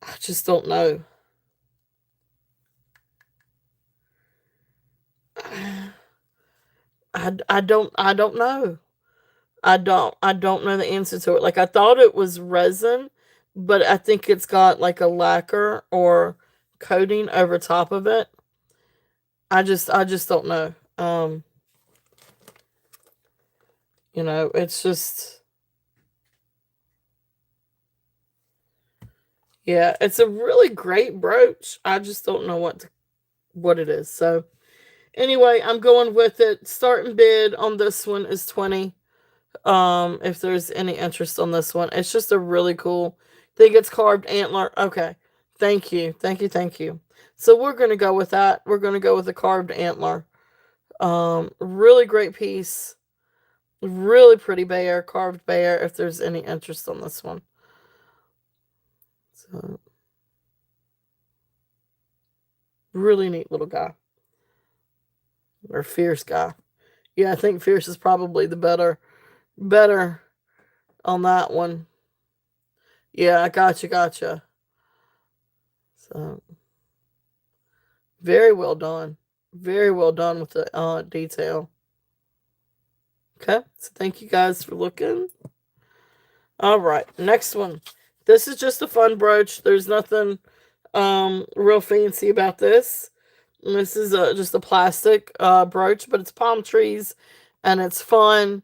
I just don't know. I don't know. I don't know the answer to it. Like I thought it was resin, but I think it's got like a lacquer or coating over top of it. I just don't know. It's just yeah, it's a really great brooch. I just don't know what it is. So anyway, I'm going with it. Starting bid on this one is 20. If there's any interest on this one. It's just a really cool think it's carved antler. Okay. Thank you. Thank you. Thank you. So we're gonna go with that. We're gonna go with the carved antler. Really great piece. Really pretty bear, carved bear, if there's any interest on this one. So really neat little guy. Or fierce guy. Yeah, I think fierce is probably the better on that one. Yeah, I gotcha. So very well done. Very well done with the detail. Okay, so thank you guys for looking. All right, next one. This is just a fun brooch. There's nothing real fancy about this. This is just a plastic brooch, but it's palm trees and it's fun.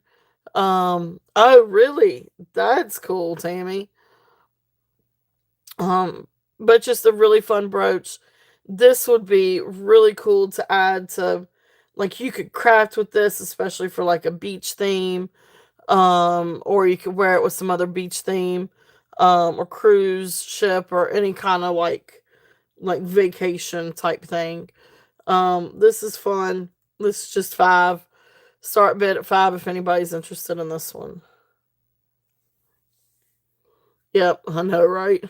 Oh, really? That's cool, Tammy. Um, but just a really fun brooch. This would be really cool to add to, like, you could craft with this, especially for like a beach theme. Or you could wear it with some other beach theme, or cruise ship or any kind of like vacation type thing. This is fun. This is just five. Start bid at five if anybody's interested in this one. Yep, I know, right?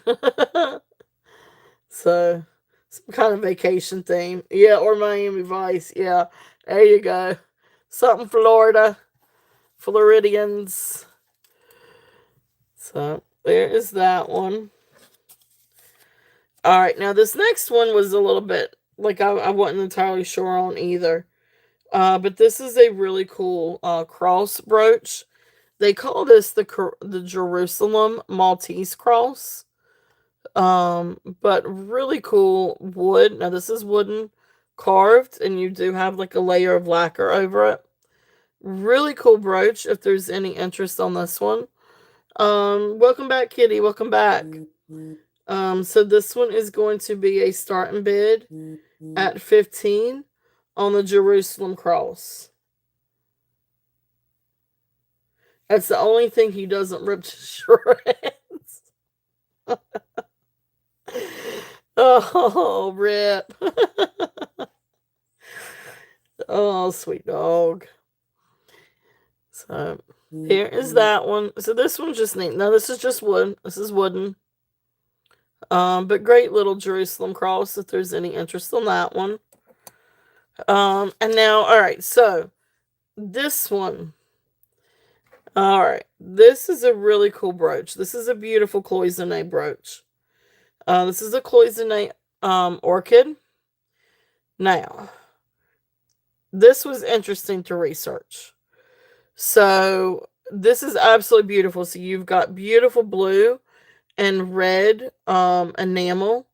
So, some kind of vacation theme. Yeah, or Miami Vice. Yeah, there you go. Something Florida. Floridians. So, there is that one. All right, now this next one was a little bit like I wasn't entirely sure on either. But this is a really cool cross brooch. They call this the Jerusalem Maltese cross. But really cool wood. Now this is wooden carved, and you do have like a layer of lacquer over it. Really cool brooch. If there's any interest on this one, welcome back, Kitty. Welcome back. So this one is going to be a starting bid at 15 on the Jerusalem cross. That's the only thing he doesn't rip to shreds. Oh, rip. Oh, sweet dog. So here is that one. So this one's just neat. Now this is just wood. This is wooden. But great little Jerusalem cross if there's any interest on that one. And now, all right, so this one. All right, this is a really cool brooch. This is a beautiful cloisonne brooch. This is a cloisonne orchid. Now, this was interesting to research. So this is absolutely beautiful. So you've got beautiful blue and red enamel,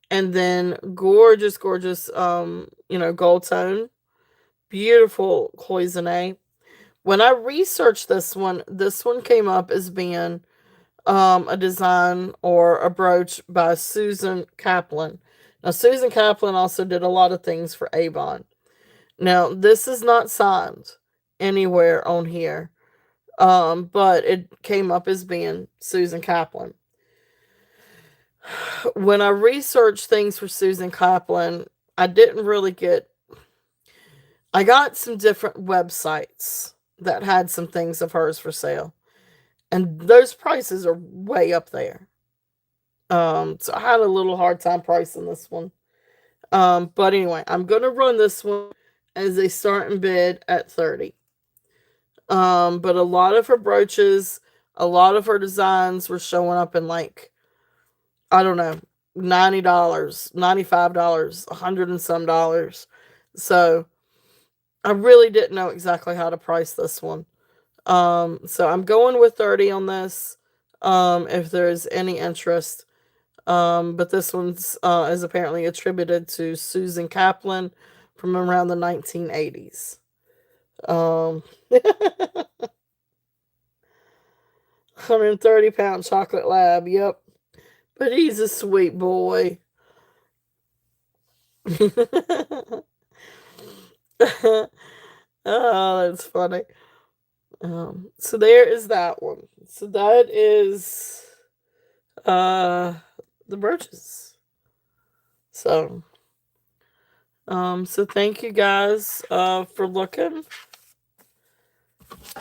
and then gorgeous, gorgeous gold tone. Beautiful cloisonne. When I researched this one came up as being a design or a brooch by Susan Kaplan. Now, Susan Kaplan also did a lot of things for Avon. Now, this is not signed anywhere on here, but it came up as being Susan Kaplan. When I researched things for Susan Kaplan, I didn't really I got some different websites that had some things of hers for sale. And those prices are way up there. So I had a little hard time pricing this one. But anyway, I'm gonna run this one as a starting bid at 30. But a lot of her brooches, a lot of her designs were showing up in like, I don't know, $90, $95, $100 and some dollars. So I really didn't know exactly how to price this one. So I'm going with 30 on this. If there's any interest. But this one's is apparently attributed to Susan Kaplan from around the 1980s. 130-pound chocolate lab, yep. But he's a sweet boy. Oh, that's funny. So there is that one. So that is the Brooches. So so thank you guys for looking.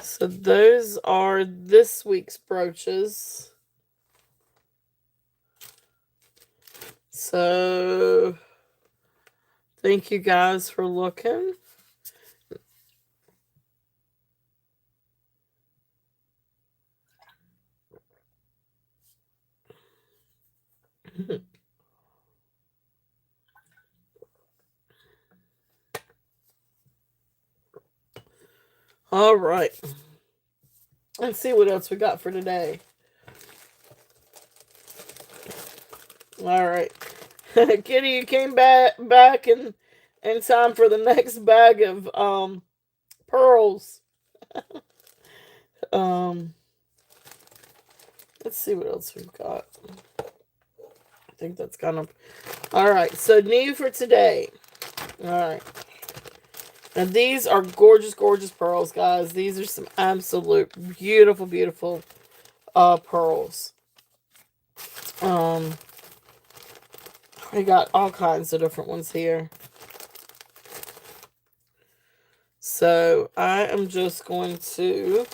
So those are this week's brooches. So thank you guys for looking. All right. Let's see what else we got for today. All right. Kitty, you came back in time for the next bag of pearls. um let's see what else we've got. I think that's kind of all right. So new for today. All right. And these are gorgeous, gorgeous pearls, guys. These are some absolute beautiful, beautiful pearls. Um, we got all kinds of different ones here. So I am just going to,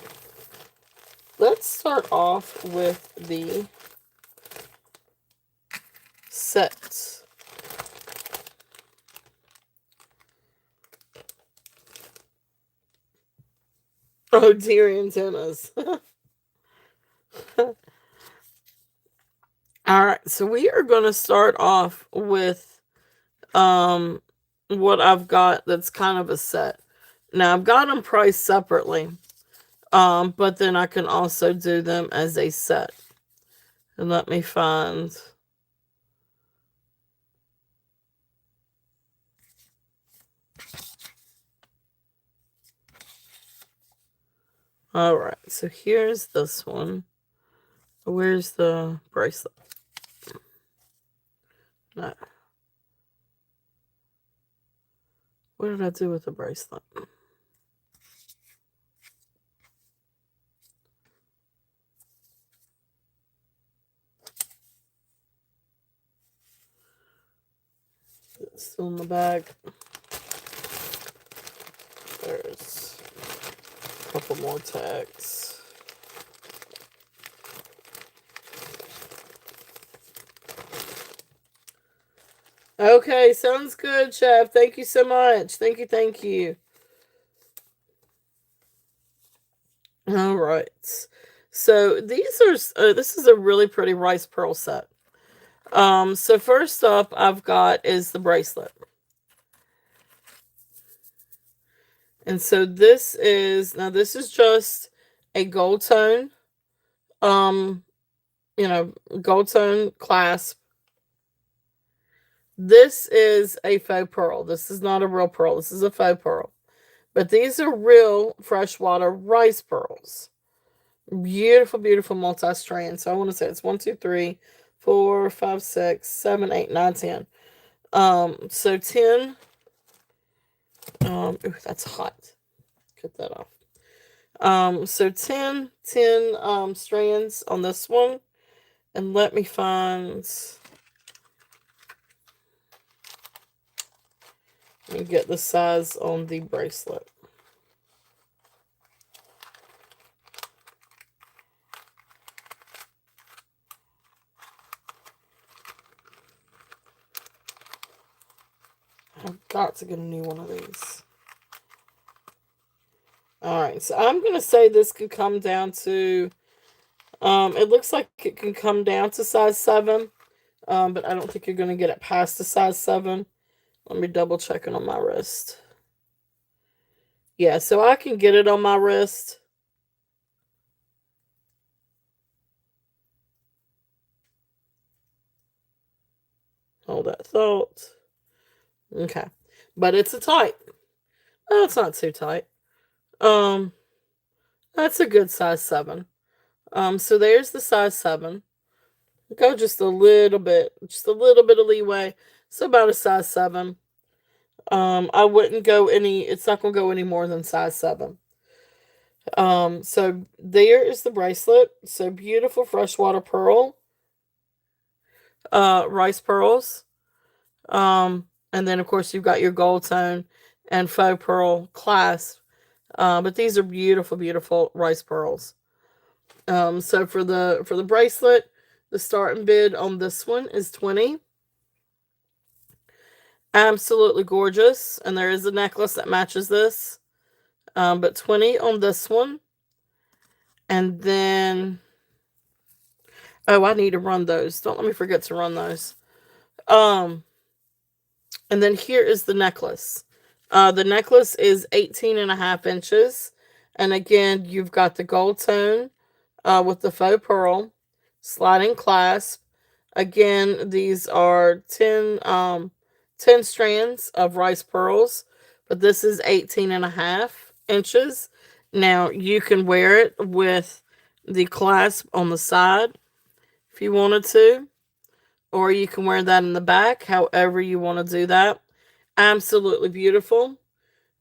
let's start off with the sets. Oh, dear antennas. All right, so we are going to start off with what I've got that's kind of a set. Now I've got them priced separately, but then I can also do them as a set. And let me find. All right, so here's this one. Where's the bracelet? No. What did I do with the bracelet? It's still in the bag. There's a couple more tags. Okay, sounds good, Chef. Thank you so much. Thank you, thank you. All right. So these are this is a really pretty rice pearl set. So first up I've got is the bracelet. And so this is just a gold tone gold tone clasp. This is a faux pearl. This is not a real pearl. This is a faux pearl. But these are real freshwater rice pearls. Beautiful, beautiful multi-strand. So I want to say it's 1, 2, 3, 4, 5, 6, 7, 8, 9, 10. So 10. Ooh, that's hot. Cut that off. So 10 strands on this one. And let me find. Let me get the size on the bracelet. I've got to get a new one of these. Alright, so I'm going to say this could come down to, it looks like it can come down to size 7, but I don't think you're going to get it past the size 7. Let me double check it on my wrist. Yeah, so I can get it on my wrist. Hold that thought. Okay. But it's a tight. Oh, it's not too tight. That's a good size 7. So there's the size 7. Go just a little bit of leeway. So about a size 7. I wouldn't go any, it's not gonna go any more than size 7. So there is the bracelet. So beautiful freshwater pearl, rice pearls. And then of course you've got your gold tone and faux pearl clasp. But these are beautiful, beautiful rice pearls. So for the bracelet, the starting bid on this one is 20. Absolutely gorgeous. And there is a necklace that matches this. But 20 on this one. And then, oh, I need to run those. Don't let me forget to run those. And then here is the necklace. The necklace is 18.5 inches. And again, you've got the gold tone with the faux pearl, sliding clasp. Again, these are 10 strands of rice pearls, but this is 18.5 inches. Now, you can wear it with the clasp on the side if you wanted to, or you can wear that in the back, however you want to do that. Absolutely beautiful.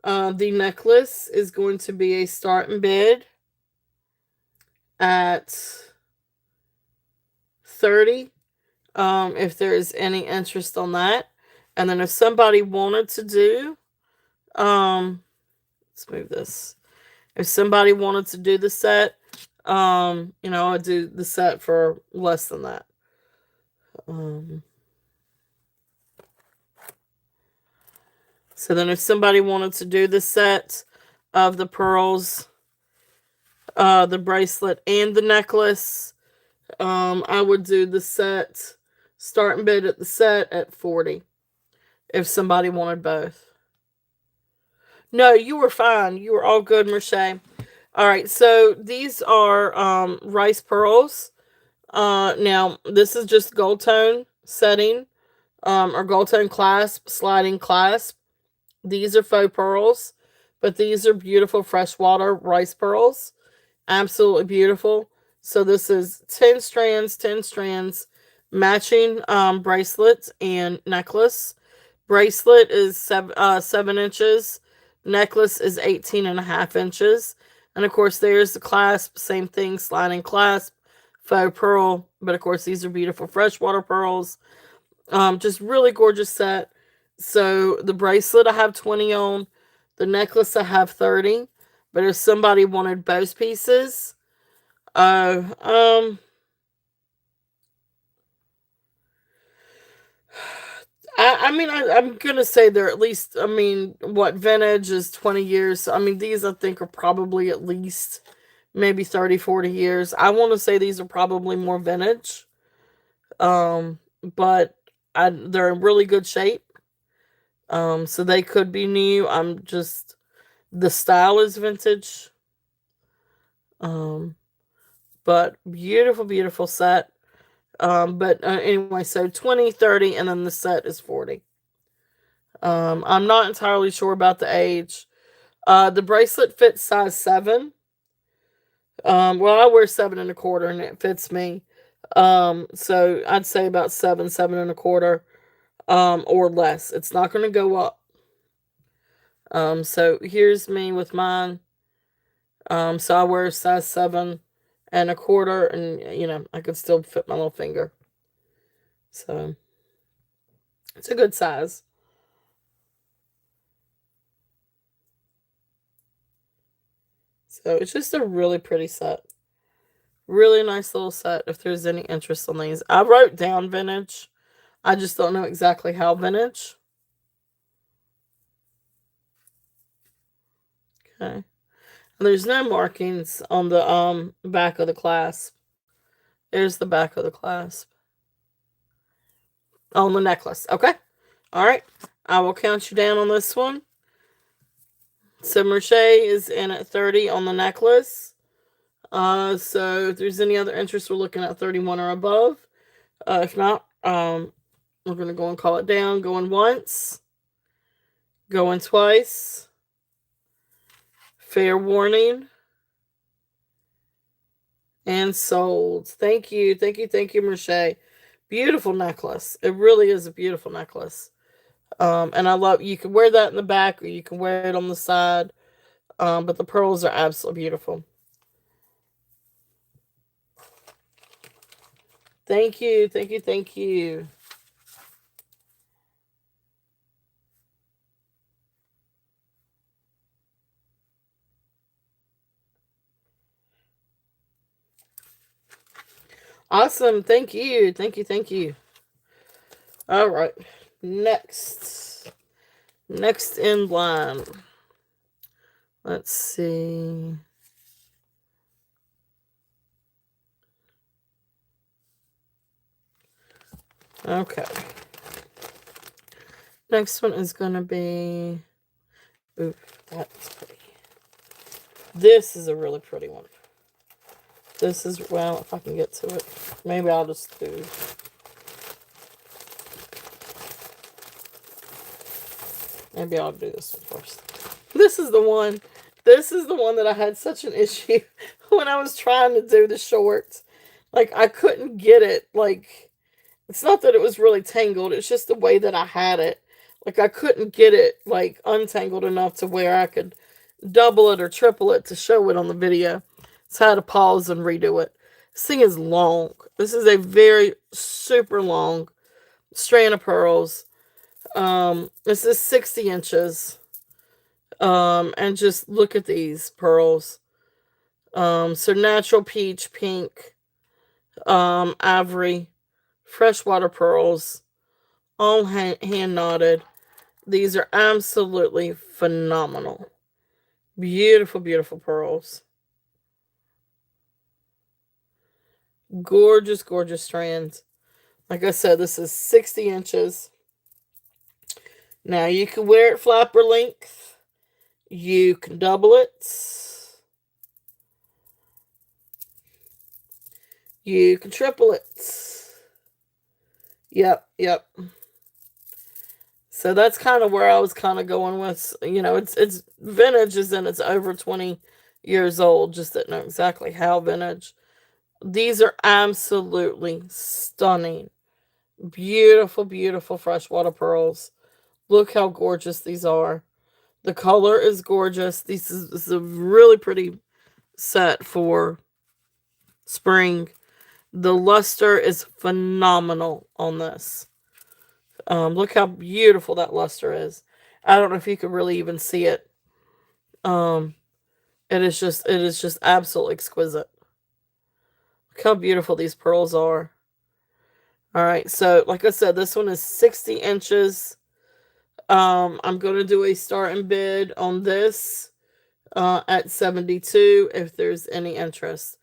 The necklace is going to be a starting bid at 30. If there is any interest on that. And then if somebody wanted to do, let's move this. If somebody wanted to do the set, I'd do the set for less than that. Um, so then if somebody wanted to do the set of the pearls, the bracelet, and the necklace, I would do the set, starting bid at the set at 40. If somebody wanted both. No, you were fine. You were all good, Merche. All right, so these are rice pearls. Now this is just gold tone setting, or gold tone clasp, sliding clasp. These are faux pearls, but these are beautiful freshwater rice pearls. Absolutely beautiful. So this is 10 strands, matching bracelets and necklace. Bracelet is 7 inches. Necklace is 18.5 inches. And of course, there's the clasp. Same thing, sliding clasp, faux pearl. But of course, these are beautiful freshwater pearls. Just really gorgeous set. So the bracelet I have 20 on. The necklace I have 30. But if somebody wanted both pieces, uh, um, I'm gonna say they're at least. I mean, what vintage is 20 years. So, I mean, these I think are probably at least maybe 30, 40 years. I want to say these are probably more vintage. But they're in really good shape. So they could be new. I'm just the style is vintage. Um, but beautiful, beautiful set. But anyway, so 20, 30, and then the set is 40. I'm not entirely sure about the age. The bracelet fits size 7. Well, I wear 7 1/4, and it fits me. So I'd say about 7, 7 1/4, or less. It's not going to go up. So here's me with mine. So I wear size 7 1/4, and I could still fit my little finger. So it's a good size. So it's just a really pretty set. Really nice little set if there's any interest on these. I wrote down vintage. I just don't know exactly how vintage. Okay. And there's no markings on the back of the clasp. There's the back of the clasp. On the necklace. Okay. All right. I will count you down on this one. So Merche is in at 30 on the necklace. So if there's any other interest, we're looking at 31 or above. If not, we're going to go and call it down. Going once. Going twice. Fair warning. And sold. Thank you. Thank you. Thank you, Merche. Beautiful necklace. It really is a beautiful necklace. And I love, you can wear that in the back or you can wear it on the side. But the pearls are absolutely beautiful. Thank you. Thank you. Thank you. Awesome. Thank you. Thank you. Thank you. All right. Next. Next in line. Let's see. Okay. Next one is going to be... Ooh, that's pretty. This is a really pretty one. This is, well, if I can get to it. Maybe I'll just do... Maybe I'll do this one first. This is the one. This is the one that I had such an issue when I was trying to do the shorts. Like, I couldn't get it. Like, it's not that it was really tangled. It's just the way that I had it. Like I couldn't get it like untangled enough to where I could double it or triple it to show it on the video. So I had to pause and redo it. This thing is long. This is a very super long strand of pearls. This is 60 inches. And just look at these pearls. So natural peach, pink, ivory, freshwater pearls, all hand knotted. These are absolutely phenomenal. Beautiful, beautiful pearls. Gorgeous, gorgeous strands. Like I said, this is 60 inches. Now you can wear it flapper length. You can double it. You can triple it. Yep, yep. So that's kind of where I was kind of going with, it's vintage, is in it's over 20 years old. Just didn't know exactly how vintage. These are absolutely stunning. Beautiful, beautiful freshwater pearls. Look how gorgeous these are. The color is gorgeous. This is a really pretty set for spring. The luster is phenomenal on this. Look how beautiful that luster is. I don't know if you can really even see it. Um, it is just absolutely exquisite. Look how beautiful these pearls are. All right, so like I said, this one is 60 inches. I'm going to do a start and bid on this at 72 if there's any interest.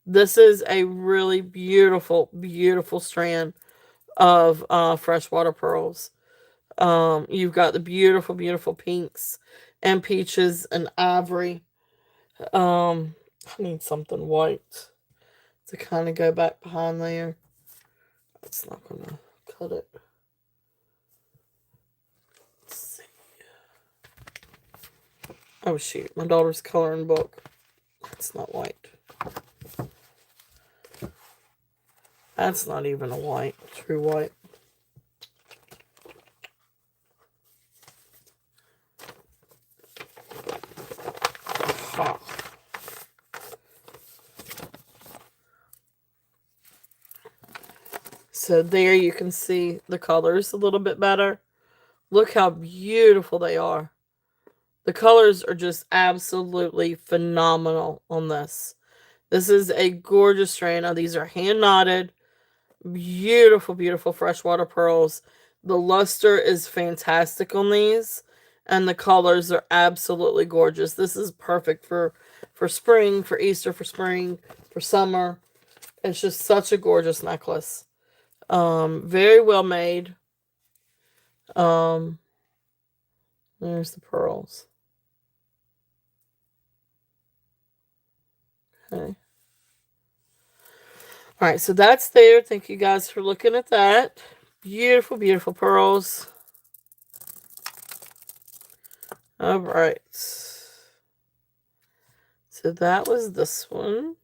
This is a really beautiful, beautiful strand of freshwater pearls. You've got the beautiful, beautiful pinks and peaches and ivory. I need something white to kind of go back behind there. It's not going to cut it. Let's see. Oh, shoot. My daughter's coloring book. It's not white. That's not even a white. True white. Ha. So there you can see the colors a little bit better. Look how beautiful they are. The colors are just absolutely phenomenal on this. This is a gorgeous strand. Now, these are hand knotted. Beautiful, beautiful freshwater pearls. The luster is fantastic on these. And the colors are absolutely gorgeous. This is perfect for spring, for Easter, for spring, for summer. It's just such a gorgeous necklace. Very well made. Um, there's the pearls. Okay. All right, so that's there. Thank you guys for looking at that. Beautiful, beautiful pearls. All right. So that was this one.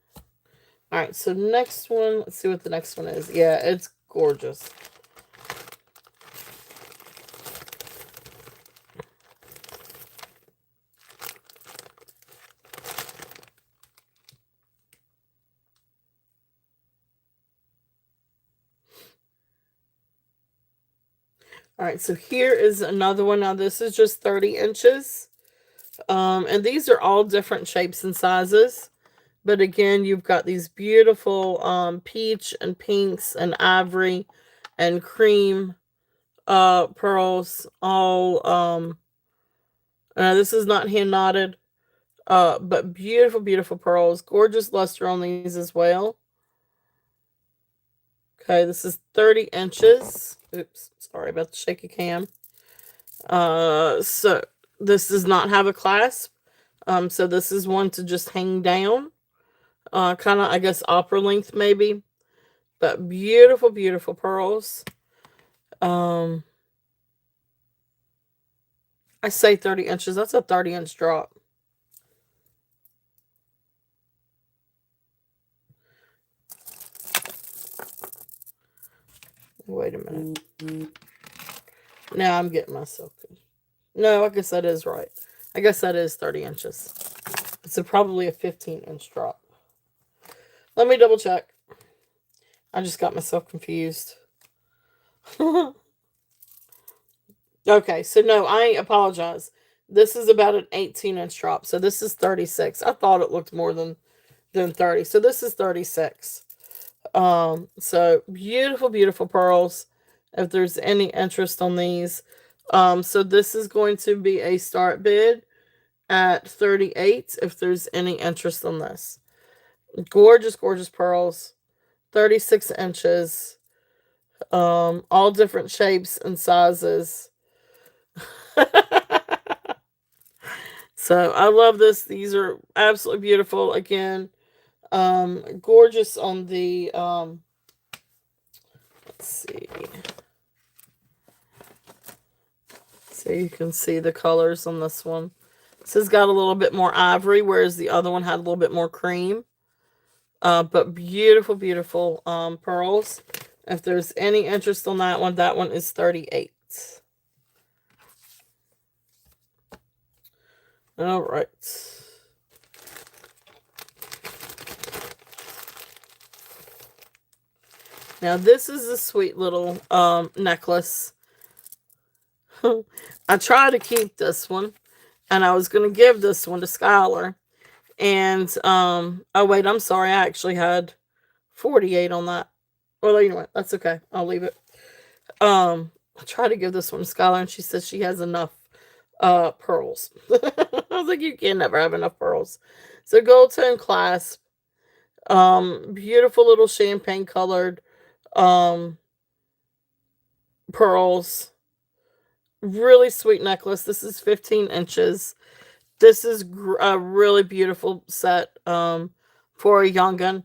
All right, so next one. Let's see what the next one is. Yeah, it's gorgeous. All right, so here is another one. Now, this is just 30 inches. And these are all different shapes and sizes. But again, you've got these beautiful peach and pinks and ivory and cream pearls. All this is not hand knotted, but beautiful, beautiful pearls. Gorgeous luster on these as well. Okay, this is 30 inches. Oops, sorry about the shaky cam. So this does not have a clasp. So this is one to just hang down. Kind of, I guess, opera length maybe. But beautiful, beautiful pearls. I say 30 inches. That's a 30-inch drop. Wait a minute. Now I'm getting myself. No, I guess that is right. I guess that is 30 inches. It's probably a 15-inch drop. Let me double check. I just got myself confused. Okay, so no, I apologize. This is about an 18-inch drop. So this is 36. I thought it looked more than 30. So this is 36. So beautiful, beautiful pearls. If there's any interest on these. So this is going to be a start bid at 38 if there's any interest on this. Gorgeous, gorgeous pearls. 36 inches. All different shapes and sizes. So I love this. These are absolutely beautiful. Again, gorgeous on the let's see. So you can see the colors on this one. This has got a little bit more ivory, whereas the other one had a little bit more cream. But beautiful, beautiful pearls. If there's any interest on that one is 38. All right. Now this is a sweet little necklace. I try to keep this one, and I was gonna give this one to Skylar. And oh wait, I'm sorry, I actually had 48 on that. Well, you know what? That's okay. I'll leave it. I tried to give this one to Skylar, and she says she has enough pearls. I was like, you can never have enough pearls. So gold tone clasp. Beautiful little champagne colored um pearls. Really sweet necklace. This is 15 inches. This is a really beautiful set for a youngin.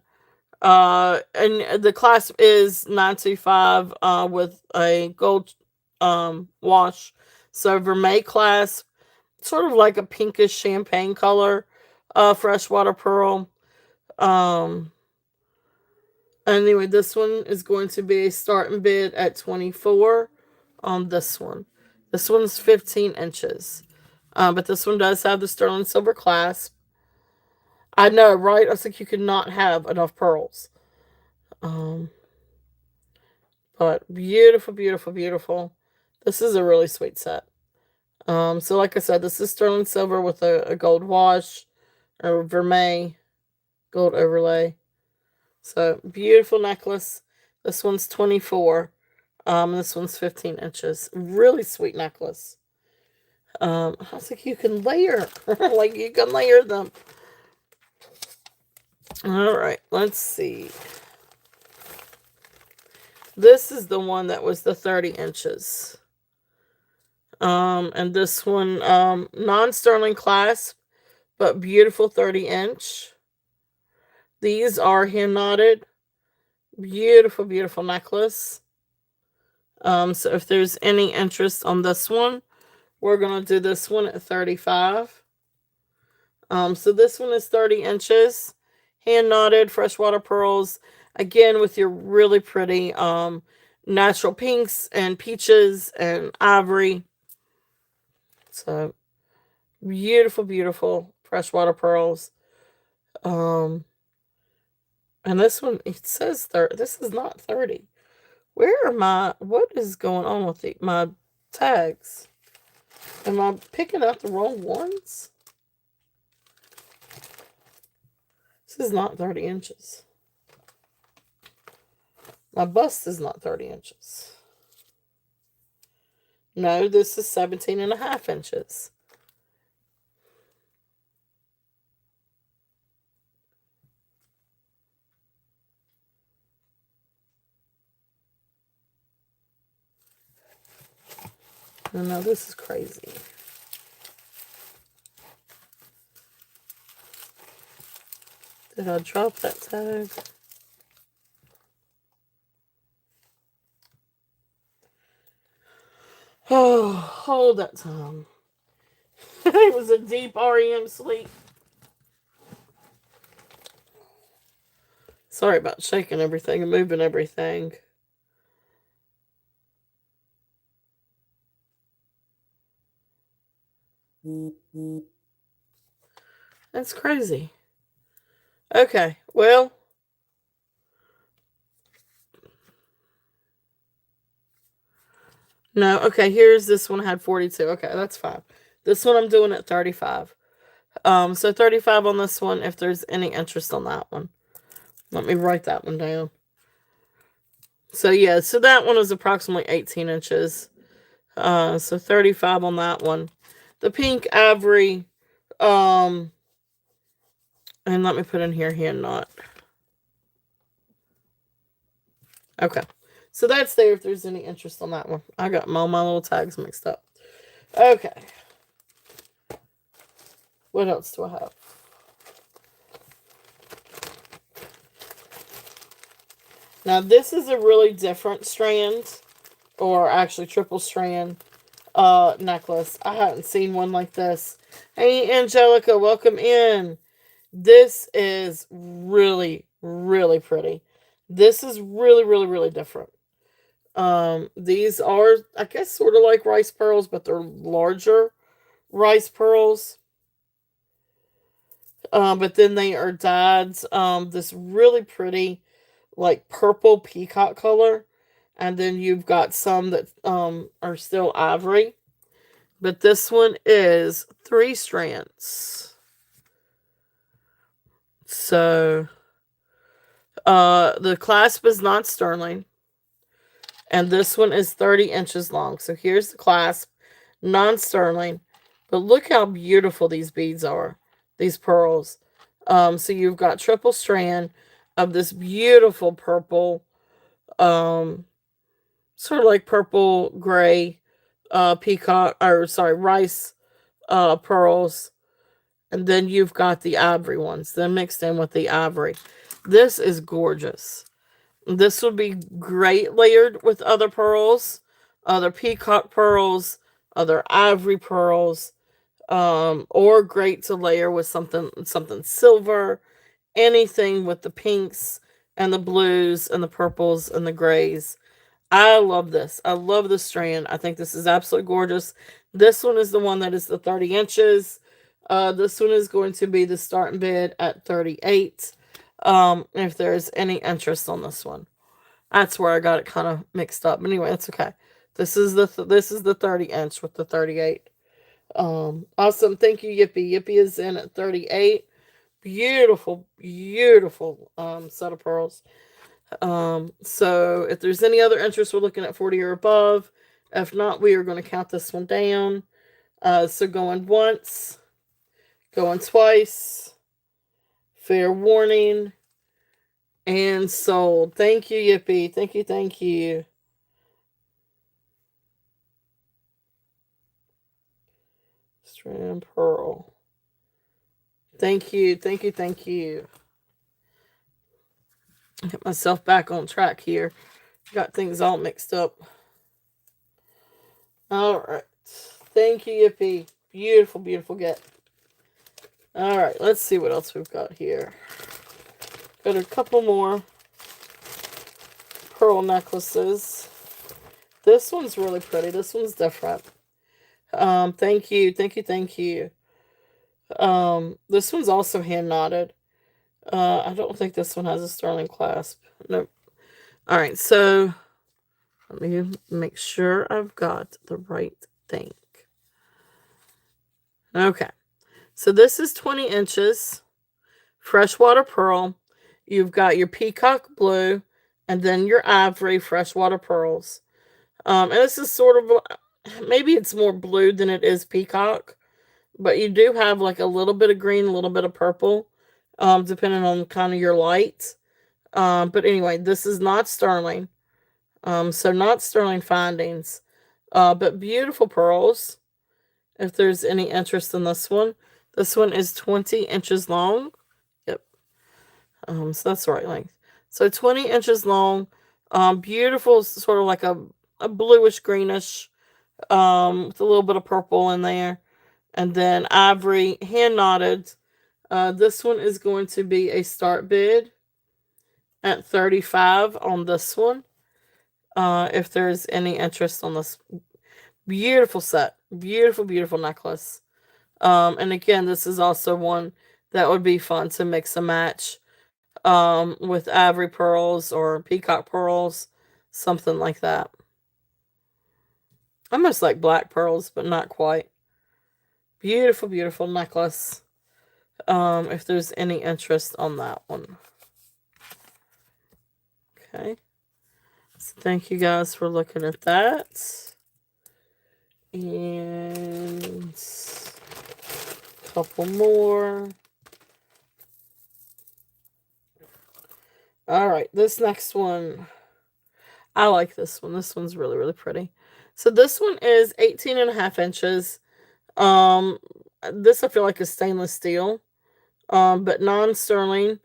And the clasp is 925 with a gold wash. So vermeil clasp, sort of like a pinkish champagne color, freshwater pearl. Um, anyway, this one is going to be a starting bid at 24 on this one. This one's 15 inches. But this one does have the sterling silver clasp. I know, right? I was like, you could not have enough pearls. Um, but beautiful, beautiful, beautiful. This is a really sweet set. So like I said, this is sterling silver with a gold wash or vermeil gold overlay. So beautiful necklace. This one's 24. This one's 15 inches. Really sweet necklace. I was like, you can layer, like you can layer them. All right, let's see. This is the one that was the 30 inches. And this one, non-sterling clasp, but beautiful 30-inch. These are hand knotted. Beautiful, beautiful necklace. So if there's any interest on this one, we're going to do this one at 35. So this one is 30 inches. Hand knotted, freshwater pearls. Again, with your really pretty natural pinks and peaches and ivory. So beautiful, beautiful freshwater pearls. And this one, it says 30. This is not 30. Where are what is going on with my tags? Am I picking up the wrong ones? This is not 30 inches. My bust is not 30 inches. No, this is 17 and a half inches. Oh, no, this is crazy. Did I drop that tag? Oh, hold that time. It was a deep REM sleep. Sorry about shaking everything and moving everything. That's crazy. Okay, well, no, okay, here's this one had 42. Okay, that's fine. This one I'm doing at 35. So 35 on this one if there's any interest on that one. Let me write that one down. So yeah, so that one is approximately 18 inches. So 35 on that one. The pink ivory, um, and let me put in here hand knot. Okay. So that's there if there's any interest on that one. I got all my little tags mixed up. Okay. What else do I have? Now this is a really different strand, or actually triple strand necklace. I haven't seen one like this. Hey Angelica, welcome in. This is really, really pretty. This is really, really, really different. These are, I guess, sort of like rice pearls, but they're larger rice pearls. But then they are dyed this really pretty, like purple peacock color, and then you've got some that are still ivory. But this one is 3 strands. So the clasp is not sterling, and this one is 30 inches long. So here's the clasp, non-sterling, but look how beautiful these beads are, these pearls. So you've got triple strand of this beautiful purple, um, sort of like purple gray, peacock, or sorry, rice, pearls, and then you've got the ivory ones, then mixed in with the ivory. This is gorgeous. This would be great layered with other pearls, other peacock pearls, other ivory pearls, or great to layer with something silver, anything with the pinks and the blues and the purples and the grays. I love this. I love the strand. I think this is absolutely gorgeous. This one is the one that is the 30 inches. This one is going to be the starting bid at 38. If there's any interest on this one. That's where I got it kind of mixed up. But anyway, it's okay. This is the 30 inch with the 38. Awesome. Thank you, Yippee. Yippee is in at 38. Beautiful, beautiful set of pearls. So if there's any other interest, we're looking at 40 or above. If not, we are going to count this one down. So going once, going twice, fair warning, and sold. Thank you, Yippee. Thank you, thank you. Strand pearl. Thank you, thank you, thank you. Get myself back on track here. Got things all mixed up. All right. Thank you, Yippee. Beautiful, beautiful get. All right, let's see what else we've got here. Got a couple more pearl necklaces. This one's really pretty. This one's different. Thank you, thank you, thank you. This one's also hand knotted. I don't think this one has a sterling clasp. Nope. All right, so let me make sure I've got the right thing. Okay, so this is 20 inches, freshwater pearl. You've got your peacock blue, and then your ivory freshwater pearls. And this is sort of, maybe it's more blue than it is peacock, but you do have like a little bit of green, a little bit of purple, depending on kind of your light. But anyway, this is not sterling. So not sterling findings, but beautiful pearls. If there's any interest in this one is 20 inches long. Yep. So that's the right length. So 20 inches long. Beautiful, sort of like a bluish greenish, with a little bit of purple in there, and then ivory, hand knotted. This one is going to be a start bid at 35 on this one. If there's any interest on this beautiful set, beautiful, beautiful necklace. And again, this is also one that would be fun to mix and match with ivory pearls or peacock pearls, something like that. Almost like black pearls, but not quite. Beautiful, beautiful necklace. If there's any interest on that one. Okay. So thank you guys for looking at that. And a couple more. All right, this next one. I like this one. This one's really, really pretty. So this one is 18 and a half inches. Um, this I feel like is stainless steel, but non-sterling.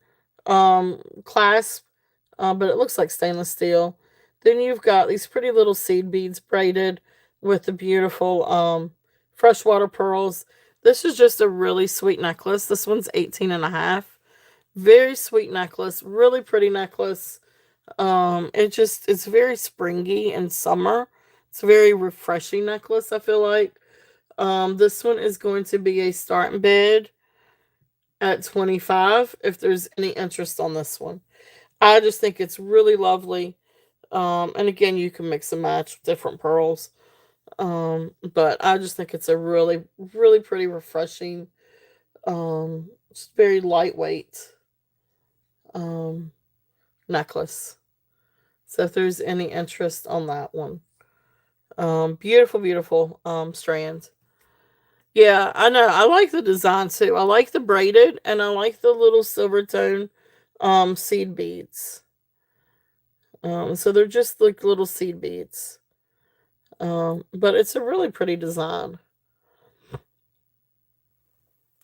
Clasp, but it looks like stainless steel. Then you've got these pretty little seed beads braided with the beautiful freshwater pearls. This is just a really sweet necklace. This one's 18 and a half. Very sweet necklace, really pretty necklace. It's very springy in summer. It's a very refreshing necklace, I feel like. This one is going to be a start bid at 25 if there's any interest on this one. I just think it's really lovely. And again, you can mix and match with different pearls. But I just think it's a really, really pretty, refreshing, just very lightweight um, necklace. So if there's any interest on that one, beautiful, beautiful strand. Yeah, I know. I like the design too. I like the braided, and I like the little silver tone seed beads. So they're just like little seed beads. But it's a really pretty design.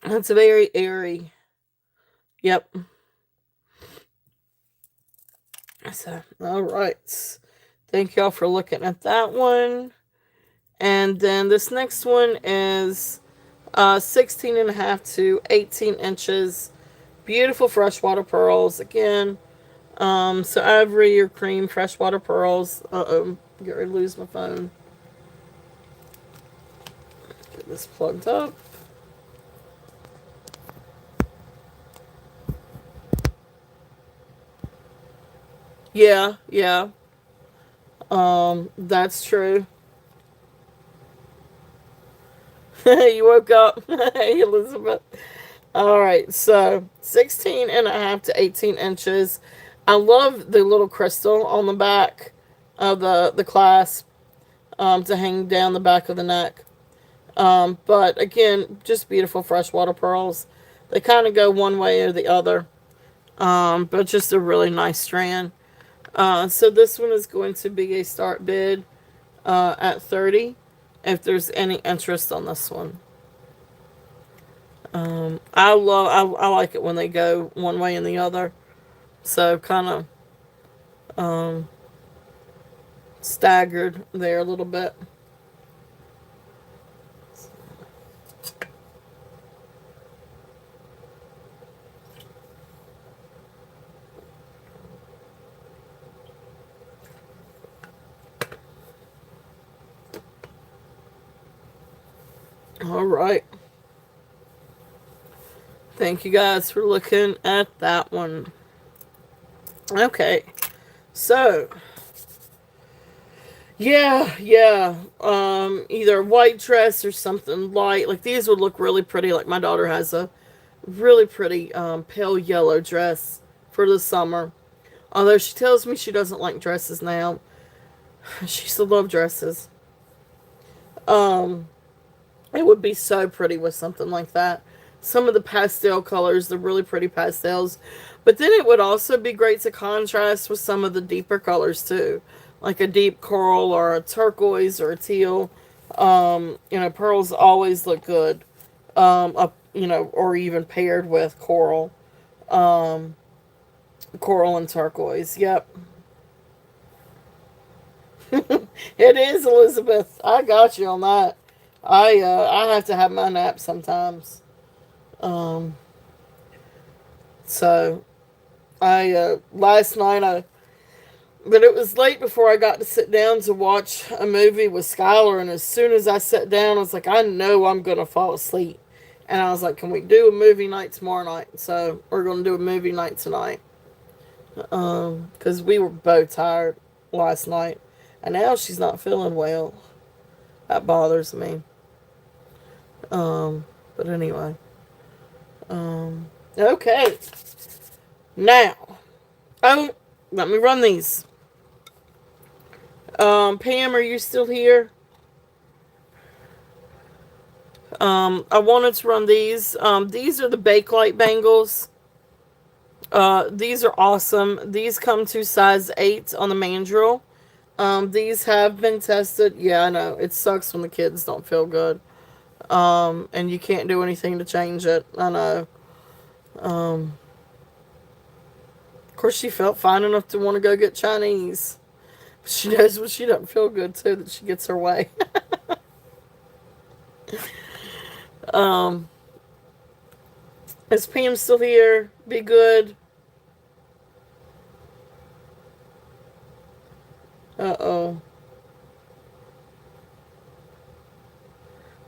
It's very airy. Yep. So, all right. Thank y'all for looking at that one. And then this next one is 16 and a half to 18 inches. Beautiful freshwater pearls. Again, so ivory or cream freshwater pearls. Uh-oh. Get ready to lose my phone. Get this plugged up. Yeah, yeah. That's true. You woke up. Hey, Elizabeth. All right, so 16 and a half to 18 inches. I love the little crystal on the back of the clasp to hang down the back of the neck. But again, just beautiful freshwater pearls. They kind of go one way or the other, but just a really nice strand. So this one is going to be a start bid at 30 if there's any interest on this one. I like it when they go one way and the other. So kind of um, staggered there a little bit. All right. Thank you guys for looking at that one. Okay. So, yeah, yeah. Either a white dress or something light. Like these would look really pretty. Like my daughter has a really pretty pale yellow dress for the summer. Although she tells me she doesn't like dresses now. She used to love dresses. Um, it would be so pretty with something like that. Some of the pastel colors, the really pretty pastels. But then it would also be great to contrast with some of the deeper colors too. Like a deep coral or a turquoise or a teal. Pearls always look good. Or even paired with coral. Um, Coral and turquoise. Yep. It is, Elizabeth. I got you on that. I have to have my nap sometimes. Um so I last night I but it was late before I got to sit down to watch a movie with Skylar, and as soon as I sat down I was like, I know I'm gonna fall asleep. And I was like, can we do a movie night tomorrow night? So we're going to do a movie night tonight. Because we were both tired last night. And now she's not feeling well. That bothers me. But anyway. Okay. Now. Oh, let me run these. Pam, are you still here? I wanted to run these. These are the Bakelite bangles. These are awesome. These come to size 8 on the mandrel. These have been tested. Yeah, I know. It sucks when the kids don't feel good. And you can't do anything to change it. I know. Of course, she felt fine enough to want to go get Chinese. But she knows when she doesn't feel good, too, that she gets her way. um, is Pam still here? Be good. Uh-oh.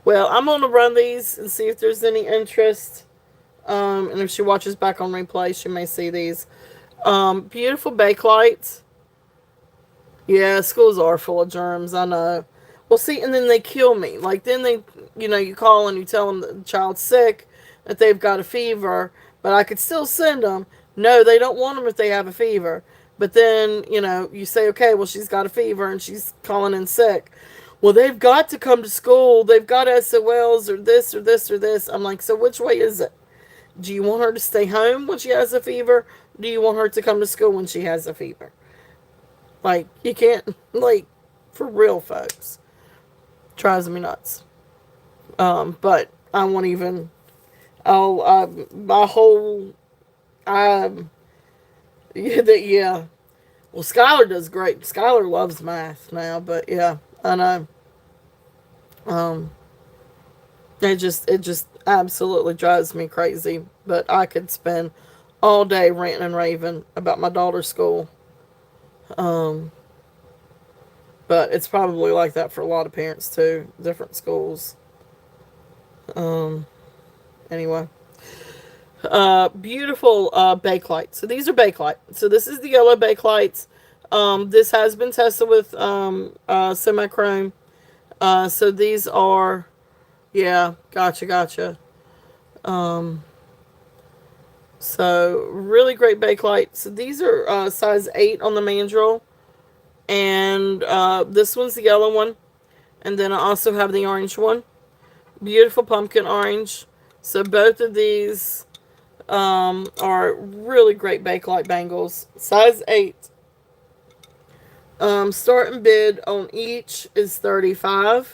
Well, I'm going to run these and see if there's any interest. And if she watches back on replay, she may see these. Beautiful Bakelights. Yeah, schools are full of germs, I know. Well, see, and then they kill me. Like, then they, you call and you tell them that the child's sick, that they've got a fever, but I could still send them. No, they don't want them if they have a fever. But then, you say, okay, well, she's got a fever and she's calling in sick. Well, they've got to come to school. They've got SOLs or this or this or this. I'm like, so which way is it? Do you want her to stay home when she has a fever? Do you want her to come to school when she has a fever? Like, you can't, like, for real, folks. Drives me nuts. But I won't even, my whole, um, yeah. Well, Skylar does great. Skylar loves math now, but yeah, I know. Um, it just absolutely drives me crazy. But I could spend all day ranting and raving about my daughter's school. Um, but it's probably like that for a lot of parents too. Different schools. Um, anyway. Beautiful Bakelite. So these are Bakelite. So this is the yellow Bakelites. This has been tested with semi-chrome. So these are, yeah, gotcha. Um, so really great Bakelite. So these are size 8 on the mandrel. And this one's the yellow one. And then I also have the orange one. Beautiful pumpkin orange. So both of these are really great Bakelite bangles. Size 8. Starting bid on each is $35.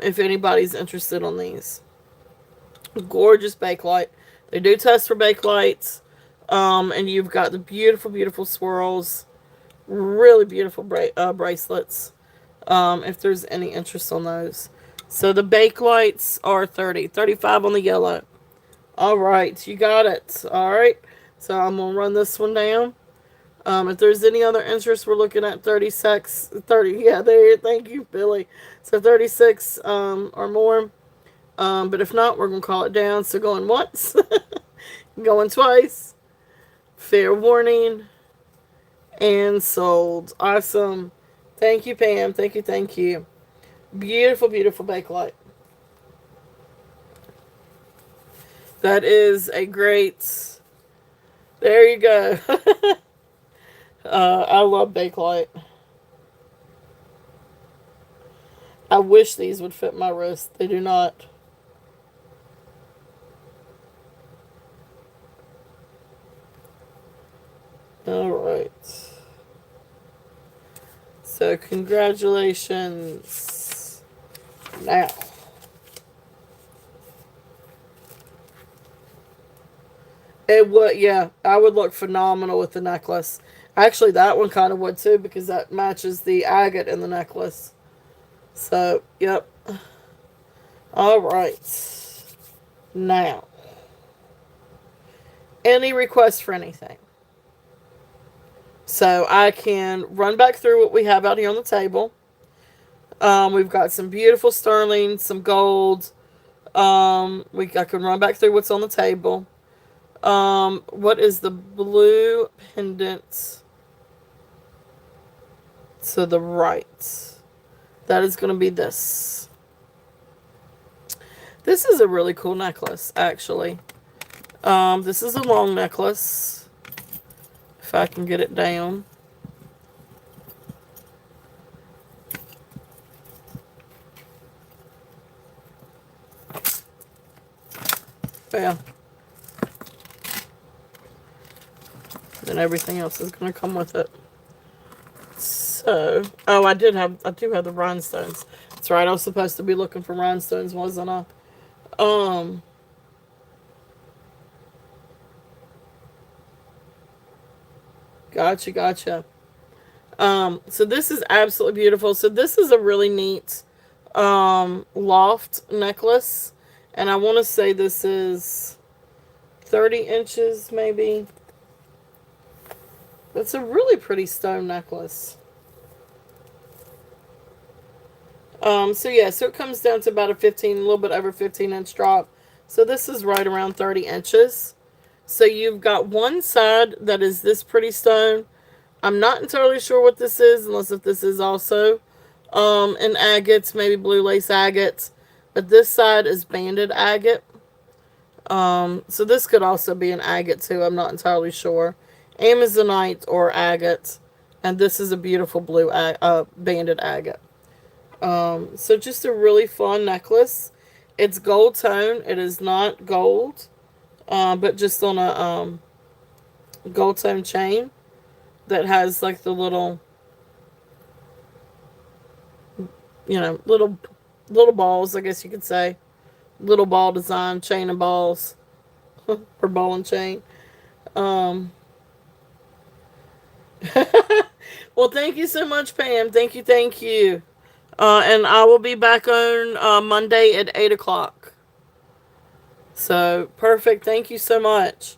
If anybody's interested on these. Gorgeous Bakelite. They do test for Bakelites. And you've got the beautiful swirls. Really beautiful bracelets. If there's any interest on those. So the Bakelites are 30. 35 on the yellow. Alright, you got it. Alright. So I'm going to run this one down. If there's any other interest, we're looking at 36, 30. Yeah, there. Thank you, Billy. So 36 or more. But if not, we're going to call it down. So going once, going twice. Fair warning. And sold. Awesome. Thank you, Pam. Thank you. Beautiful Bakelite. That is a great. There you go. I love Bakelite. I wish these would fit my wrist. They do not. Alright. So, congratulations. Now. It would, yeah. I would look phenomenal with the necklace. Actually, that one kind of would too because that matches the agate in the necklace. So, yep. Alright. Now. Any requests for anything? So, I can run back through what we have out here on the table. We've got some beautiful sterling, some gold, I can run back through what's on the table. What is the blue pendant to the right? That is going to be this. This is a really cool necklace, actually. This is a long necklace. If I can get it down. Yeah. Then everything else is going to come with it. So, oh, I do have the rhinestones. That's right. I was supposed to be looking for rhinestones, wasn't I? Um, gotcha, gotcha. So this is absolutely beautiful. So this is a really neat, loft necklace, and I want to say this is 30 inches, maybe. It's a really pretty stone necklace. So yeah, so it comes down to about a little bit over 15-inch drop. So this is right around 30 inches. So you've got one side that is this pretty stone. I'm not entirely sure what this is, unless if this is also an agates, maybe blue lace agates. But this side is banded agate. So this could also be an agate too. I'm not entirely sure. Amazonite or agate, and this is a beautiful blue banded agate. So just a really fun necklace. It's gold tone. It is not gold, but just on a gold tone chain that has like the little, little balls, I guess you could say. Little ball design, chain and balls, or ball and chain. Um, well, thank you so much, Pam. Thank you, thank you. And I will be back on Monday at 8 o'clock. So, perfect. Thank you so much.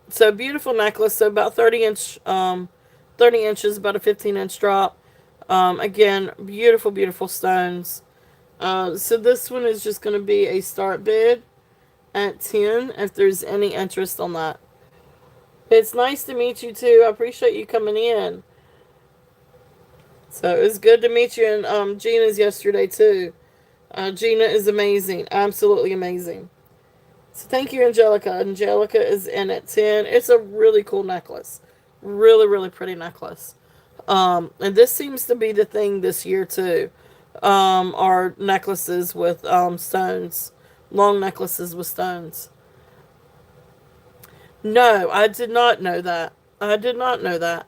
So, beautiful necklace. So, about 30 inches, about a 15-inch drop. Again, beautiful, beautiful stones. So, this one is just going to be a start bid at 10 if there's any interest on that. It's nice to meet you too. I appreciate you coming in. So it was good to meet you, and Gina's yesterday too. Gina is amazing, absolutely amazing. So thank you, Angelica. Angelica is in at 10. It's a really cool necklace, really really pretty necklace. And this seems to be the thing this year too. Are necklaces with stones, long necklaces with stones. No, I did not know that. I did not know that.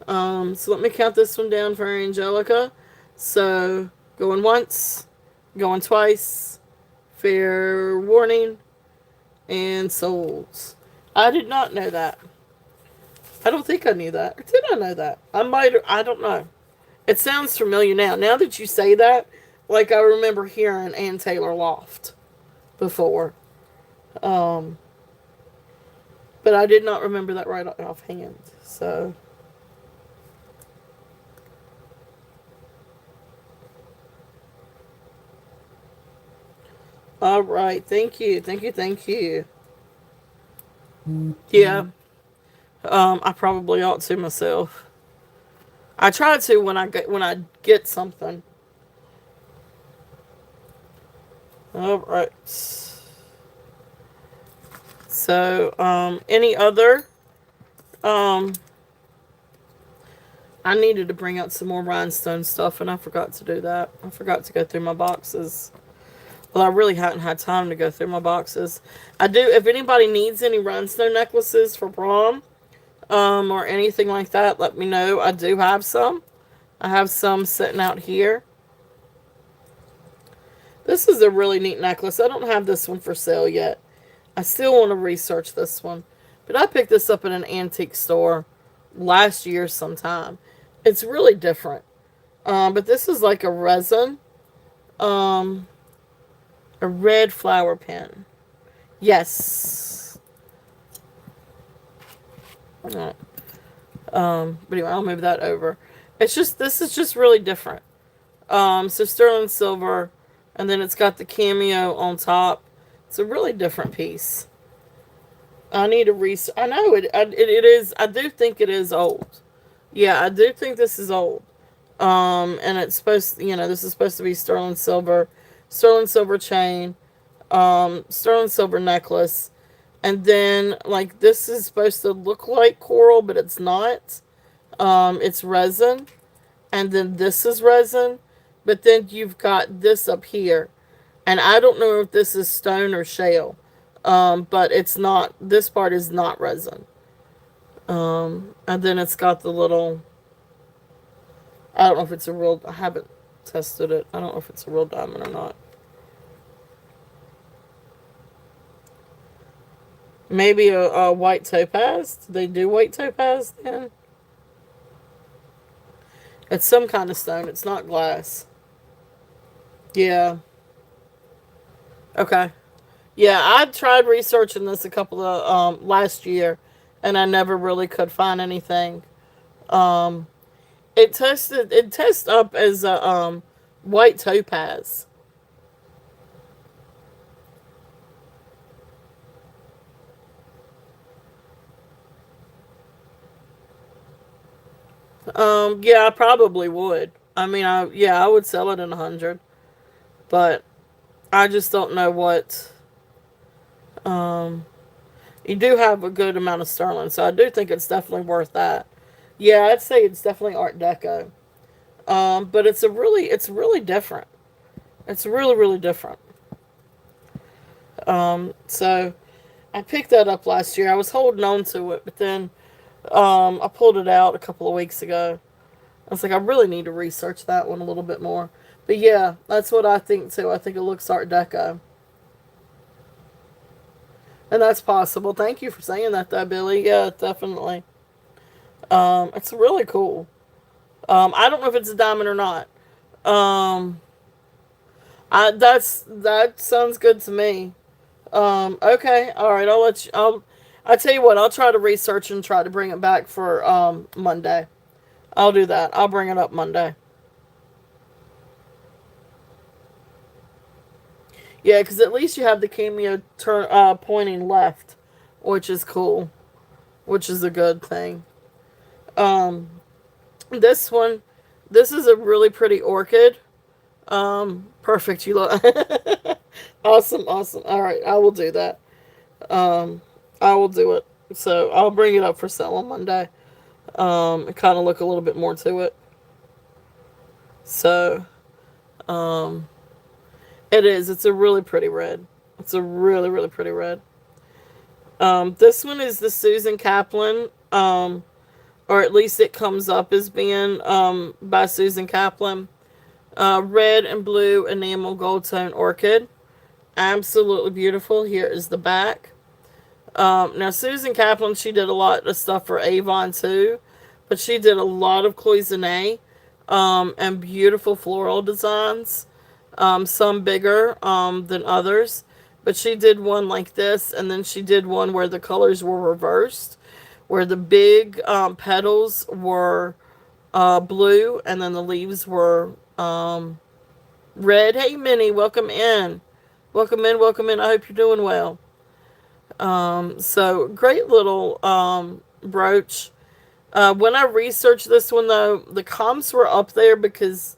So let me count this one down for Angelica. So going once, going twice, fair warning, and souls. I did not know that. I don't think I knew that. Or did I know that? I might. I don't know. It sounds familiar now. Now that you say that, like I remember hearing Ann Taylor Loft before. Um, but I did not remember that right offhand. So. All right. Thank you. Thank you. Thank you. Yeah. I probably ought to myself. I try to when I get something. All right. So, any other? Um, I needed to bring out some more rhinestone stuff, and I forgot to do that. I forgot to go through my boxes. Well, I really hadn't had time to go through my boxes. I do. If anybody needs any rhinestone necklaces for prom, or anything like that, let me know. I do have some. I have some sitting out here. This is a really neat necklace. I don't have this one for sale yet. I still want to research this one. But I picked this up at an antique store last year sometime. It's really different. But this is like a resin. Um, a red flower pen. Yes. Alright. But anyway, I'll move that over. This is just really different. So sterling silver, and then it's got the cameo on top. It's a really different piece. I need to research. I know it is. I do think it is old. Yeah, I do think this is old. And it's supposed, this is supposed to be sterling silver chain, sterling silver necklace, and then like this is supposed to look like coral, but it's not. It's resin, and then this is resin, but then you've got this up here, and I don't know if this is stone or shale, but it's not. This part is not resin. And then it's got the little. I don't know if it's a real. I haven't tested it. I don't know if it's a real diamond or not. Maybe a white topaz. Do they do white topaz then? It's some kind of stone. It's not glass. Yeah. Okay. Yeah, I tried researching this a couple of last year, and I never really could find anything. Um, it tests up as a white topaz. Yeah, I probably would. I mean, I would sell it in 100, but I just don't know what. Um, you do have a good amount of sterling, so I do think it's definitely worth that. Yeah, I'd say it's definitely Art Deco. But it's really different. It's really, really different. So I picked that up last year. I was holding on to it, but then I pulled it out a couple of weeks ago. I was like, I really need to research that one a little bit more. But yeah, that's what I think too. I think it looks Art Deco. And that's possible. Thank you for saying that, though, Billy. Yeah, definitely. It's really cool. I don't know if it's a diamond or not. Um, that sounds good to me. Okay, all right. I'll tell you what. I'll try to research and try to bring it back for Monday. I'll do that. I'll bring it up Monday. Yeah, because at least you have the cameo pointing left, which is cool, which is a good thing. Um, this one, this is a really pretty orchid. Perfect. You look awesome, awesome. All right, I will do that. Um, I will do it. So I'll bring it up for sale on Monday. And kind of look a little bit more to it. So, um, it is. It's a really pretty red. It's a really, really pretty red. This one is the Susan Kaplan. Or at least it comes up as being by Susan Kaplan. Red and blue enamel gold tone orchid. Absolutely beautiful. Here is the back. Now, Susan Kaplan, she did a lot of stuff for Avon too, but she did a lot of cloisonne and beautiful floral designs. Some bigger than others, but she did one like this, and then she did one where the colors were reversed, where the big petals were blue, and then the leaves were red. Hey, Minnie, welcome in. Welcome in, welcome in. I hope you're doing well. So great little brooch. When I researched this one though, the comps were up there because,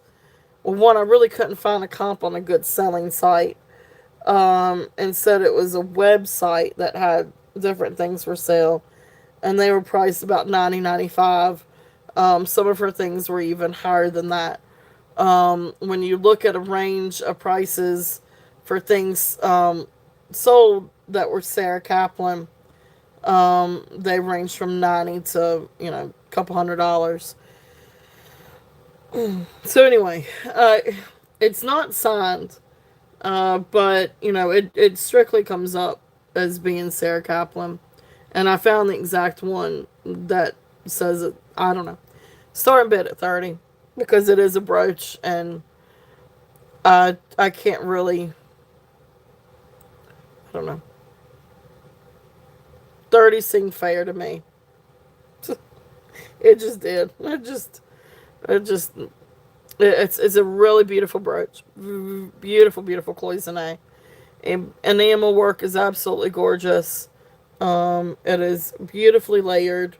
well, one, I really couldn't find a comp on a good selling site. And said it was a website that had different things for sale, and they were priced about 90-95. Some of her things were even higher than that. When you look at a range of prices for things sold that were Sarah Kaplan, they range from 90 to a couple $100. So anyway, it's not signed, but it strictly comes up as being Sarah Kaplan, and I found the exact one that says it. I don't know. Starting bid at 30 because it is a brooch, and I can't really. I don't know. 30 seemed fair to me. It just did. It just It's a really beautiful brooch. Beautiful, beautiful cloisonne. And enamel work is absolutely gorgeous. It is beautifully layered.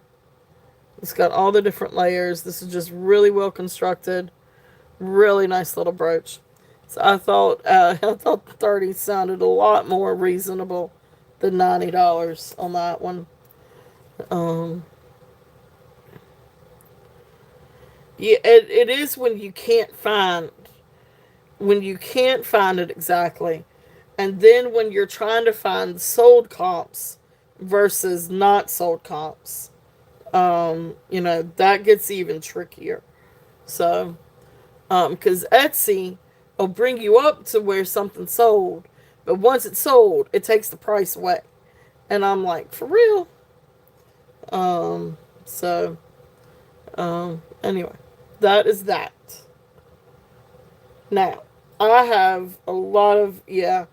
It's got all the different layers. This is just really well constructed. Really nice little brooch. So I thought 30 sounded a lot more reasonable than $90 on that one. Um, yeah, it is when you can't find it exactly, and then when you're trying to find sold comps versus not sold comps, that gets even trickier. So, because Etsy will bring you up to where something's sold, but once it's sold, it takes the price away, and I'm like, for real. So, anyway, that is that. Now, I have a lot of yeah.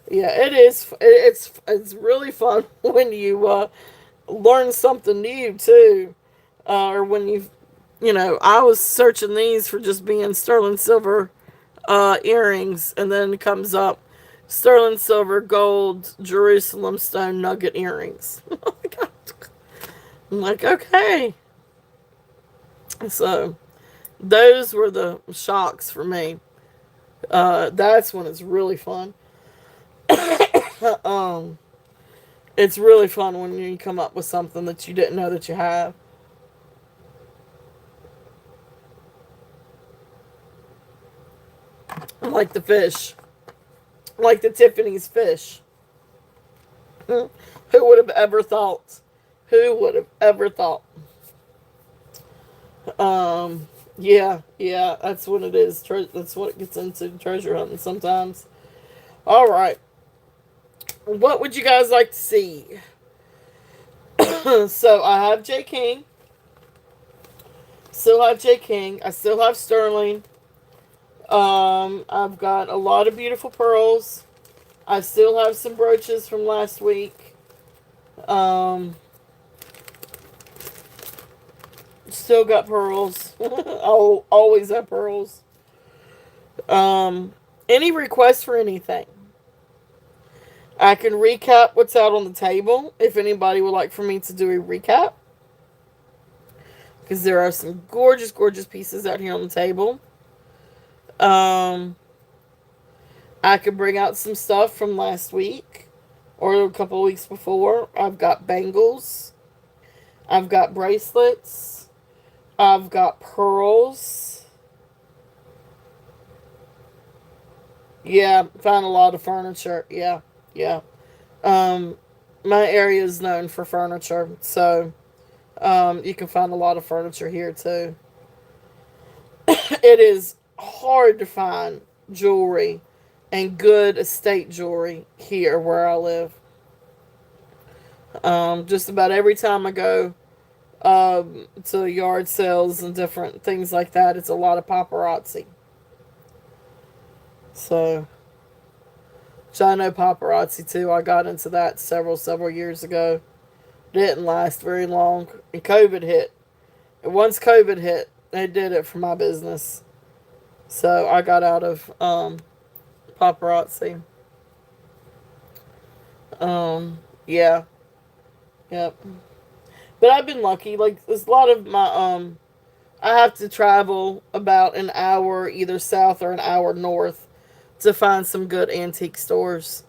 It is. It's really fun when you learn something new too, or when I was searching these for just being sterling silver earrings, and then it comes up sterling silver gold Jerusalem stone nugget earrings. I'm like, okay. So those were the shocks for me. That's when it's really fun. um, it's really fun when you come up with something that you didn't know that you have. Like the fish, like the Tiffany's fish. Who would have ever thought? Who would have ever thought? Yeah, yeah, that's what it is. That's what it gets into treasure hunting sometimes. All right, what would you guys like to see? So I have J King. Still have J King. I still have Sterling. I've got a lot of beautiful pearls. I still have some brooches from last week. Um, Still got pearls. I'll always have pearls. Um, any requests for anything? I can recap what's out on the table if anybody would like for me to do a recap. Because there are some gorgeous, gorgeous pieces out here on the table. Um, I could bring out some stuff from last week or a couple of weeks before. I've got bangles. I've got bracelets. I've got pearls. Yeah, found a lot of furniture. Yeah, yeah. Um, my area is known for furniture, so you can find a lot of furniture here too. It is hard to find jewelry and good estate jewelry here where I live. Just about every time I go to yard sales and different things like that, it's a lot of paparazzi. So, which I know paparazzi too. I got into that several years ago. Didn't last very long, and COVID hit. And once COVID hit, it did it for my business. So I got out of paparazzi. Yeah, yep. But I've been lucky. Like there's a lot of my I have to travel about an hour either south or an hour north to find some good antique stores.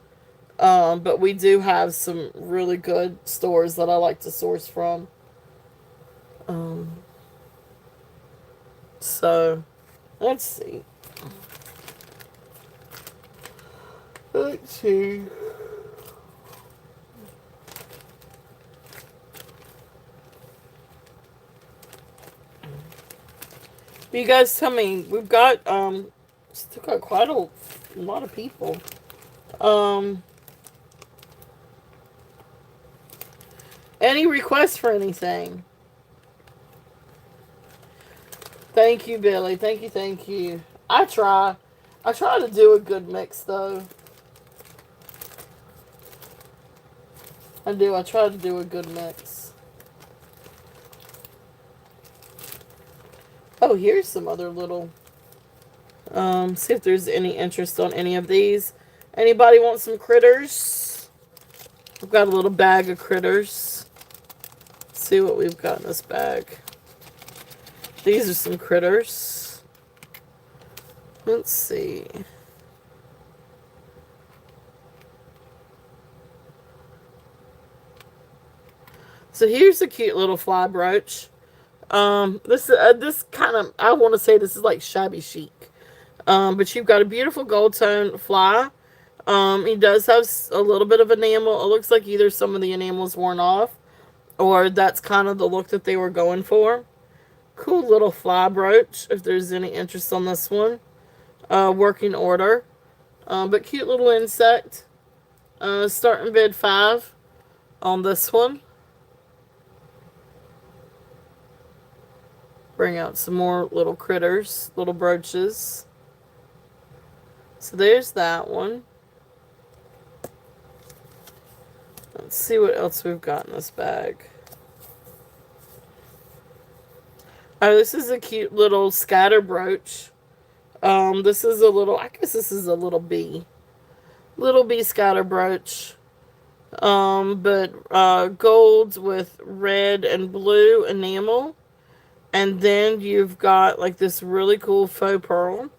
But we do have some really good stores that I like to source from. Um, so let's see. Let's see. You guys tell me. We've got still got quite a lot of people. Um, any requests for anything? Thank you, Billy. Thank you, thank you. I try. I try to do a good mix though. I do. I try to do a good mix. Oh, here's some other little. See if there's any interest on any of these. Anybody want some critters? We've got a little bag of critters. Let's see what we've got in this bag. These are some critters. Let's see. So here's a cute little fly brooch. This kind of, I want to say this is like shabby chic. But you've got a beautiful gold tone fly. He does have a little bit of enamel. It looks like either some of the enamel's worn off, or that's kind of the look that they were going for. Cool little fly brooch. If there's any interest on this one, working order. But cute little insect. Starting bid 5 on this one. Bring out some more little critters, little brooches. So there's that one. Let's see what else we've got in this bag. Oh, this is a cute little scatter brooch. This is a little, I guess this is a little bee. Little bee scatter brooch. But gold with red and blue enamel. And then you've got like this really cool faux pearl.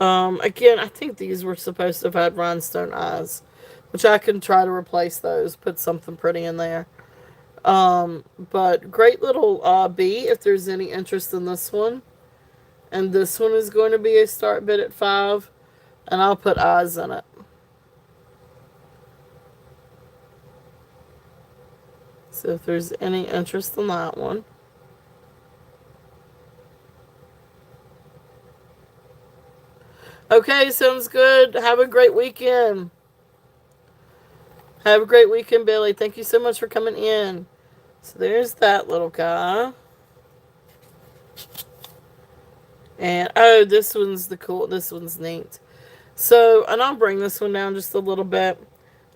Again, I think these were supposed to have had rhinestone eyes, which I can try to replace those, put something pretty in there. But great little bee if there's any interest in this one. And this one is going to be a start bid at 5, and I'll put eyes in it. So if there's any interest in that one. Okay, sounds good. Have a great weekend. Have a great weekend, Billy. Thank you so much for coming in. So there's that little guy. And, oh, this one's the cool, this one's neat. So, and I'll bring this one down just a little bit.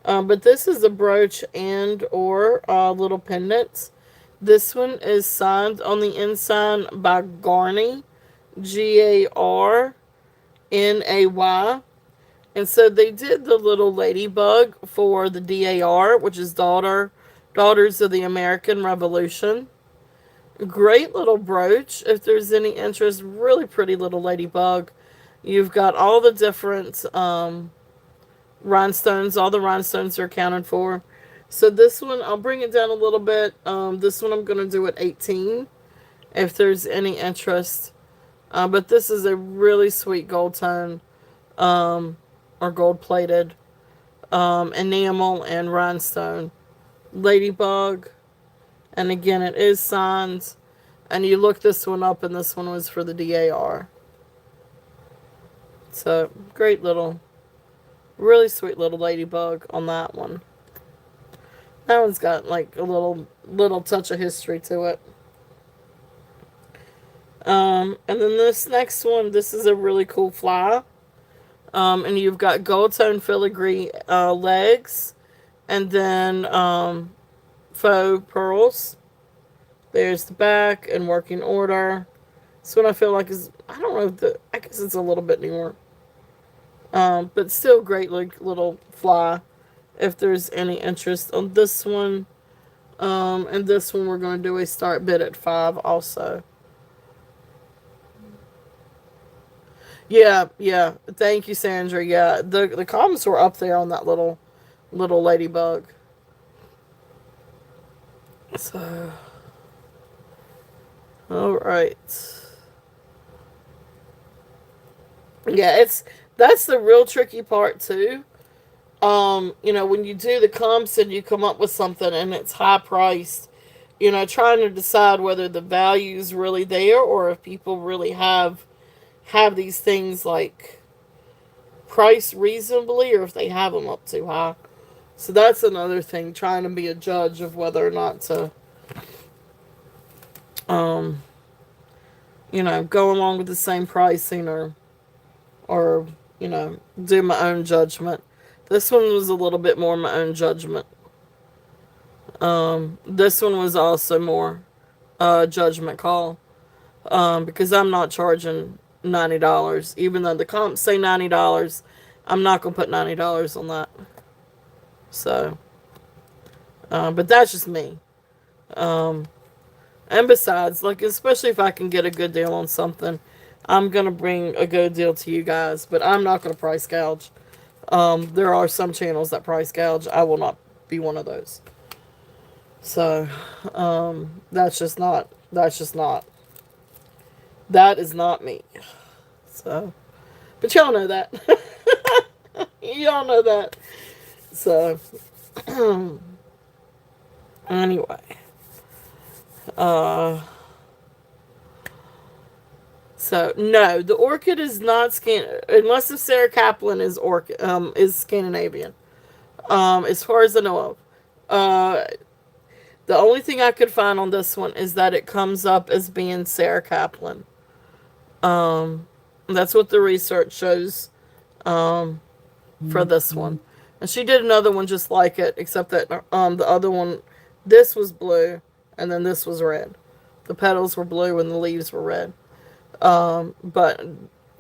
But this is a brooch and or little pendants. This one is signed on the inside by Garney. Garnay. And so they did the little ladybug for the DAR, which is Daughters of the American Revolution. Great little brooch, if there's any interest. Really pretty little ladybug. You've got all the different rhinestones. All the rhinestones are accounted for. So this one, I'll bring it down a little bit. This one I'm going to do at 18, if there's any interest. But this is a really sweet gold tone, or gold plated, enamel and rhinestone ladybug. And again, it is signed. And you look this one up, and this one was for the DAR. So, great little, really sweet little ladybug on that one. That one's got like a little touch of history to it. And then this next one, this is a really cool fly. And you've got gold tone filigree legs, and then faux pearls. There's the back in working order. This one I feel like is, I don't know, I guess it's a little bit newer. But still great little fly if there's any interest on this one. And this one we're going to do a start bid at 5 also. Yeah. Thank you, Sandra. Yeah, the comments were up there on that little ladybug. So, all right. Yeah, that's the real tricky part too. When you do the comps and you come up with something and it's high priced, trying to decide whether the value is really there or if people really have these things like priced reasonably or if they have them up too high. So that's another thing, trying to be a judge of whether or not to, go along with the same pricing or do my own judgment. This one was a little bit more my own judgment. This one was also more judgment call, because I'm not charging $90. Even though the comps say $90, I'm not gonna put $90 on that. So, but that's just me. Um, and besides, like especially if I can get a good deal on something, I'm gonna bring a good deal to you guys. But I'm not gonna price gouge. There are some channels that price gouge. I will not be one of those. So, that's just not. That's just not. That is not me. So, but y'all know that. Y'all know that. So, anyway, uh, so no, the orchid is not unless the Sarah Kaplan is Scandinavian. As far as I know of, the only thing I could find on this one is that it comes up as being Sarah Kaplan. Um, that's what the research shows. Um, for this one. And she did another one just like it, except that the other one, this was blue, and then this was red. The petals were blue and the leaves were red. But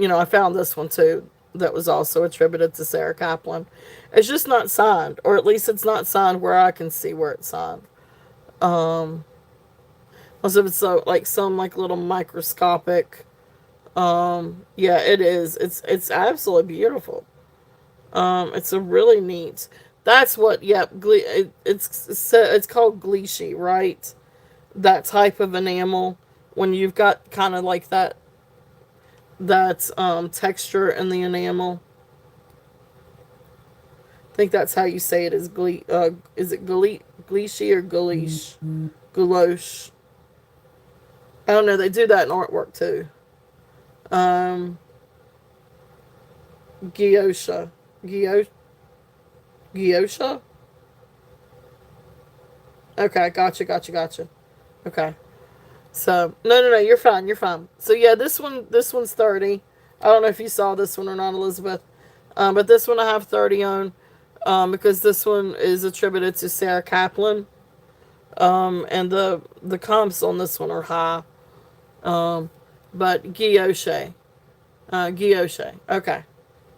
I found this one too that was also attributed to Sarah Kaplan. It's just not signed, or at least it's not signed where I can see where it's signed. Um, Also, if it's so like some like little microscopic. Yeah, it is. It's absolutely beautiful. It's a really neat. That's what. Yep. It's called gleeshy, right? That type of enamel when you've got kind of like that texture in the enamel. I think that's how you say it. Is it gleeshy or gouache? Gouache. I don't know. They do that in artwork too. Um, Gyosha. Gyosha. Okay, gotcha. Okay. So no, you're fine, you're fine. So yeah, this one's 30. I don't know if you saw this one or not, Elizabeth. But this one I have 30 on, because this one is attributed to Sarah Kaplan. And the comps on this one are high. Um, but Guilloche. Okay,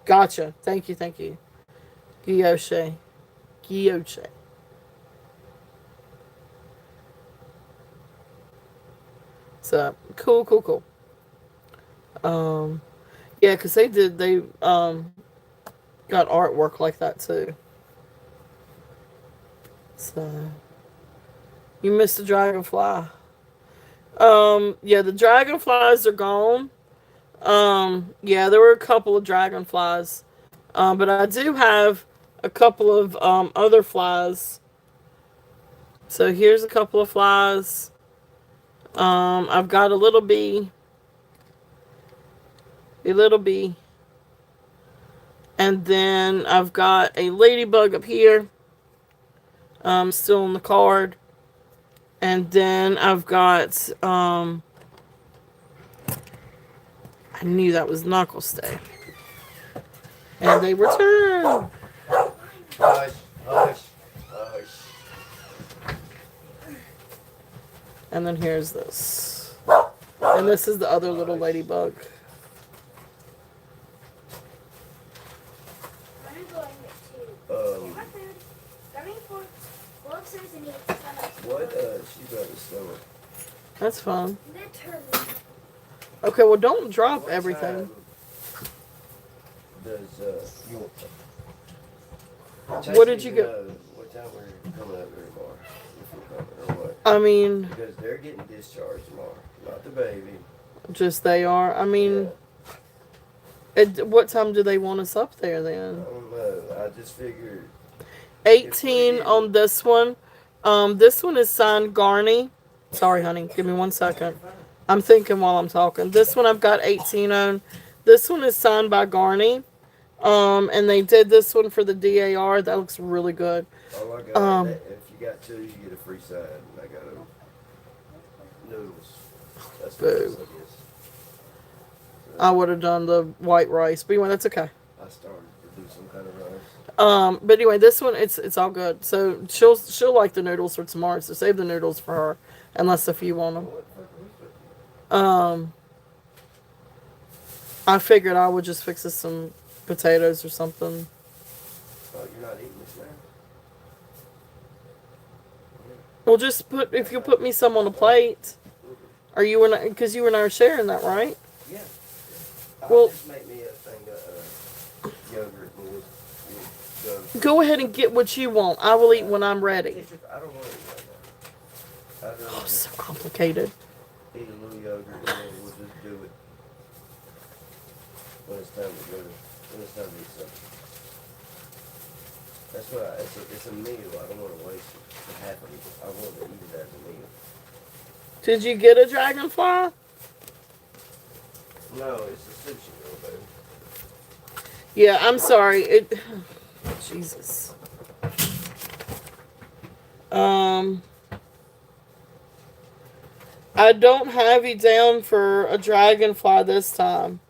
gotcha. Thank you, Guilloche, Guilloche. So cool. Um, yeah, because they got artwork like that too. So you missed the dragonfly. Yeah, the dragonflies are gone. Yeah, there were a couple of dragonflies. But I do have a couple of other flies. So here's a couple of flies. I've got a little bee, and then I've got a ladybug up here. Still on the card, and then I've got I knew that was Knuckle Stay, and they return. Hush, hush, hush. And then here's this, and this is the other little ladybug. I'm going to Um, my food. Starting for well, Susan eats what? She's got a stomach. That's fun. literally. Okay, well, don't drop What everything. time does you? What did you get? What time we're coming up here tomorrow? If we're coming or what? I mean, Because they're getting discharged tomorrow, not the baby. just they are. I mean, what time do they want us up there I then? don't know. I just figured 18 on this one. This one is signed Garney. Sorry, honey. Give me 1 second. I'm thinking while I'm talking. This one I've got 18 on. This one is signed by Garney. And they did this one for the DAR. That looks really good. all I got. Um, If you got two, you get a free side. And I got noodles. That's what it is, Boo. I guess. I would have done the white rice, but anyway, that's okay. I started to do some kind of rice. But anyway, this one it's all good. So she'll like the noodles for tomorrow. So save the noodles for her, unless if you want them. What the fuck are we supposed to do? Um, I figured I would just fix us some potatoes or something. Oh, you're not eating this now? Well, just put if you put me some on a plate. Mm-mm. Are you and because you and I are sharing that, right? Yeah. I'll Well, just make me a thing of yogurt and we'll go. go ahead and get what you want. I will eat when I'm ready. I don't want to eat right now. I'd rather Oh, so just complicated. eat a little yogurt and then we'll just do it when it's time to go to, when it's time to eat something. That's what it's a meal. I don't want to waste it. Half of it. I want to eat it as a meal. Did you get a dragonfly? No, it's a sushi roll, baby. Yeah, I'm sorry. It. Jesus. Um, I don't have you down for a dragonfly this time.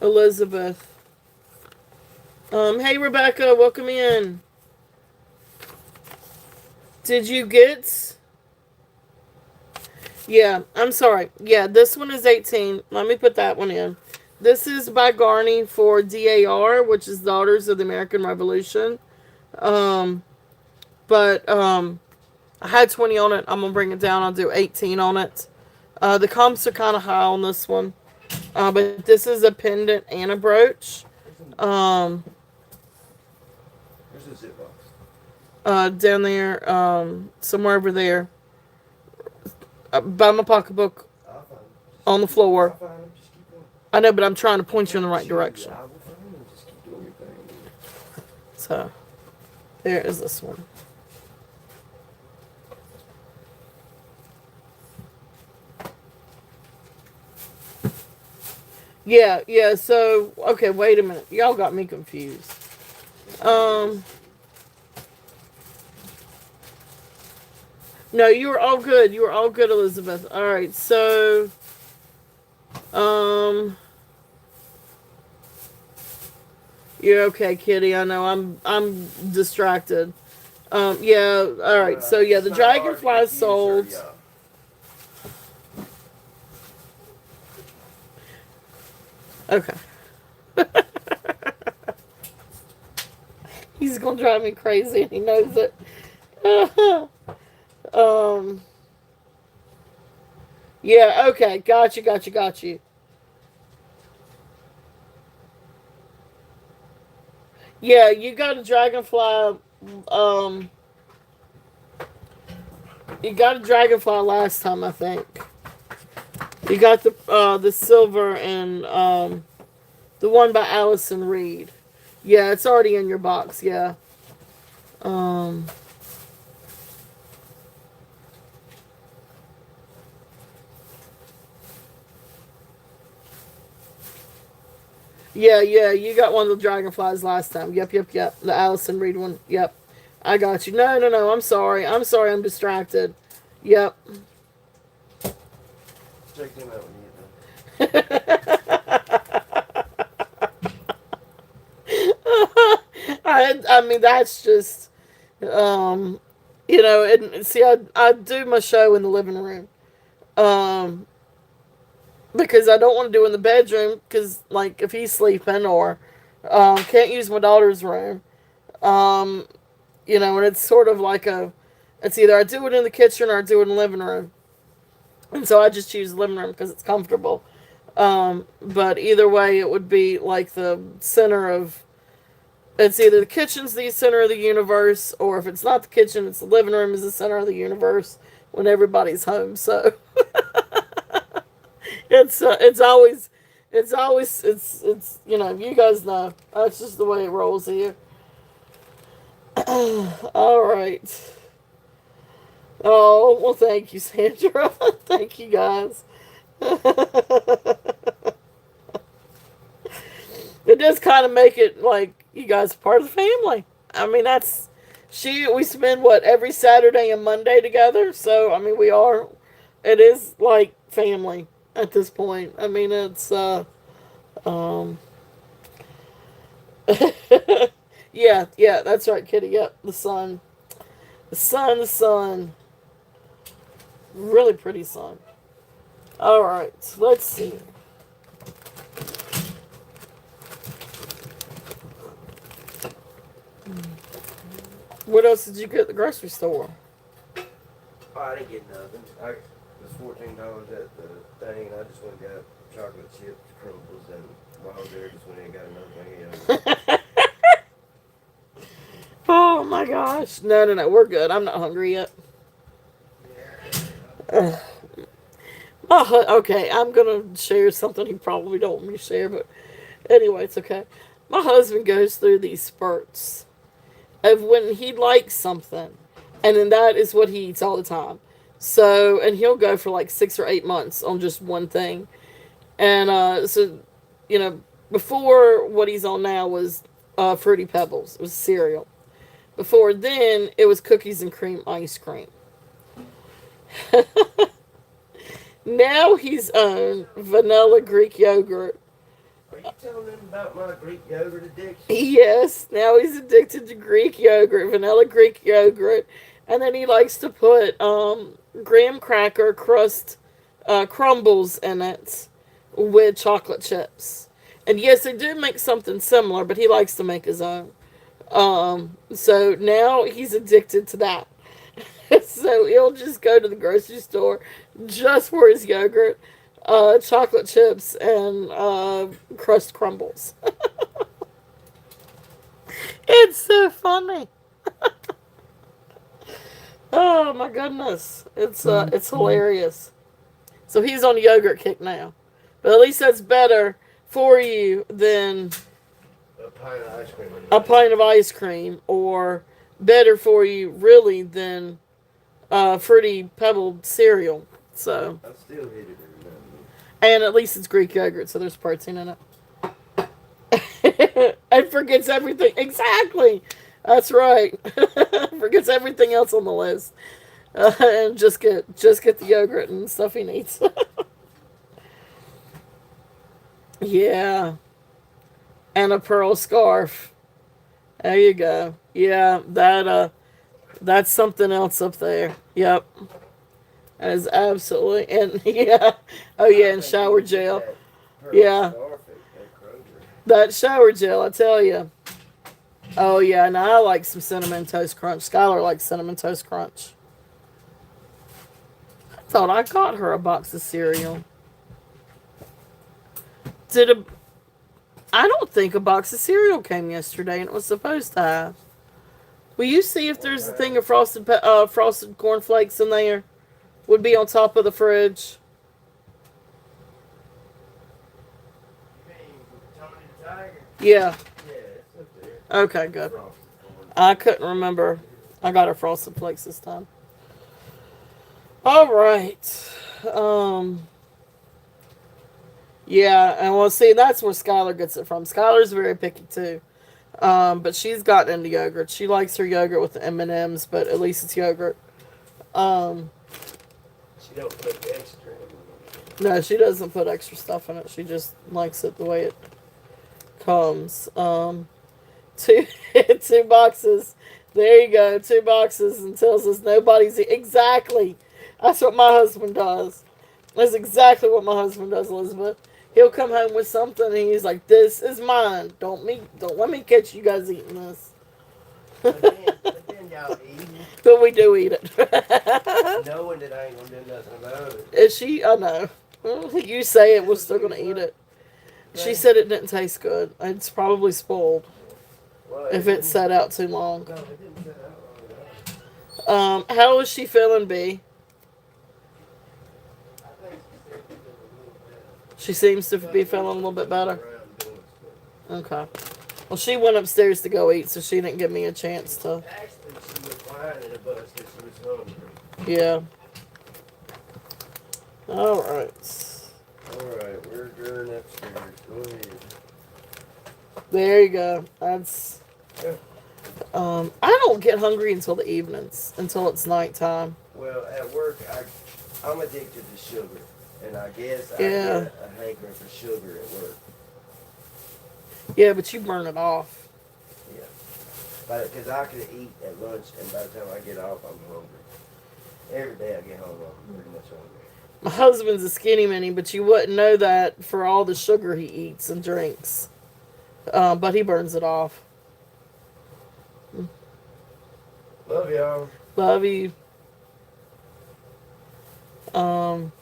Elizabeth. Hey Rebecca, welcome in. Did you get? Yeah, I'm sorry. Yeah, this one is 18. Let me put that one in. This is by Garney for DAR, which is Daughters of the American Revolution. Um, but I had 20 on it. I'm gonna bring it down. I'll do 18 on it. The comps are kind of high on this one. But this is a pendant and a brooch. Um, There's a zip box. Down there, somewhere over there, by my pocketbook I'll find them. on the I'll floor. find them. Just keep going. I know, but I'm trying to point you in the right direction. I will find them. Just keep doing your thing. So, there is this one. Yeah, yeah, so, okay, wait a minute. Y'all got me confused. No, you were all good. You were all good, Elizabeth. Alright, so, um, you're okay, Kitty. I know, I'm distracted. Yeah, alright, so yeah, the It's not hard to dragonfly is confuse her, sold. y'all. Okay. He's gonna drive me crazy and he knows it. um Yeah, okay, got you. Yeah, you got a dragonfly um you got a dragonfly last time, I think. You got the silver and the one by Allison Reed. Yeah, it's already in your box, yeah. Um Yeah, yeah, you got one of the dragonflies last time. Yep. The Allison Reed one. Yep. I got you. No. I'm sorry. I'm distracted. Yep. Check them out when you get done. I mean, that's just, and see, I do my show in the living room. Um, because I don't want to do it in the bedroom because, like, if he's sleeping or can't use my daughter's room. Um, and it's sort of like it's either I do it in the kitchen or I do it in the living room. And so I just choose the living room because it's comfortable. But either way, it would be like the center of, it's either the kitchen's the center of the universe, or if it's not the kitchen, it's the living room is the center of the universe when everybody's home. So it's you guys know that's just the way it rolls here. All right. Oh, well, thank you, Sandra. Thank you, guys. It does kind of make it like you guys are part of the family. I mean, we spend what, every Saturday and Monday together. So, I mean, it is like family at this point. I mean, it's, um, yeah, that's right, Kitty. Yep, the sun. The sun. Really pretty son. All right, let's see. What else did you get at the grocery store? Oh, I didn't get nothing. It was $14 at the thing, and I just went and got chocolate chips, crumbles, and while I was there, just went in and got another thing of yogurt. Oh my gosh. No, no, no. We're good. I'm not hungry yet. Ugh. Okay, I'm going to share something he probably don't want me to share, but anyway, it's okay. My husband goes through these spurts of when he likes something, and then that is what he eats all the time. So, and he'll go for like 6 or 8 months on just one thing. And so, you know, before what he's on now was Fruity Pebbles, it was cereal. Before then, it was cookies and cream ice cream. Now he's on vanilla Greek yogurt. Are you telling them about my Greek yogurt addiction? Yes, now he's addicted to Greek yogurt, vanilla Greek yogurt, and then he likes to put graham cracker crust crumbles in it with chocolate chips. And yes, they do make something similar, but he likes to make his own. So now he's addicted to that. So he'll just go to the grocery store just for his yogurt, chocolate chips, and crust crumbles. It's so funny. Oh my goodness, it's hilarious. So he's on a yogurt kick now, but at least that's better for you than A pint of ice cream. a pint of ice cream, or better for you really than fruity pebbled cereal. So, I still hate it every now and at least it's Greek yogurt, so there's protein in it. And forgets everything. Exactly. That's right. Forgets everything else on the list, and just get the yogurt and stuff he needs. Yeah, and a pearl scarf. There you go. Yeah, that's something else up there. Yep, that is absolutely, and yeah, oh then. yeah, I and think you shower would get gel. that pearl Yeah, scarf at Kroger. that shower gel. I tell you. Oh yeah, now I like some cinnamon toast crunch. Skylar likes cinnamon toast crunch. I thought I got her a box of cereal. Did a? I don't think a box of cereal came yesterday, and it was supposed to have. Will you see if there's a thing of frosted cornflakes in there? Would be on top of the fridge. You mean Tony the Tiger? Yeah. Yeah, it's up there. Okay, good. Frosted corn. I couldn't remember. I got her frosted flakes this time. All right. Yeah, and well, see, that's where Skylar gets it from. Skylar's very picky too. But she's gotten into yogurt. She likes her yogurt with the M&Ms, but at least it's yogurt. Um, She don't put the extra in it. no, she doesn't put extra stuff in it. She just likes it the way it comes. Two, two boxes. There you go, 2 boxes, and tells us nobody's exactly. That's what my husband does. That's exactly what my husband does, Elizabeth. He'll come home with something, and he's like, "This is mine. Don't let me catch you guys eating this." But then y'all eat But we do eat it. knowing that I ain't gonna do nothing about it. Is she? I know. You say it, we're still gonna eat it. She Right. said it didn't taste good. It's probably spoiled Well, if it's sat out too long. No, it didn't set out long enough. How is she feeling, B? I think she said she was a little better. She seems to be feeling a little bit better. Around doing stuff. Okay. Well, she went upstairs to go eat, so she didn't give me a chance to. Actually, she was crying in the bus because she was hungry. Yeah. All right. Alright, we're adjourned upstairs. Go ahead. There you go. That's. Yeah. I don't get hungry until the evenings, until it's nighttime. Well, at work, I'm addicted to sugar. And I guess I Yeah. get a hankering for sugar at work. Yeah, but you burn it off. Yeah. But because I could eat at lunch, and by the time I get off, I'm hungry. Every day I get home, I'm pretty much hungry. My husband's a skinny mini, but you wouldn't know that for all the sugar he eats and drinks. But he burns it off. Love y'all. Love you. Um.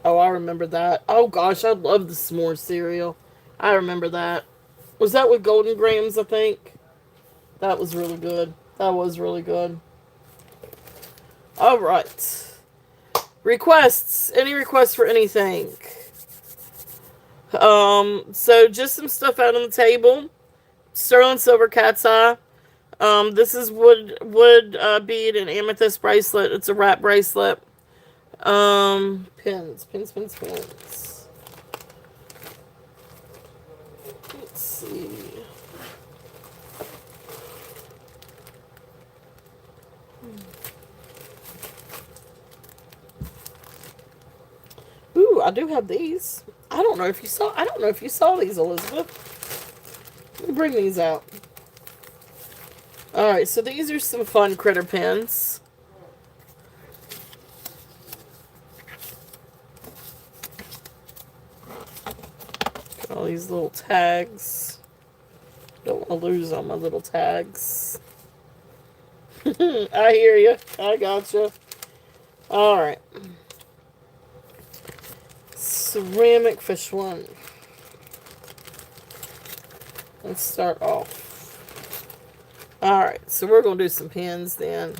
Oh, I remember that. Oh gosh, I love the s'more cereal. I remember that. Was that with Golden Grams? I think that was really good. That was really good. All right. Requests. Any requests for anything? So just some stuff out on the table. Sterling silver cat's eye. This is wood bead and amethyst bracelet. It's a wrap bracelet. Pins. Let's see. Ooh, I do have these. I don't know if you saw. I don't know if you saw these, Elizabeth. Let me bring these out. All right, so these are some fun critter pins. Got all these little tags. Don't want to lose all my little tags. I hear you. I gotcha. All right. Ceramic fish one. Let's start off. Alright, so we're going to do some pins then.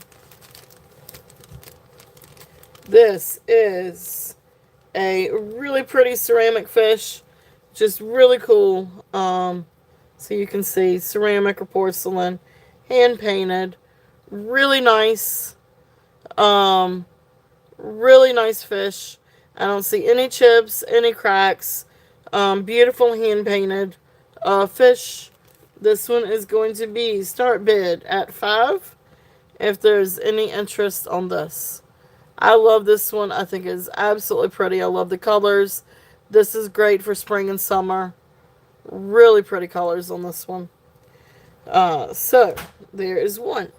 This is a really pretty ceramic fish. Just really cool. So you can see ceramic or porcelain. Hand painted. Really nice. Really nice fish. I don't see any chips, any cracks. Beautiful hand painted fish. This one is going to be start bid at $5 if there's any interest on this. I love this one. I think it's absolutely pretty. I love the colors. This is great for spring and summer. Really pretty colors on this one. So there is one.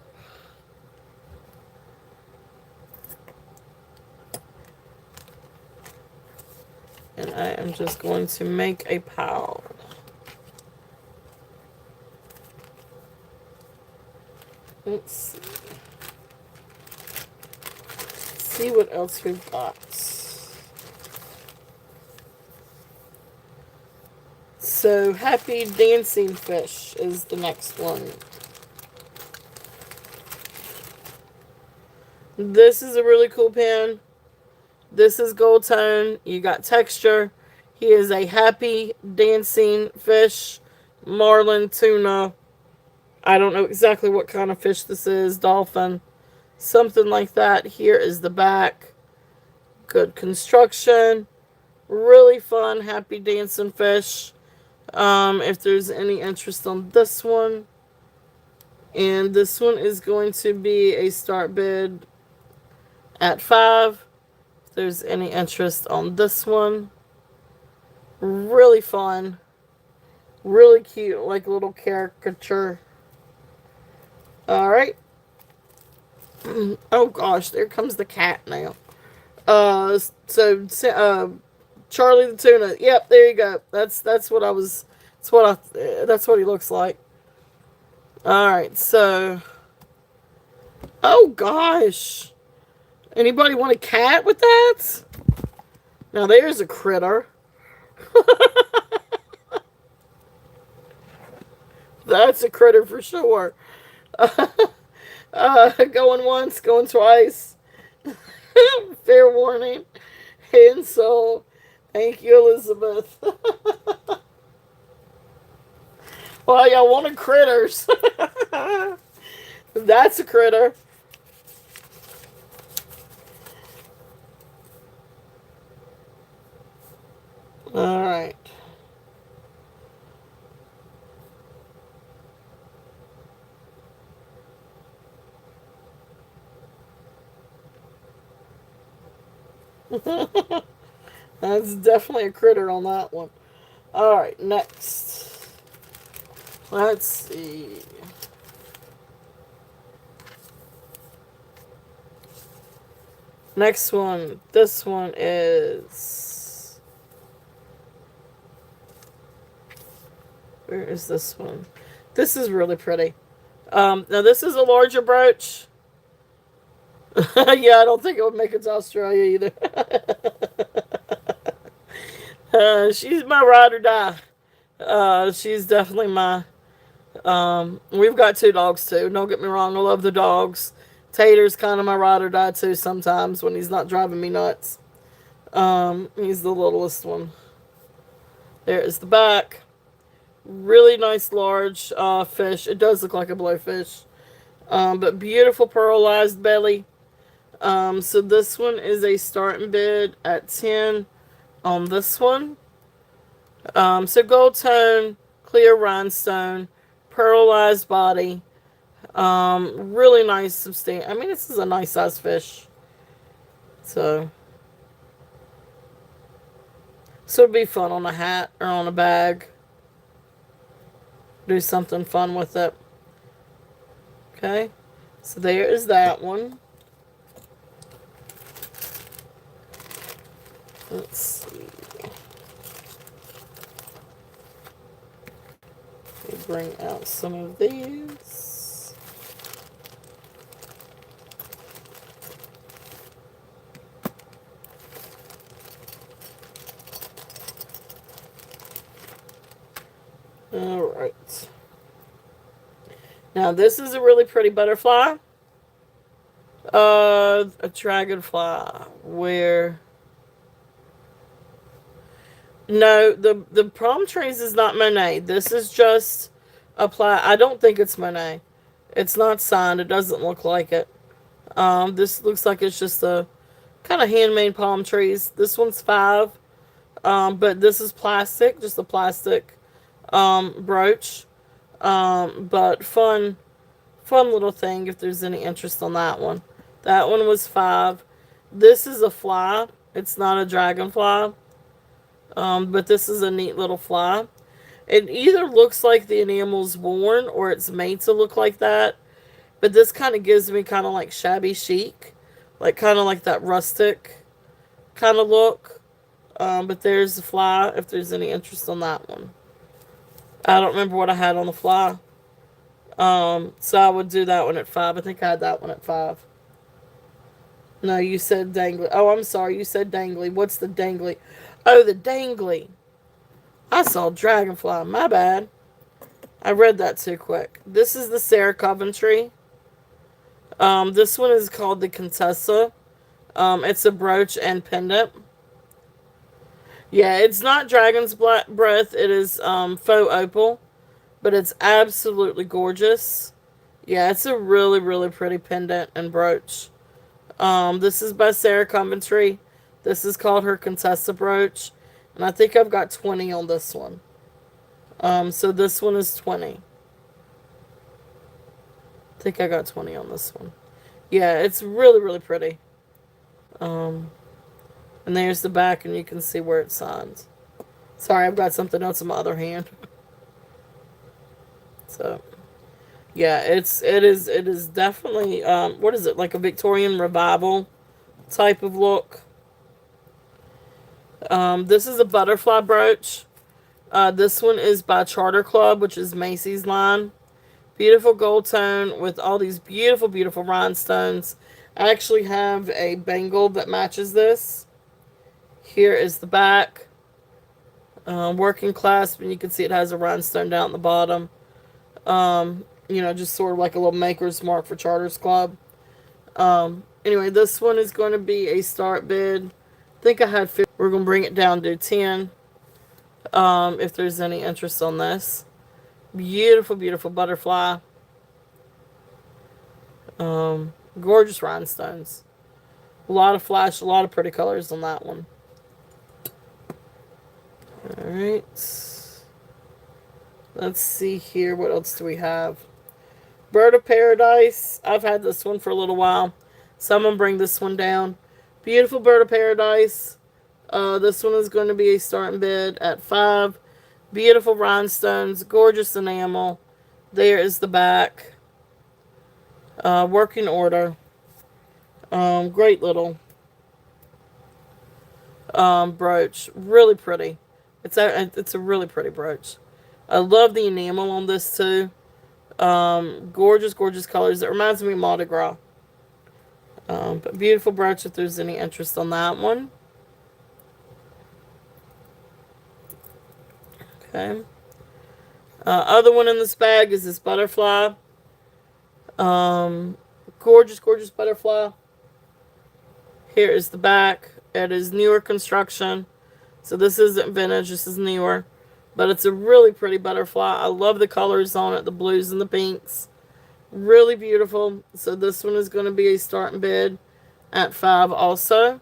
And I am just going to make a pile. Let's see what else we've got. So, Happy Dancing Fish is the next one. This is a really cool pen. This is gold tone. You got texture. He is a happy dancing fish. Marlin, tuna. I don't know exactly what kind of fish this is. Dolphin. Something like that. Here is the back. Good construction. Really fun, happy dancing fish. If there's any interest on this one. And this one is going to be a start bid at $5. If there's any interest on this one. Really fun. Really cute, like a little caricature. Alright. Oh gosh, there comes the cat now. Charlie the tuna. Yep, there you go. That's what I was. That's what he looks like. All right, so. Oh gosh, anybody want a cat with that? Now there's a critter. That's a critter for sure. Going once, going twice. Fair warning. And so, thank you, Elizabeth. Well, y'all wanted critters. That's a critter. All right. That's definitely a critter on that one. Alright, next. Let's see. Next one. This one is. Where is this one? This is really pretty. Now this is a larger brooch. Yeah, I don't think it would make it to Australia either. She's my ride or die. She's definitely my. We've got two dogs too. Don't get me wrong, I love the dogs. Tater's kind of my ride or die too sometimes when he's not driving me nuts. He's the littlest one. There is the back. Really nice large fish. It does look like a blowfish. But beautiful pearlized belly. So this one is a starting bid at 10 on this one. So gold tone, clear rhinestone, pearlized body. Really nice substantial. I mean, this is a nice size fish. So it'd be fun on a hat or on a bag. Do something fun with it. Okay. So there is that one. Let's see. Let me bring out some of these. All right. Now this is a really pretty butterfly. A dragonfly where no, the palm trees is not Monet. This is just apply. I don't think it's Monet. It's not signed. It doesn't look like it. This looks like it's just a kind of handmade palm trees. This one's 5. But this is plastic, just a plastic brooch. But fun little thing if there's any interest on that one. That one was 5. This is a fly. It's not a dragonfly. But this is a neat little fly. It either looks like the enamel's worn or it's made to look like that. But this kind of gives me kind of like shabby chic. Like kind of like that rustic kind of look. But there's the fly if there's any interest on that one. I don't remember what I had on the fly. So I would do that one at 5. I think I had that one at 5. No, you said dangly. Oh, I'm sorry. You said dangly. What's the dangly? Oh, the dangly. I saw dragonfly. My bad. I read that too quick. This is the Sarah Coventry. This one is called the Contessa. It's a brooch and pendant. Yeah, it's not dragon's breath. It is faux opal. But it's absolutely gorgeous. Yeah, it's a really, really pretty pendant and brooch. This is by Sarah Coventry. This is called her Contessa brooch. And I think I've got 20 on this one. So this one is 20. I think I got 20 on this one. Yeah, it's really, really pretty. And there's the back, and you can see where it's signed. Sorry, I've got something else in my other hand. So, yeah, it is definitely, what is it, like a Victorian revival type of look. This is a butterfly brooch. This one is by Charter Club, which is Macy's line. Beautiful gold tone with all these beautiful, beautiful rhinestones. I actually have a bangle that matches this. Here is the back. Working clasp, and you can see it has a rhinestone down at the bottom. Just sort of like a little maker's mark for Charter's Club. Anyway, this one is going to be a start bid. I think I had 50. We're going to bring it down to 10. If there's any interest on this. Beautiful, beautiful butterfly. Gorgeous rhinestones. A lot of flash, a lot of pretty colors on that one. Alright. Let's see here. What else do we have? Bird of Paradise. I've had this one for a little while. Someone bring this one down. Beautiful Bird of Paradise. This one is going to be a starting bid at 5. Beautiful rhinestones. Gorgeous enamel. There is the back. Working order. Great little brooch. Really pretty. It's a really pretty brooch. I love the enamel on this too. Gorgeous, gorgeous colors. It reminds me of Mardi Gras. But beautiful brooch if there's any interest on that one. Okay. Other one in this bag is this butterfly. Um, Gorgeous, gorgeous butterfly. Here is the back. It is newer construction. So this isn't vintage, this is newer. But it's a really pretty butterfly. I love the colors on it, the blues and the pinks. Really beautiful. So this one is going to be a starting bid at 5 also,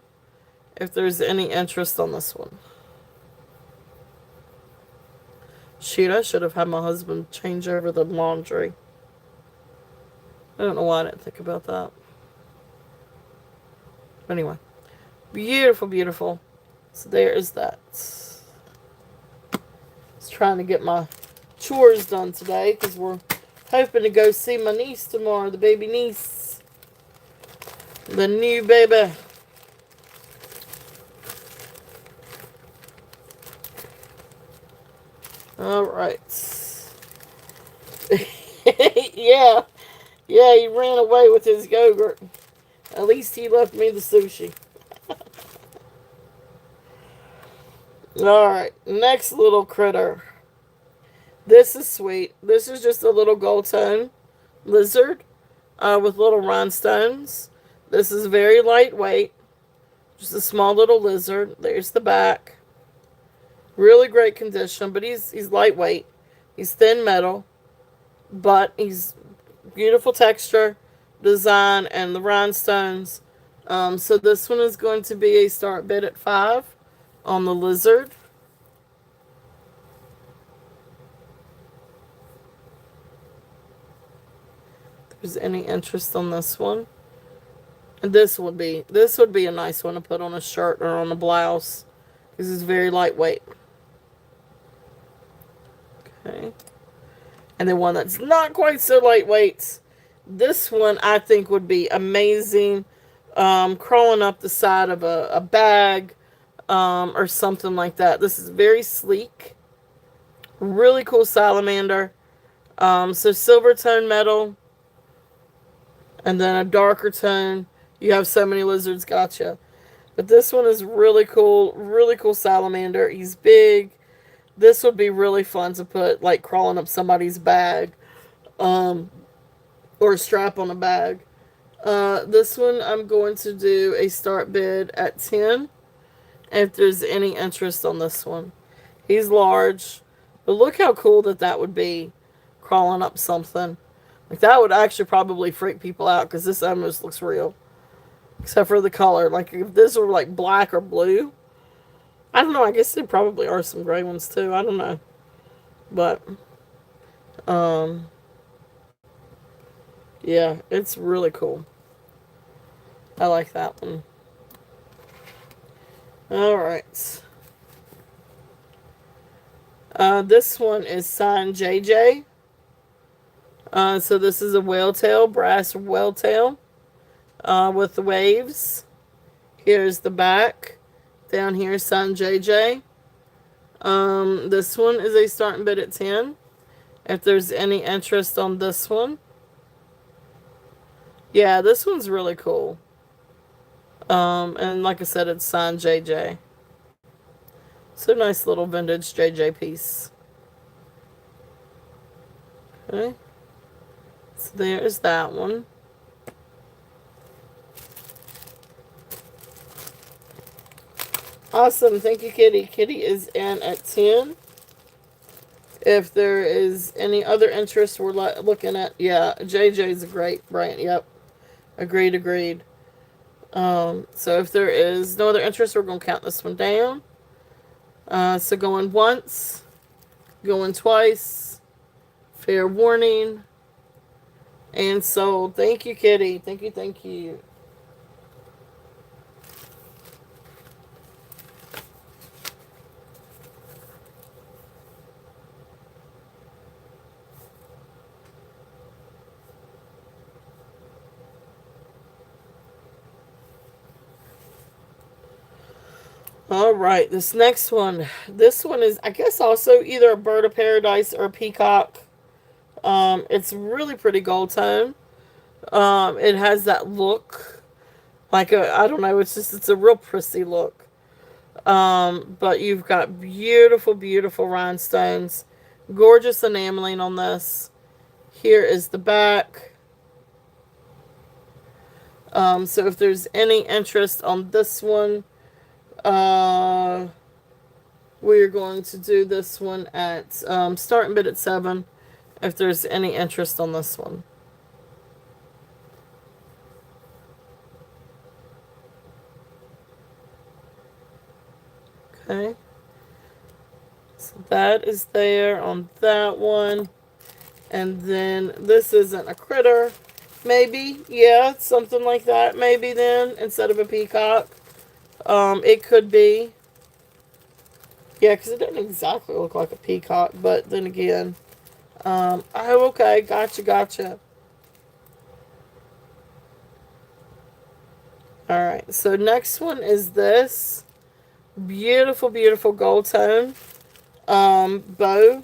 if there's any interest on this one. Shoot, I should have had my husband change over the laundry. I don't know why I didn't think about that. Anyway, beautiful, beautiful. So there is that. Just trying to get my chores done today because we're hoping to go see my niece tomorrow, the baby niece. The new baby. Alright. Yeah. Yeah, he ran away with his yogurt. At least he left me the sushi. Alright, next little critter. This is sweet. This is just a little gold tone lizard with little rhinestones. This is very lightweight. Just a small little lizard. There's the back. Really great condition, but he's lightweight. He's thin metal, but he's beautiful texture, design, and the rhinestones. So this one is going to be a start bid at 5 on the lizard. If there's any interest on this one. And this would be a nice one to put on a shirt or on a blouse. This is very lightweight. Okay. And then one that's not quite so lightweight. This one I think would be amazing. Crawling up the side of a bag or something like that. This is very sleek. Really cool salamander. So silver tone metal. And then a darker tone. You have so many lizards, gotcha. But this one is really cool salamander. He's big. This would be really fun to put, like, crawling up somebody's bag. Or a strap on a bag. This one I'm going to do a start bid at 10. If there's any interest on this one. He's large. But look how cool that would be. Crawling up something. Like, that would actually probably freak people out. Because this almost looks real. Except for the color. Like, if this were, like, black or blue. I don't know. I guess there probably are some gray ones, too. I don't know. But, yeah, it's really cool. I like that one. Alright. This one is signed JJ. So this is a whale tail, brass whale tail. With the waves. Here's the back. Down here, signed JJ. This one is a starting bid at 10. If there's any interest on this one. Yeah, this one's really cool. And like I said, it's signed JJ. So nice little vintage JJ piece. Okay. So there's that one. Awesome. Thank you, Kitty. Kitty is in at 10. If there is any other interest we're looking at, yeah, JJ is a great brand. Yep. Agreed. So if there is no other interest, we're going to count this one down. So going once, going twice, fair warning, and sold. Thank you, Kitty. Thank you. All right, this next one. This one is, I guess, also either a bird of paradise or a peacock. It's really pretty gold tone. It has that look, like I don't know. It's a real prissy look. But you've got beautiful, beautiful rhinestones, gorgeous enameling on this. Here is the back. So if there's any interest on this one, uh, we're going to do this one at starting bid at 7. If there's any interest on this one, okay. So that is there on that one, and then this isn't a critter. Maybe, yeah, something like that. Maybe then instead of a peacock, it could be. Yeah, because it doesn't exactly look like a peacock, but then again, oh, okay, gotcha, gotcha. All right, so next one is this beautiful, beautiful gold tone bow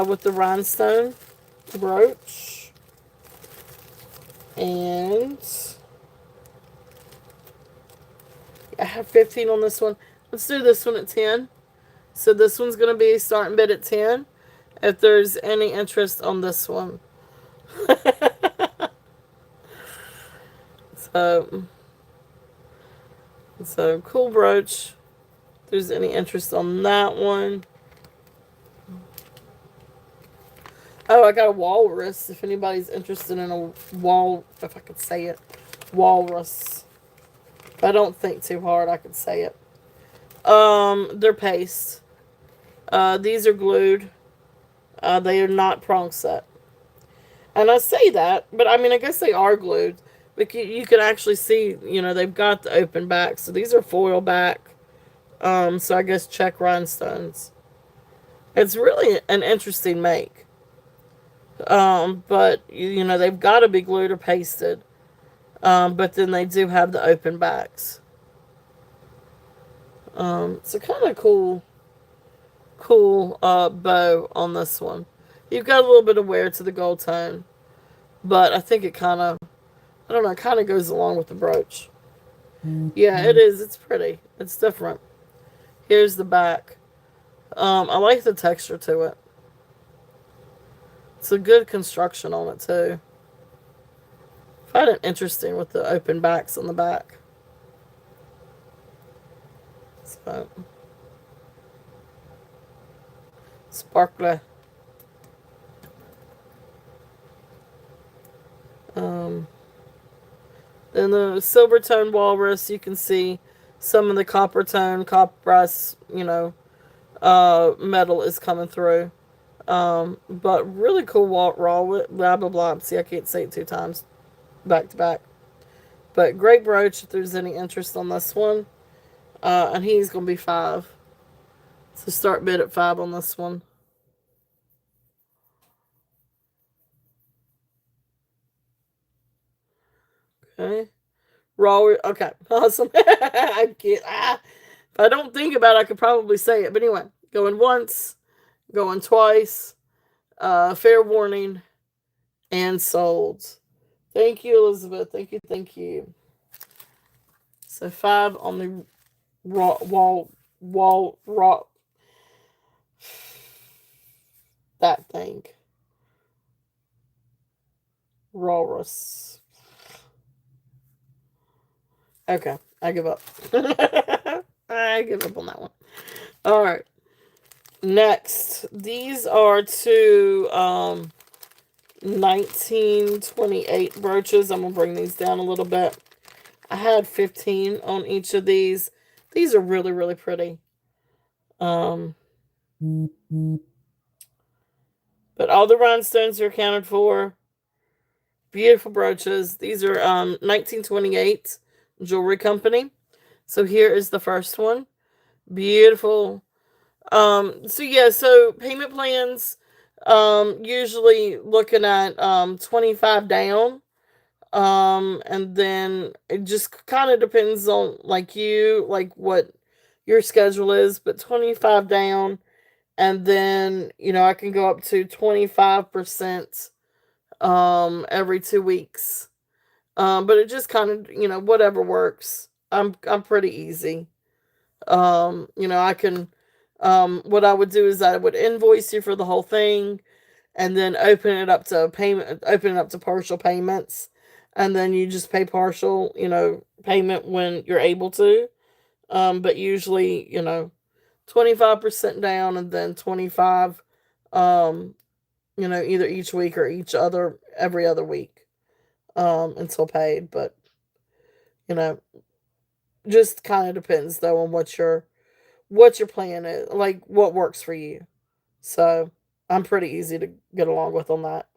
with the rhinestone brooch, and I have 15 on this one. Let's do this one at 10. So this one's going to be starting bid at 10 if there's any interest on this one. so, so cool brooch. If there's any interest on that one. Oh, I got a walrus. If anybody's interested in a if I could say it, walrus. If I don't think too hard, I could say it. They're paste. These are glued. They are not prong set. And I say that, but I mean, I guess they are glued. But you can actually see, they've got the open back. So these are foil back. So I guess check rhinestones. It's really an interesting make. But, they've got to be glued or pasted. But then they do have the open backs. So kind of cool bow on this one. You've got a little bit of wear to the gold tone, but I think it kind of, I don't know, kind of goes along with the brooch. Yeah, it is. It's pretty. It's different. Here's the back. I like the texture to it. It's a good construction on it too. I find it interesting with the open backs on the back. So, sparkler. Then the silver tone walrus, you can see some of the copper tone, copper brass, metal is coming through. But really cool raw blah blah blah. See, I can't say it 2 times back to back. But great brooch if there's any interest on this one. And he's gonna be 5. So start bid at 5 on this one. Okay. Raw. Okay. Awesome. I can't. If I don't think about it, I could probably say it. But anyway, going once, going twice. Fair warning, and sold. Thank you, Elizabeth. Thank you. Thank you. So 5 on the raw that thing. Walrus. Okay, I give up. I give up on that one. All right. Next, these are two 1928 brooches. I'm gonna bring these down a little bit. I had 15 on each of these. These are really, really pretty. But all the rhinestones are accounted for. Beautiful brooches. These are 1928 Jewelry Company. So here is the first one. Beautiful. So payment plans, usually looking at 25 down. And then it just kind of depends on like you, like what your schedule is, but 25 down, and then I can go up to 25% every 2 weeks. But it just kind of, whatever works. I'm pretty easy. I can what I would do is I would invoice you for the whole thing, and then open it up to partial payments, and then you just pay partial, payment when you're able to. But usually, 25% down, and then 25, um, either each week or every other week, until paid. But, you know, just kind of depends though on what your plan is, like what works for you. So I'm pretty easy to get along with on that.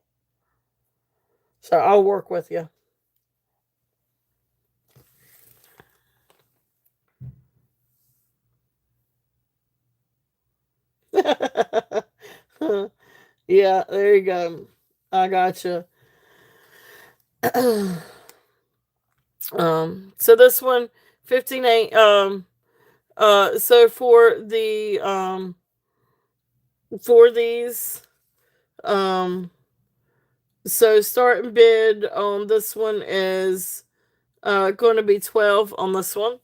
So I'll work with you. Yeah, there you go. I gotcha. So this one, 15.8. So for these, um, so start and bid on this one is going to be 12 on this one.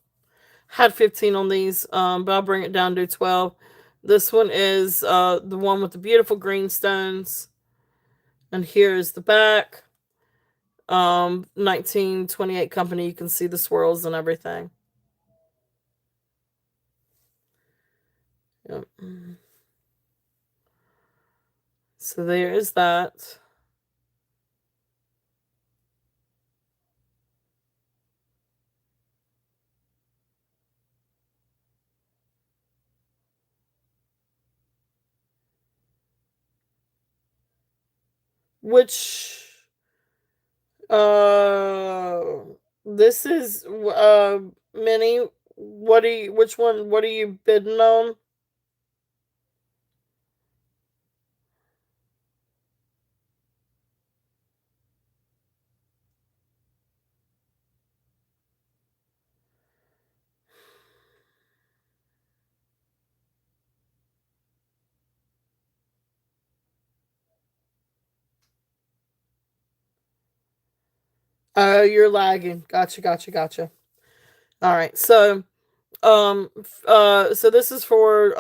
Had 15 on these, but I'll bring it down to 12. This one is the one with the beautiful green stones, and here's the back. 1928 company. You can see the swirls and everything. Yep. So there is that. Which uh this is Minnie. Which one, what are you bidding on? Oh, you're lagging. Gotcha, gotcha, gotcha. All right. So this is for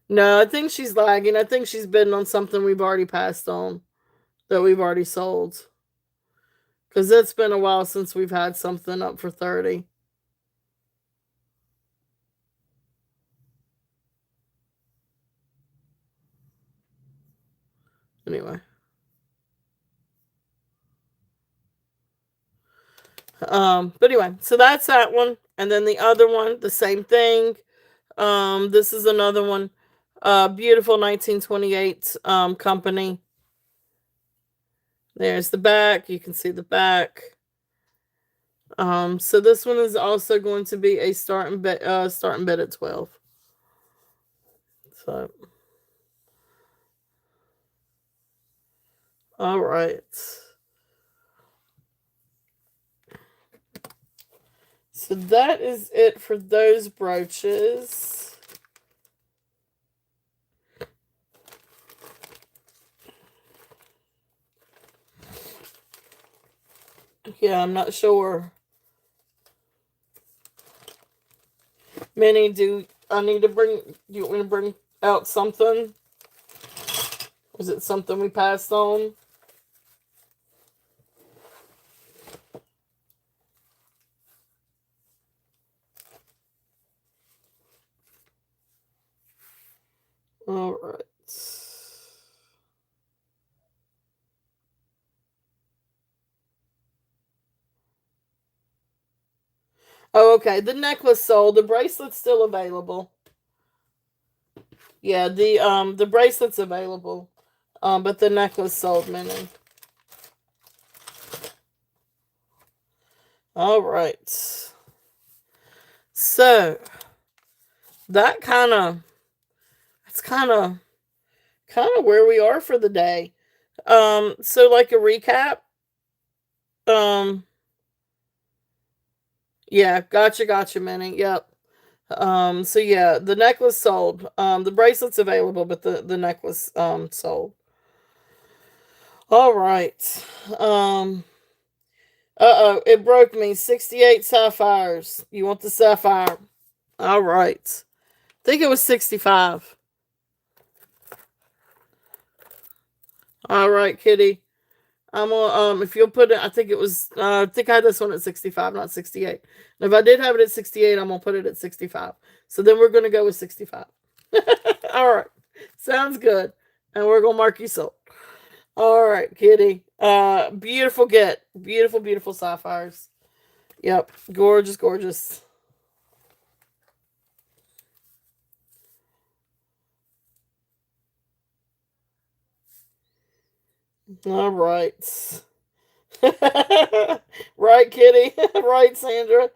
no, I think she's lagging. I think she's bidding on something we've already passed on, that we've already sold. Because it's been a while since we've had something up for 30. Anyway. But anyway, so that's that one. And then the other one, the same thing. This is another one. Beautiful 1928 company. There's the back. You can see the back. So this one is also going to be a starting bid at 12. So all right. So that is it for those brooches. Yeah, I'm not sure. Minnie, do I need to bring? Do you want me to bring out something? Was it something we passed on? All right. Oh, okay. The necklace sold. The bracelet's still available. Yeah, the bracelet's available. But the necklace sold, Minnie. All right. So that kind of that's kind of where we are for the day. So like a recap. Um, yeah, gotcha, Minnie. Yep. So yeah, the necklace sold. The bracelet's available, but the necklace sold. All right. Um, it broke me. 68 sapphires. You want the sapphire? All right. I think it was 65. All right, Kitty. I'm gonna if you'll put it, I think it was I think I had this one at 65, not 68. And if I did have it at 68, I'm gonna put it at 65. So then we're gonna go with 65. All right. Sounds good. And we're gonna mark you sold. All right, Kitty. Beautiful get. Beautiful, beautiful sapphires. Yep. Gorgeous, gorgeous. All right. Right, Kitty. Right, Sandra.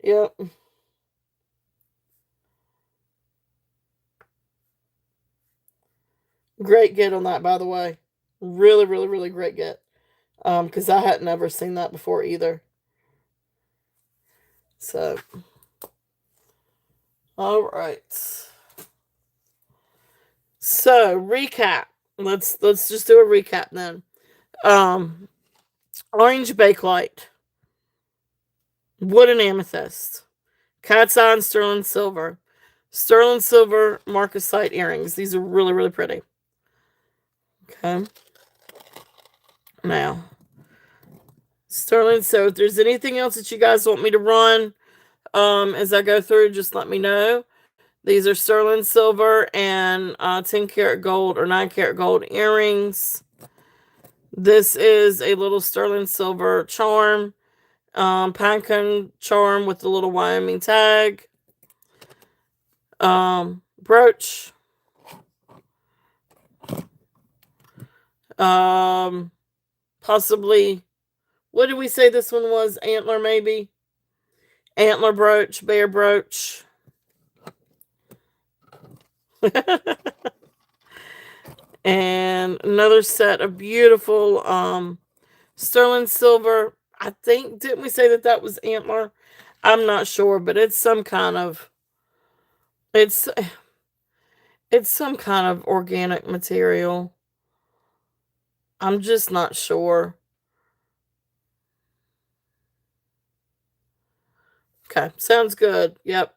Yep. Great get on that, by the way. Really, really, really great get. Because I had never seen that before either. So, all right. So recap. Let's just do a recap then. Um, orange bakelite, wooden amethyst, cat's eye and sterling silver marcasite earrings. These are really really pretty. Okay. Now, sterling. So if there's anything else that you guys want me to run, as I go through, just let me know. These are sterling silver and 10 karat gold or 9 karat gold earrings. This is a little sterling silver charm, pinecone charm with the little Wyoming tag, brooch, um, possibly, what did we say this one was? Antler, maybe? Antler brooch, bear brooch. And another set of beautiful sterling silver. I think, didn't we say that that was antler? I'm not sure, but it's some kind of it's it's some kind of organic material. I'm just not sure. Okay, sounds good. Yep.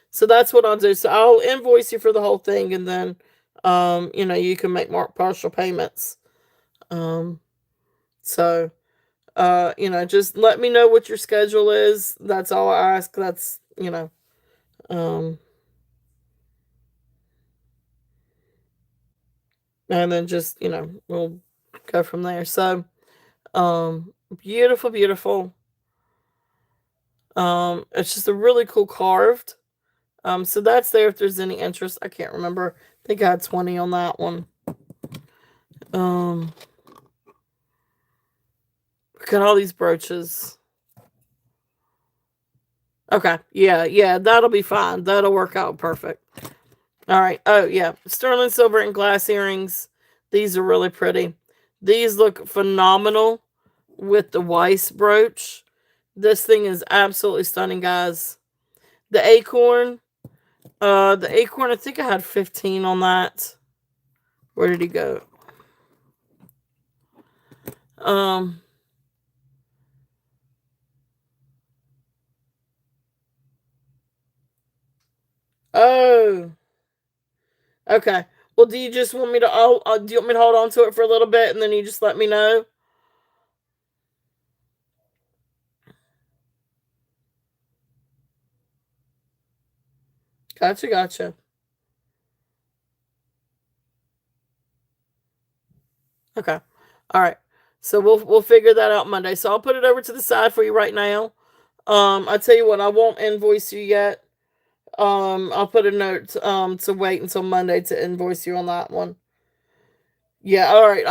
So that's what I'll do. So I'll invoice you for the whole thing, and then you can make more partial payments. Um, so just let me know what your schedule is. That's all I ask. That's um, and then just we'll go from there. So beautiful, beautiful. It's just a really cool carved. So that's there if there's any interest. I can't remember. I think I had 20 on that one. Um, Look at all these brooches. Okay, yeah, that'll be fine. That'll work out perfect. All right. Oh yeah, sterling silver and glass earrings. These are really pretty. These look phenomenal with the Weiss brooch. This thing is absolutely stunning, guys. The acorn. I think I had 15 on that. Where did he go? Um, oh, okay. Well, do you just want me to? Oh, do you want me to hold on to it for a little bit, and then you just let me know? Gotcha, gotcha. Okay, all right. So we'll figure that out Monday. So I'll put it over to the side for you right now. I tell you what, I won't invoice you yet. I'll put a note to wait until Monday to invoice you on that one. Yeah, all right.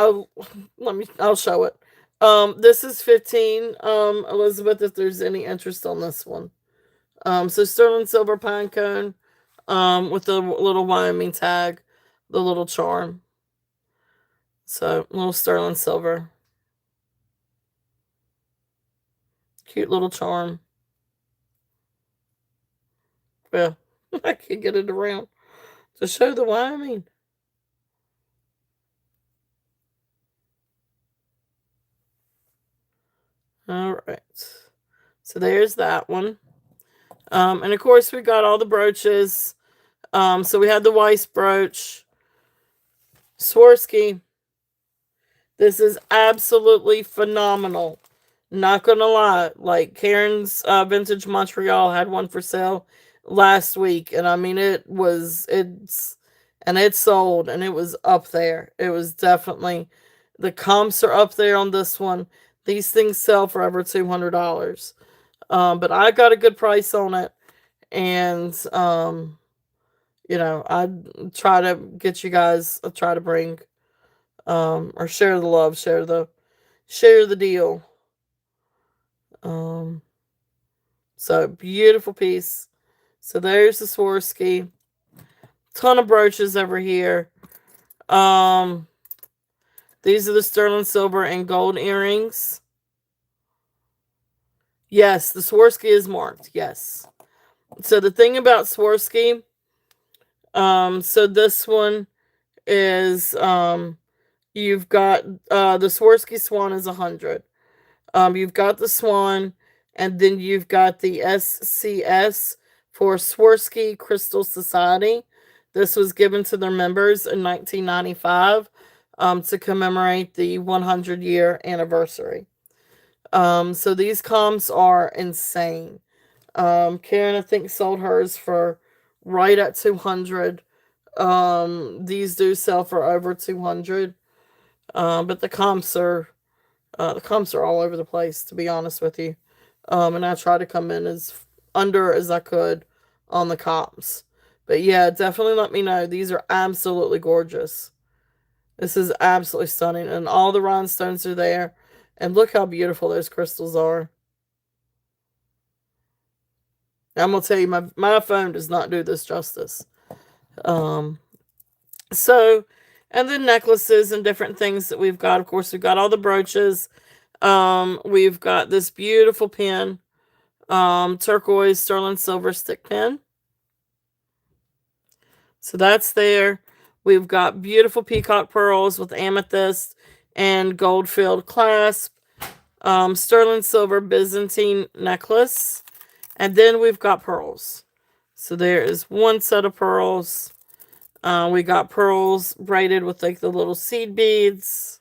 I'll show it. This is 15, Elizabeth, if there's any interest on this one. So sterling silver pine cone, with the little Wyoming tag, the little charm. So, little sterling silver. Cute little charm. Well, I can't get it around to show the Wyoming. All right. So there's that one. And of course, we got all the brooches. So we had the Weiss brooch. Swarovski. This is absolutely phenomenal. Not gonna lie. Like Karen's Vintage Montreal had one for sale last week. And I mean, it sold and it was up there. It was definitely, the comps are up there on this one. These things sell for over $200. But I got a good price on it. And, I'd try to get you guys, I'll try to bring, or share the love, share the deal. Um, so beautiful piece. So there's the Swarovski. Ton of brooches over here. Um, these are the sterling silver and gold earrings. Yes, the Swarovski is marked. Yes. So the thing about Swarovski, so this one is you've got the Swarovski Swan is 100. You've got the Swan, and then you've got the SCS for Swarovski Crystal Society. This was given to their members in 1995 to commemorate the 100-year anniversary. So these comps are insane. Karen, I think, sold hers for right at 200. These do sell for over 200. But the comps are all over the place, to be honest with you. And I try to come in as under as I could on the comps. But yeah, definitely let me know. These are absolutely gorgeous. This is absolutely stunning. And all the rhinestones are there. And look how beautiful those crystals are. I'm going to tell you, my phone does not do this justice. Um, so, and then necklaces and different things that we've got. Of course, we've got all the brooches. We've got this beautiful pin, turquoise sterling silver stick pin. So that's there. We've got beautiful peacock pearls with amethyst and gold filled clasp. Sterling silver Byzantine necklace. And then we've got pearls. So there is one set of pearls. We got pearls braided with like the little seed beads.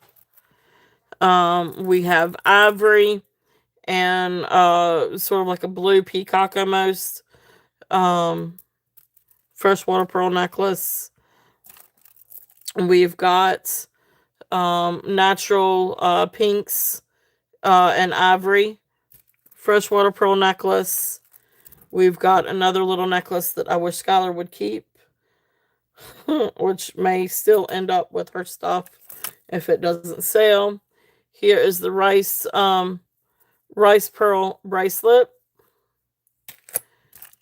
We have ivory and sort of like a blue peacock almost. Freshwater pearl necklace. We've got natural pinks and ivory. Freshwater pearl necklace. We've got another little necklace that I wish Skylar would keep, which may still end up with her stuff if it doesn't sell. Here is the rice pearl bracelet.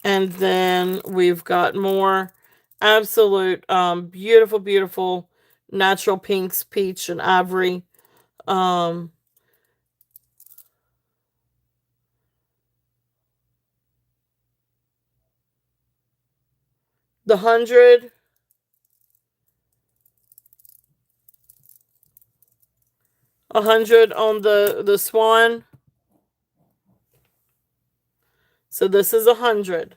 And then we've got more absolute beautiful, beautiful natural pinks, peach, and ivory. The 100. A 100 on the swan. So this is 100.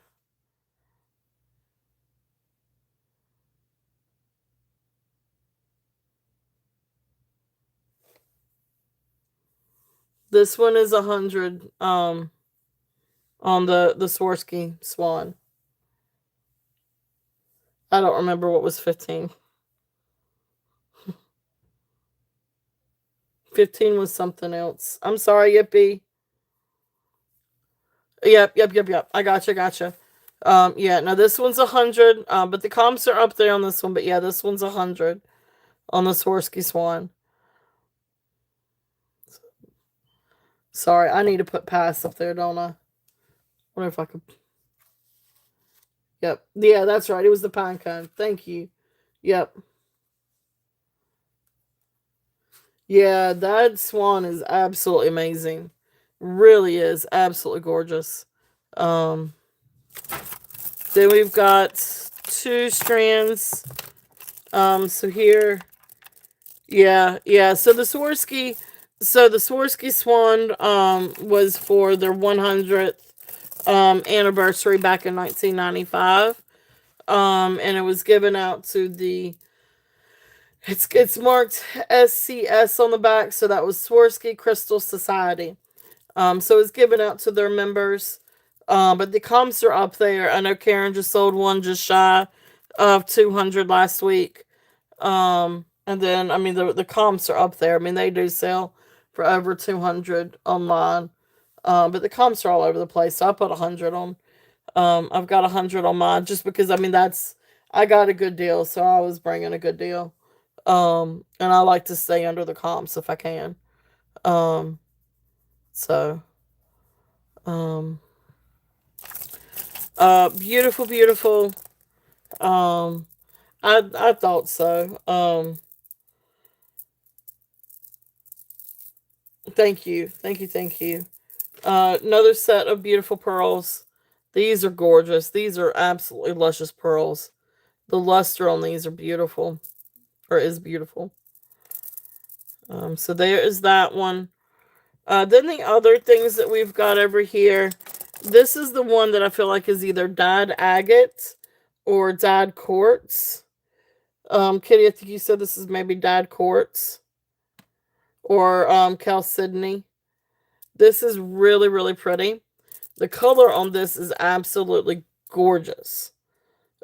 This one is 100 on the Swarovski swan. I don't remember what was 15. 15 was something else. I'm sorry, Yippee. Yep. I gotcha. Yeah, now this one's 100, but the comps are up there on this one. But yeah, this one's 100 on the Swarovski Swan. Sorry, I need to put pass up there, don't I? Wonder if I could. Yep. Yeah, that's right. It was the pine cone. Thank you. Yep. Yeah, that swan is absolutely amazing. Really is absolutely gorgeous. Um, then we've got two strands. So here, yeah. So the Swarovski swan was for their 100th anniversary back in 1995. And it was given out to the it's marked SCS on the back, so that was Swarovski Crystal Society. So it's given out to their members. But the comps are up there. I know Karen just sold one just shy of 200 last week. And then I mean the comps are up there. I mean they do sell for over 200 online. But the comps are all over the place. So I put 100 on. I've got 100 on mine just because I mean that's I got a good deal, so I was bringing a good deal. And I like to stay under the comps if I can. Um, so um, beautiful, beautiful. Um, I thought so. Thank you. Another set of beautiful pearls. These are gorgeous. These are absolutely luscious pearls. The luster on these are beautiful, or is beautiful. So there is that one. Then the other things that we've got over here. This is the one that I feel like is either dyed agate or dyed quartz. Kitty, I think you said this is maybe dyed quartz or chalcedony. This is really, really pretty. The color on this is absolutely gorgeous.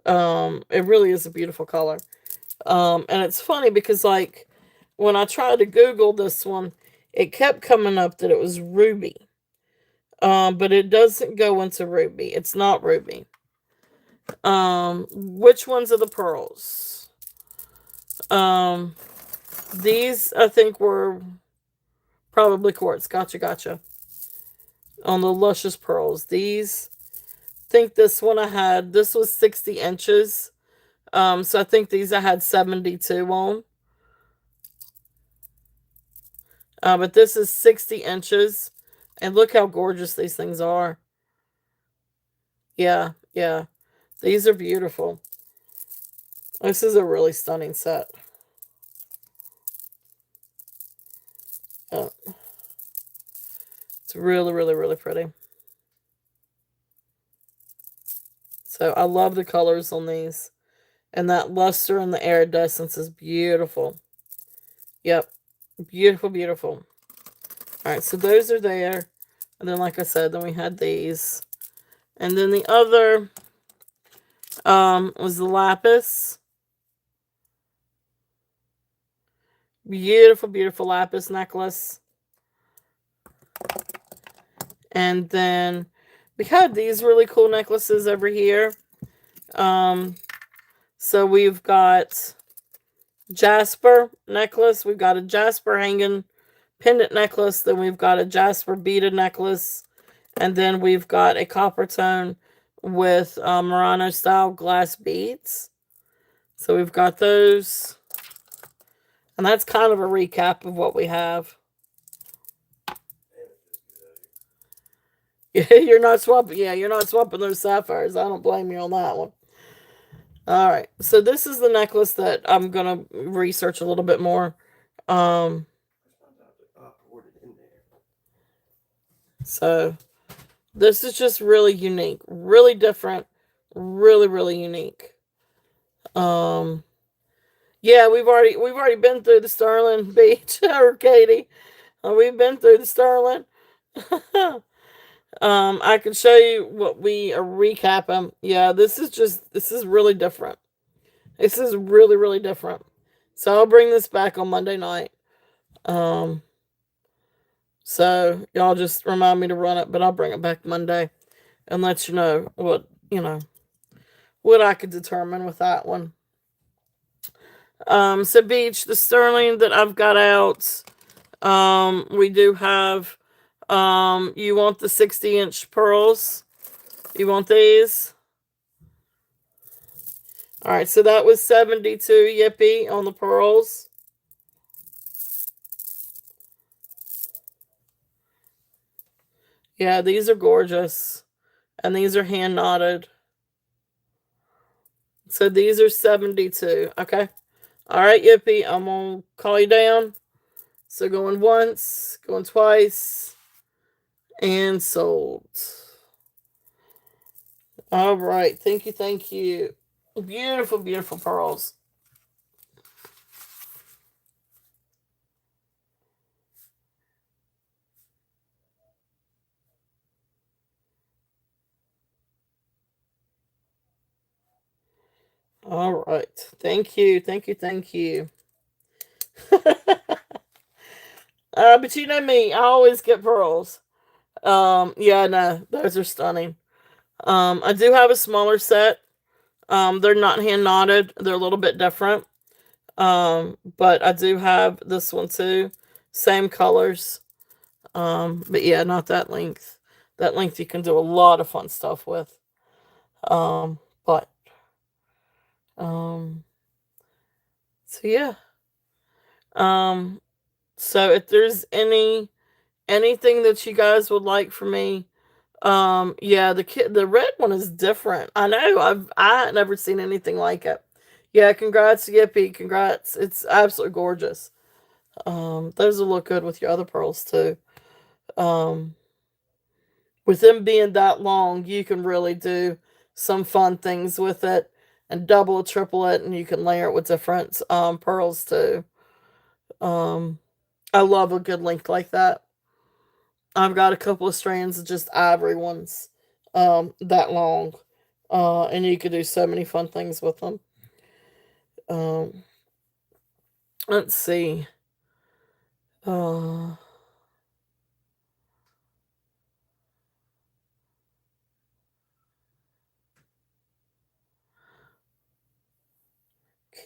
It really is a beautiful color. And it's funny because like when I tried to Google this one, it kept coming up that it was ruby. But it doesn't go into ruby. It's not ruby. Which ones are the pearls? Um, these I think were probably quartz. Gotcha. On the luscious pearls. These, think this one I had. This was 60 inches. So I think these I had 72 on. But this is 60 inches. And look how gorgeous these things are. Yeah. These are beautiful. This is a really stunning set. Uh, it's really, really, really pretty. So I love the colors on these. And that luster and the iridescence is beautiful. Yep. Beautiful, beautiful. Alright, so those are there. And then like I said, then we had these. And then the other was the lapis. Beautiful, beautiful lapis necklace. And then we had these really cool necklaces over here. So we've got jasper necklace. We've got a jasper hanging pendant necklace. Then we've got a jasper beaded necklace. And then we've got a copper tone with Murano style glass beads. So we've got those. And that's kind of a recap of what we have. You're not swapping. Yeah, you're not swapping those sapphires. I don't blame you on that one. All right. So this is the necklace that I'm gonna research a little bit more. So this is just really unique, really different, really, really unique. Yeah, we've already been through the Sterling Beach, or Katie. We've been through the Sterling. I can show you what we recap them. Yeah, this is really different. This is really, really different. So I'll bring this back on Monday night. So y'all just remind me to run it, but I'll bring it back Monday and let you know what I could determine with that one. So Beach, the sterling that I've got out, we do have, you want the 60-inch pearls? You want these? All right, so that was 72 yippee on the pearls. Yeah, these are gorgeous. And these are hand knotted. So these are 72. Okay. All right, Yippee. I'm going to call you down. So going once, going twice, and sold. All right. Thank you. Thank you. Beautiful, beautiful pearls. All right. Thank you. Thank you. Thank you. But you know me, I always get pearls. Yeah, no, those are stunning. I do have a smaller set. They're not hand knotted. They're a little bit different. But I do have this one too. Same colors. But yeah, not that length. That length you can do a lot of fun stuff with. But um, so yeah. Um, so if there's anything that you guys would like for me, yeah, the red one is different. I know. I had never seen anything like it. Yeah, congrats, Yippee, congrats. It's absolutely gorgeous. Those will look good with your other pearls too. Um, with them being that long, you can really do some fun things with it and double, triple it, and you can layer it with different pearls too. Um, I love a good length like that. I've got a couple of strands of just ivory ones, that long, and you could do so many fun things with them. Um, let's see. Uh,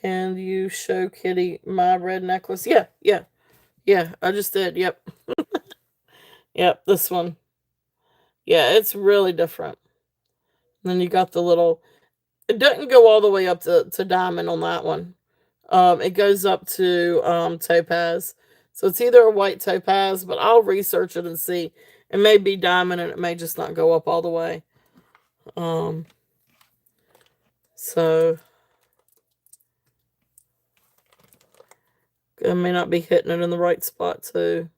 can you show Kitty my red necklace? Yeah, yeah, yeah. I just did. Yep, yep. This one. Yeah, it's really different. And then you got the little. It doesn't go all the way up to diamond on that one. It goes up to topaz. So it's either a white topaz, but I'll research it and see. It may be diamond and it may just not go up all the way. Um, so I may not be hitting it in the right spot too.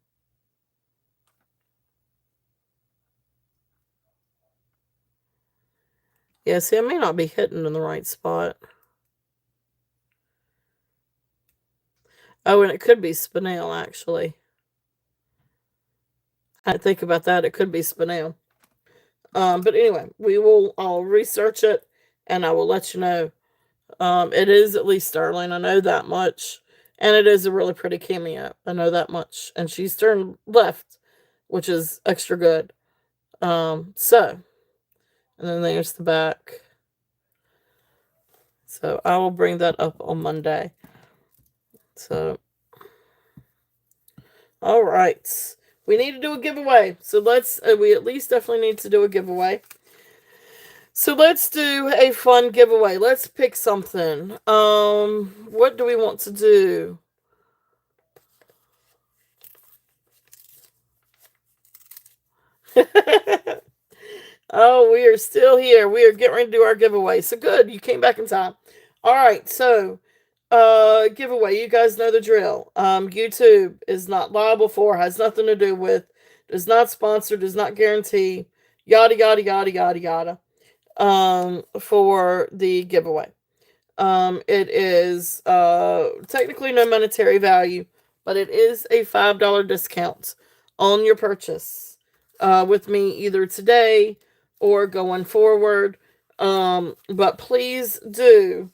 Yeah, see, I may not be hitting in the right spot. Oh, and it could be spinel actually. I didn't think about that. It could be spinel. But anyway, I'll research it and I will let you know. It is at least sterling. I know that much. And it is a really pretty cameo. I know that much. And she's turned left, which is extra good. So, and then there's the back. So I will bring that up on Monday. So, all right. We need to do a giveaway. So we at least definitely need to do a giveaway. So let's do a fun giveaway. Let's pick something. What do we want to do? Oh, we are still here. We are getting ready to do our giveaway. So good, you came back in time. All right, so giveaway. You guys know the drill. YouTube is not liable for, has nothing to do with, does not sponsor, does not guarantee, yada yada yada yada yada. For the giveaway. It is technically no monetary value, but it is a $5 discount on your purchase with me either today or going forward. But please do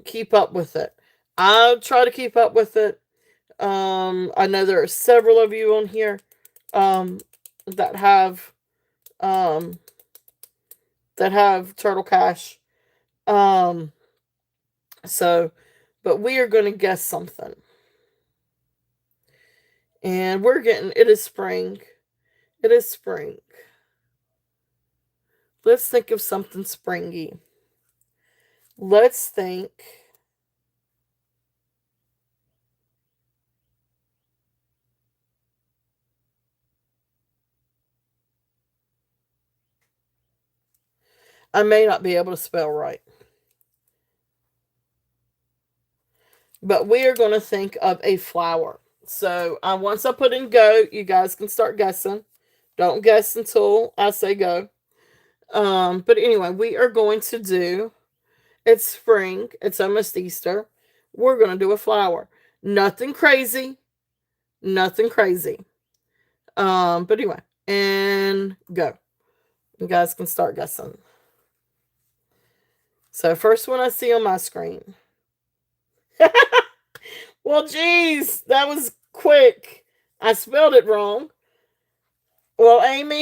keep up with it. I'll try to keep up with it. I know there are several of you on here um, that have um, Turtle Cash. Um, so, but we are going to guess something. And it is spring. It is spring. Let's think of something springy. Let's think. I may not be able to spell right. But we are going to think of a flower. So once I put in go, you guys can start guessing. Don't guess until I say go. But anyway, we are going to do. It's spring. It's almost Easter. We're going to do a flower. Nothing crazy. Nothing crazy. But anyway, and go. You guys can start guessing. So first one I see on my screen. Well, geez, that was quick. I spelled it wrong. Well, Amy,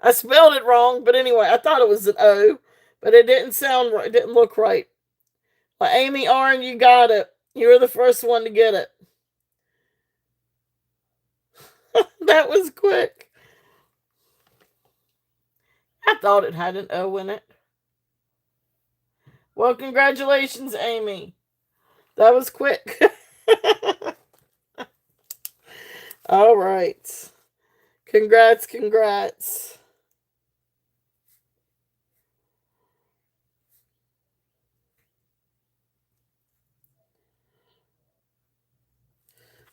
I spelled it wrong, but anyway, I thought it was an O, but it didn't sound right. It didn't look right. Well, Amy Arn, you got it. You were the first one to get it. That was quick. I thought it had an O in it. Well, congratulations, Amy. That was quick. All right. Congrats, congrats.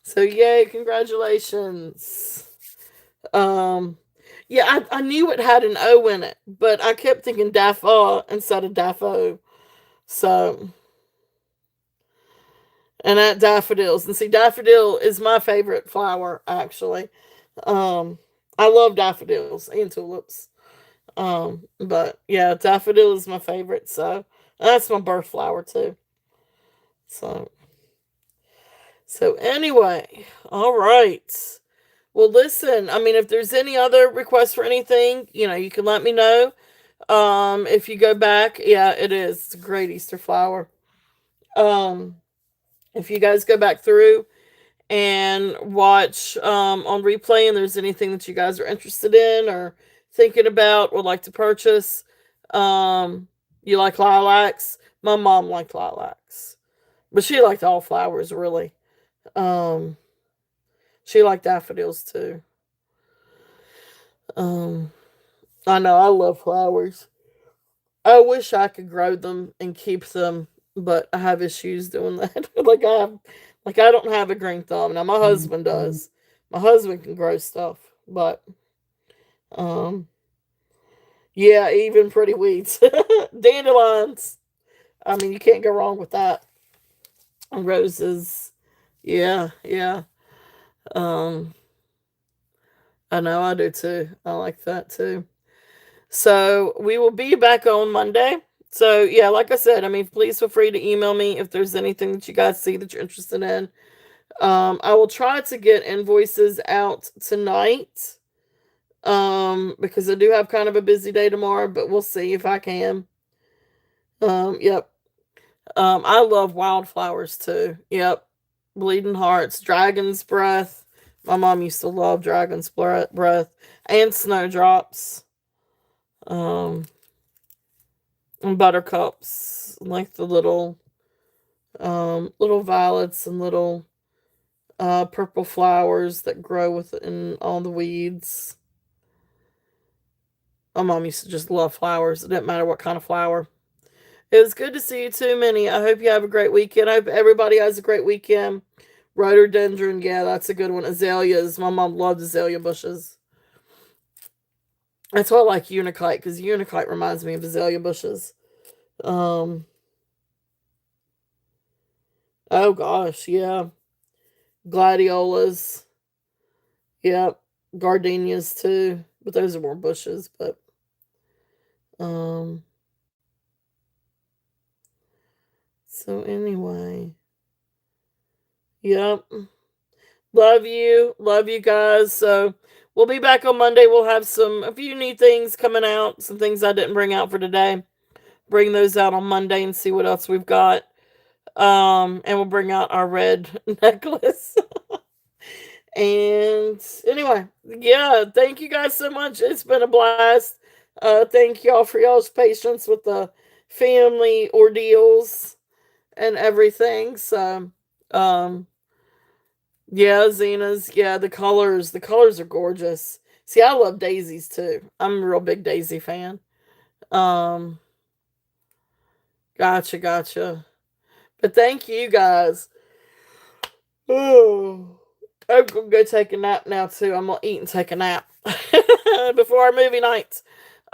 So yay, congratulations. Um yeah, I knew it had an O in it, but I kept thinking Daffo instead of Daffo. So and that daffodils. And see, daffodil is my favorite flower, actually. Um I love daffodils and tulips. But yeah, daffodil is my favorite, so that's my birth flower too. So anyway, all right. Well, listen, I mean, if there's any other requests for anything, you can let me know. If you go back, yeah, it is. It's a great Easter flower. Um, if you guys go back through and watch on replay and there's anything that you guys are interested in or thinking about, would like to purchase, um, you like lilacs? My mom liked lilacs, but she liked all flowers, really. Um, she liked daffodils too. Um, I know I love flowers. I wish I could grow them and keep them, but I have issues doing that. Like I don't have a green thumb. Now my husband does. My husband can grow stuff, but um, yeah, even pretty weeds, dandelions. I mean, you can't go wrong with that. Roses, yeah, yeah. Um, I know I do too. I like that too. So we will be back on Monday. So yeah, like I said, I mean, please feel free to email me if there's anything that you guys see that you're interested in. I will try to get invoices out tonight. Because I do have kind of a busy day tomorrow, but we'll see if I can. Yep. I love wildflowers too. Yep. Bleeding hearts, dragon's breath. My mom used to love dragon's breath and snowdrops. Um, and buttercups, like the little violets and little purple flowers that grow within all the weeds. My mom used to just love flowers. It didn't matter what kind of flower. It was good to see you too, Minnie. I hope you have a great weekend. I hope everybody has a great weekend. Rhododendron, yeah, that's a good one. Azaleas. My mom loved azalea bushes. That's why I like unicite, because unicite reminds me of azalea bushes. Um, oh gosh, yeah. Gladiolas. Yep. Gardenias too. But those are more bushes, but um so anyway. Yep. Love you. Love you guys. So we'll be back on Monday. We'll have a few new things coming out, some things I didn't bring out for today. Bring those out on Monday and see what else we've got. And we'll bring out our red necklace. And anyway, yeah, thank you guys so much. It's been a blast. Thank y'all for y'all's patience with the family ordeals and everything. So, yeah, Zena's, yeah, the colors are gorgeous. See, I love daisies too. I'm a real big daisy fan. Um, gotcha, gotcha. But thank you guys. Oh, I'm gonna go take a nap now too. I'm gonna eat and take a nap before our movie night.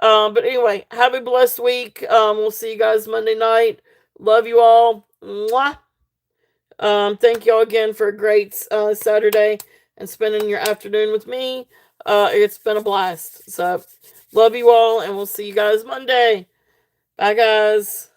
But anyway, have a blessed week. We'll see you guys Monday night. Love you all. Mwah. Thank you all again for a great Saturday and spending your afternoon with me. It's been a blast. So, love you all, and we'll see you guys Monday. Bye, guys.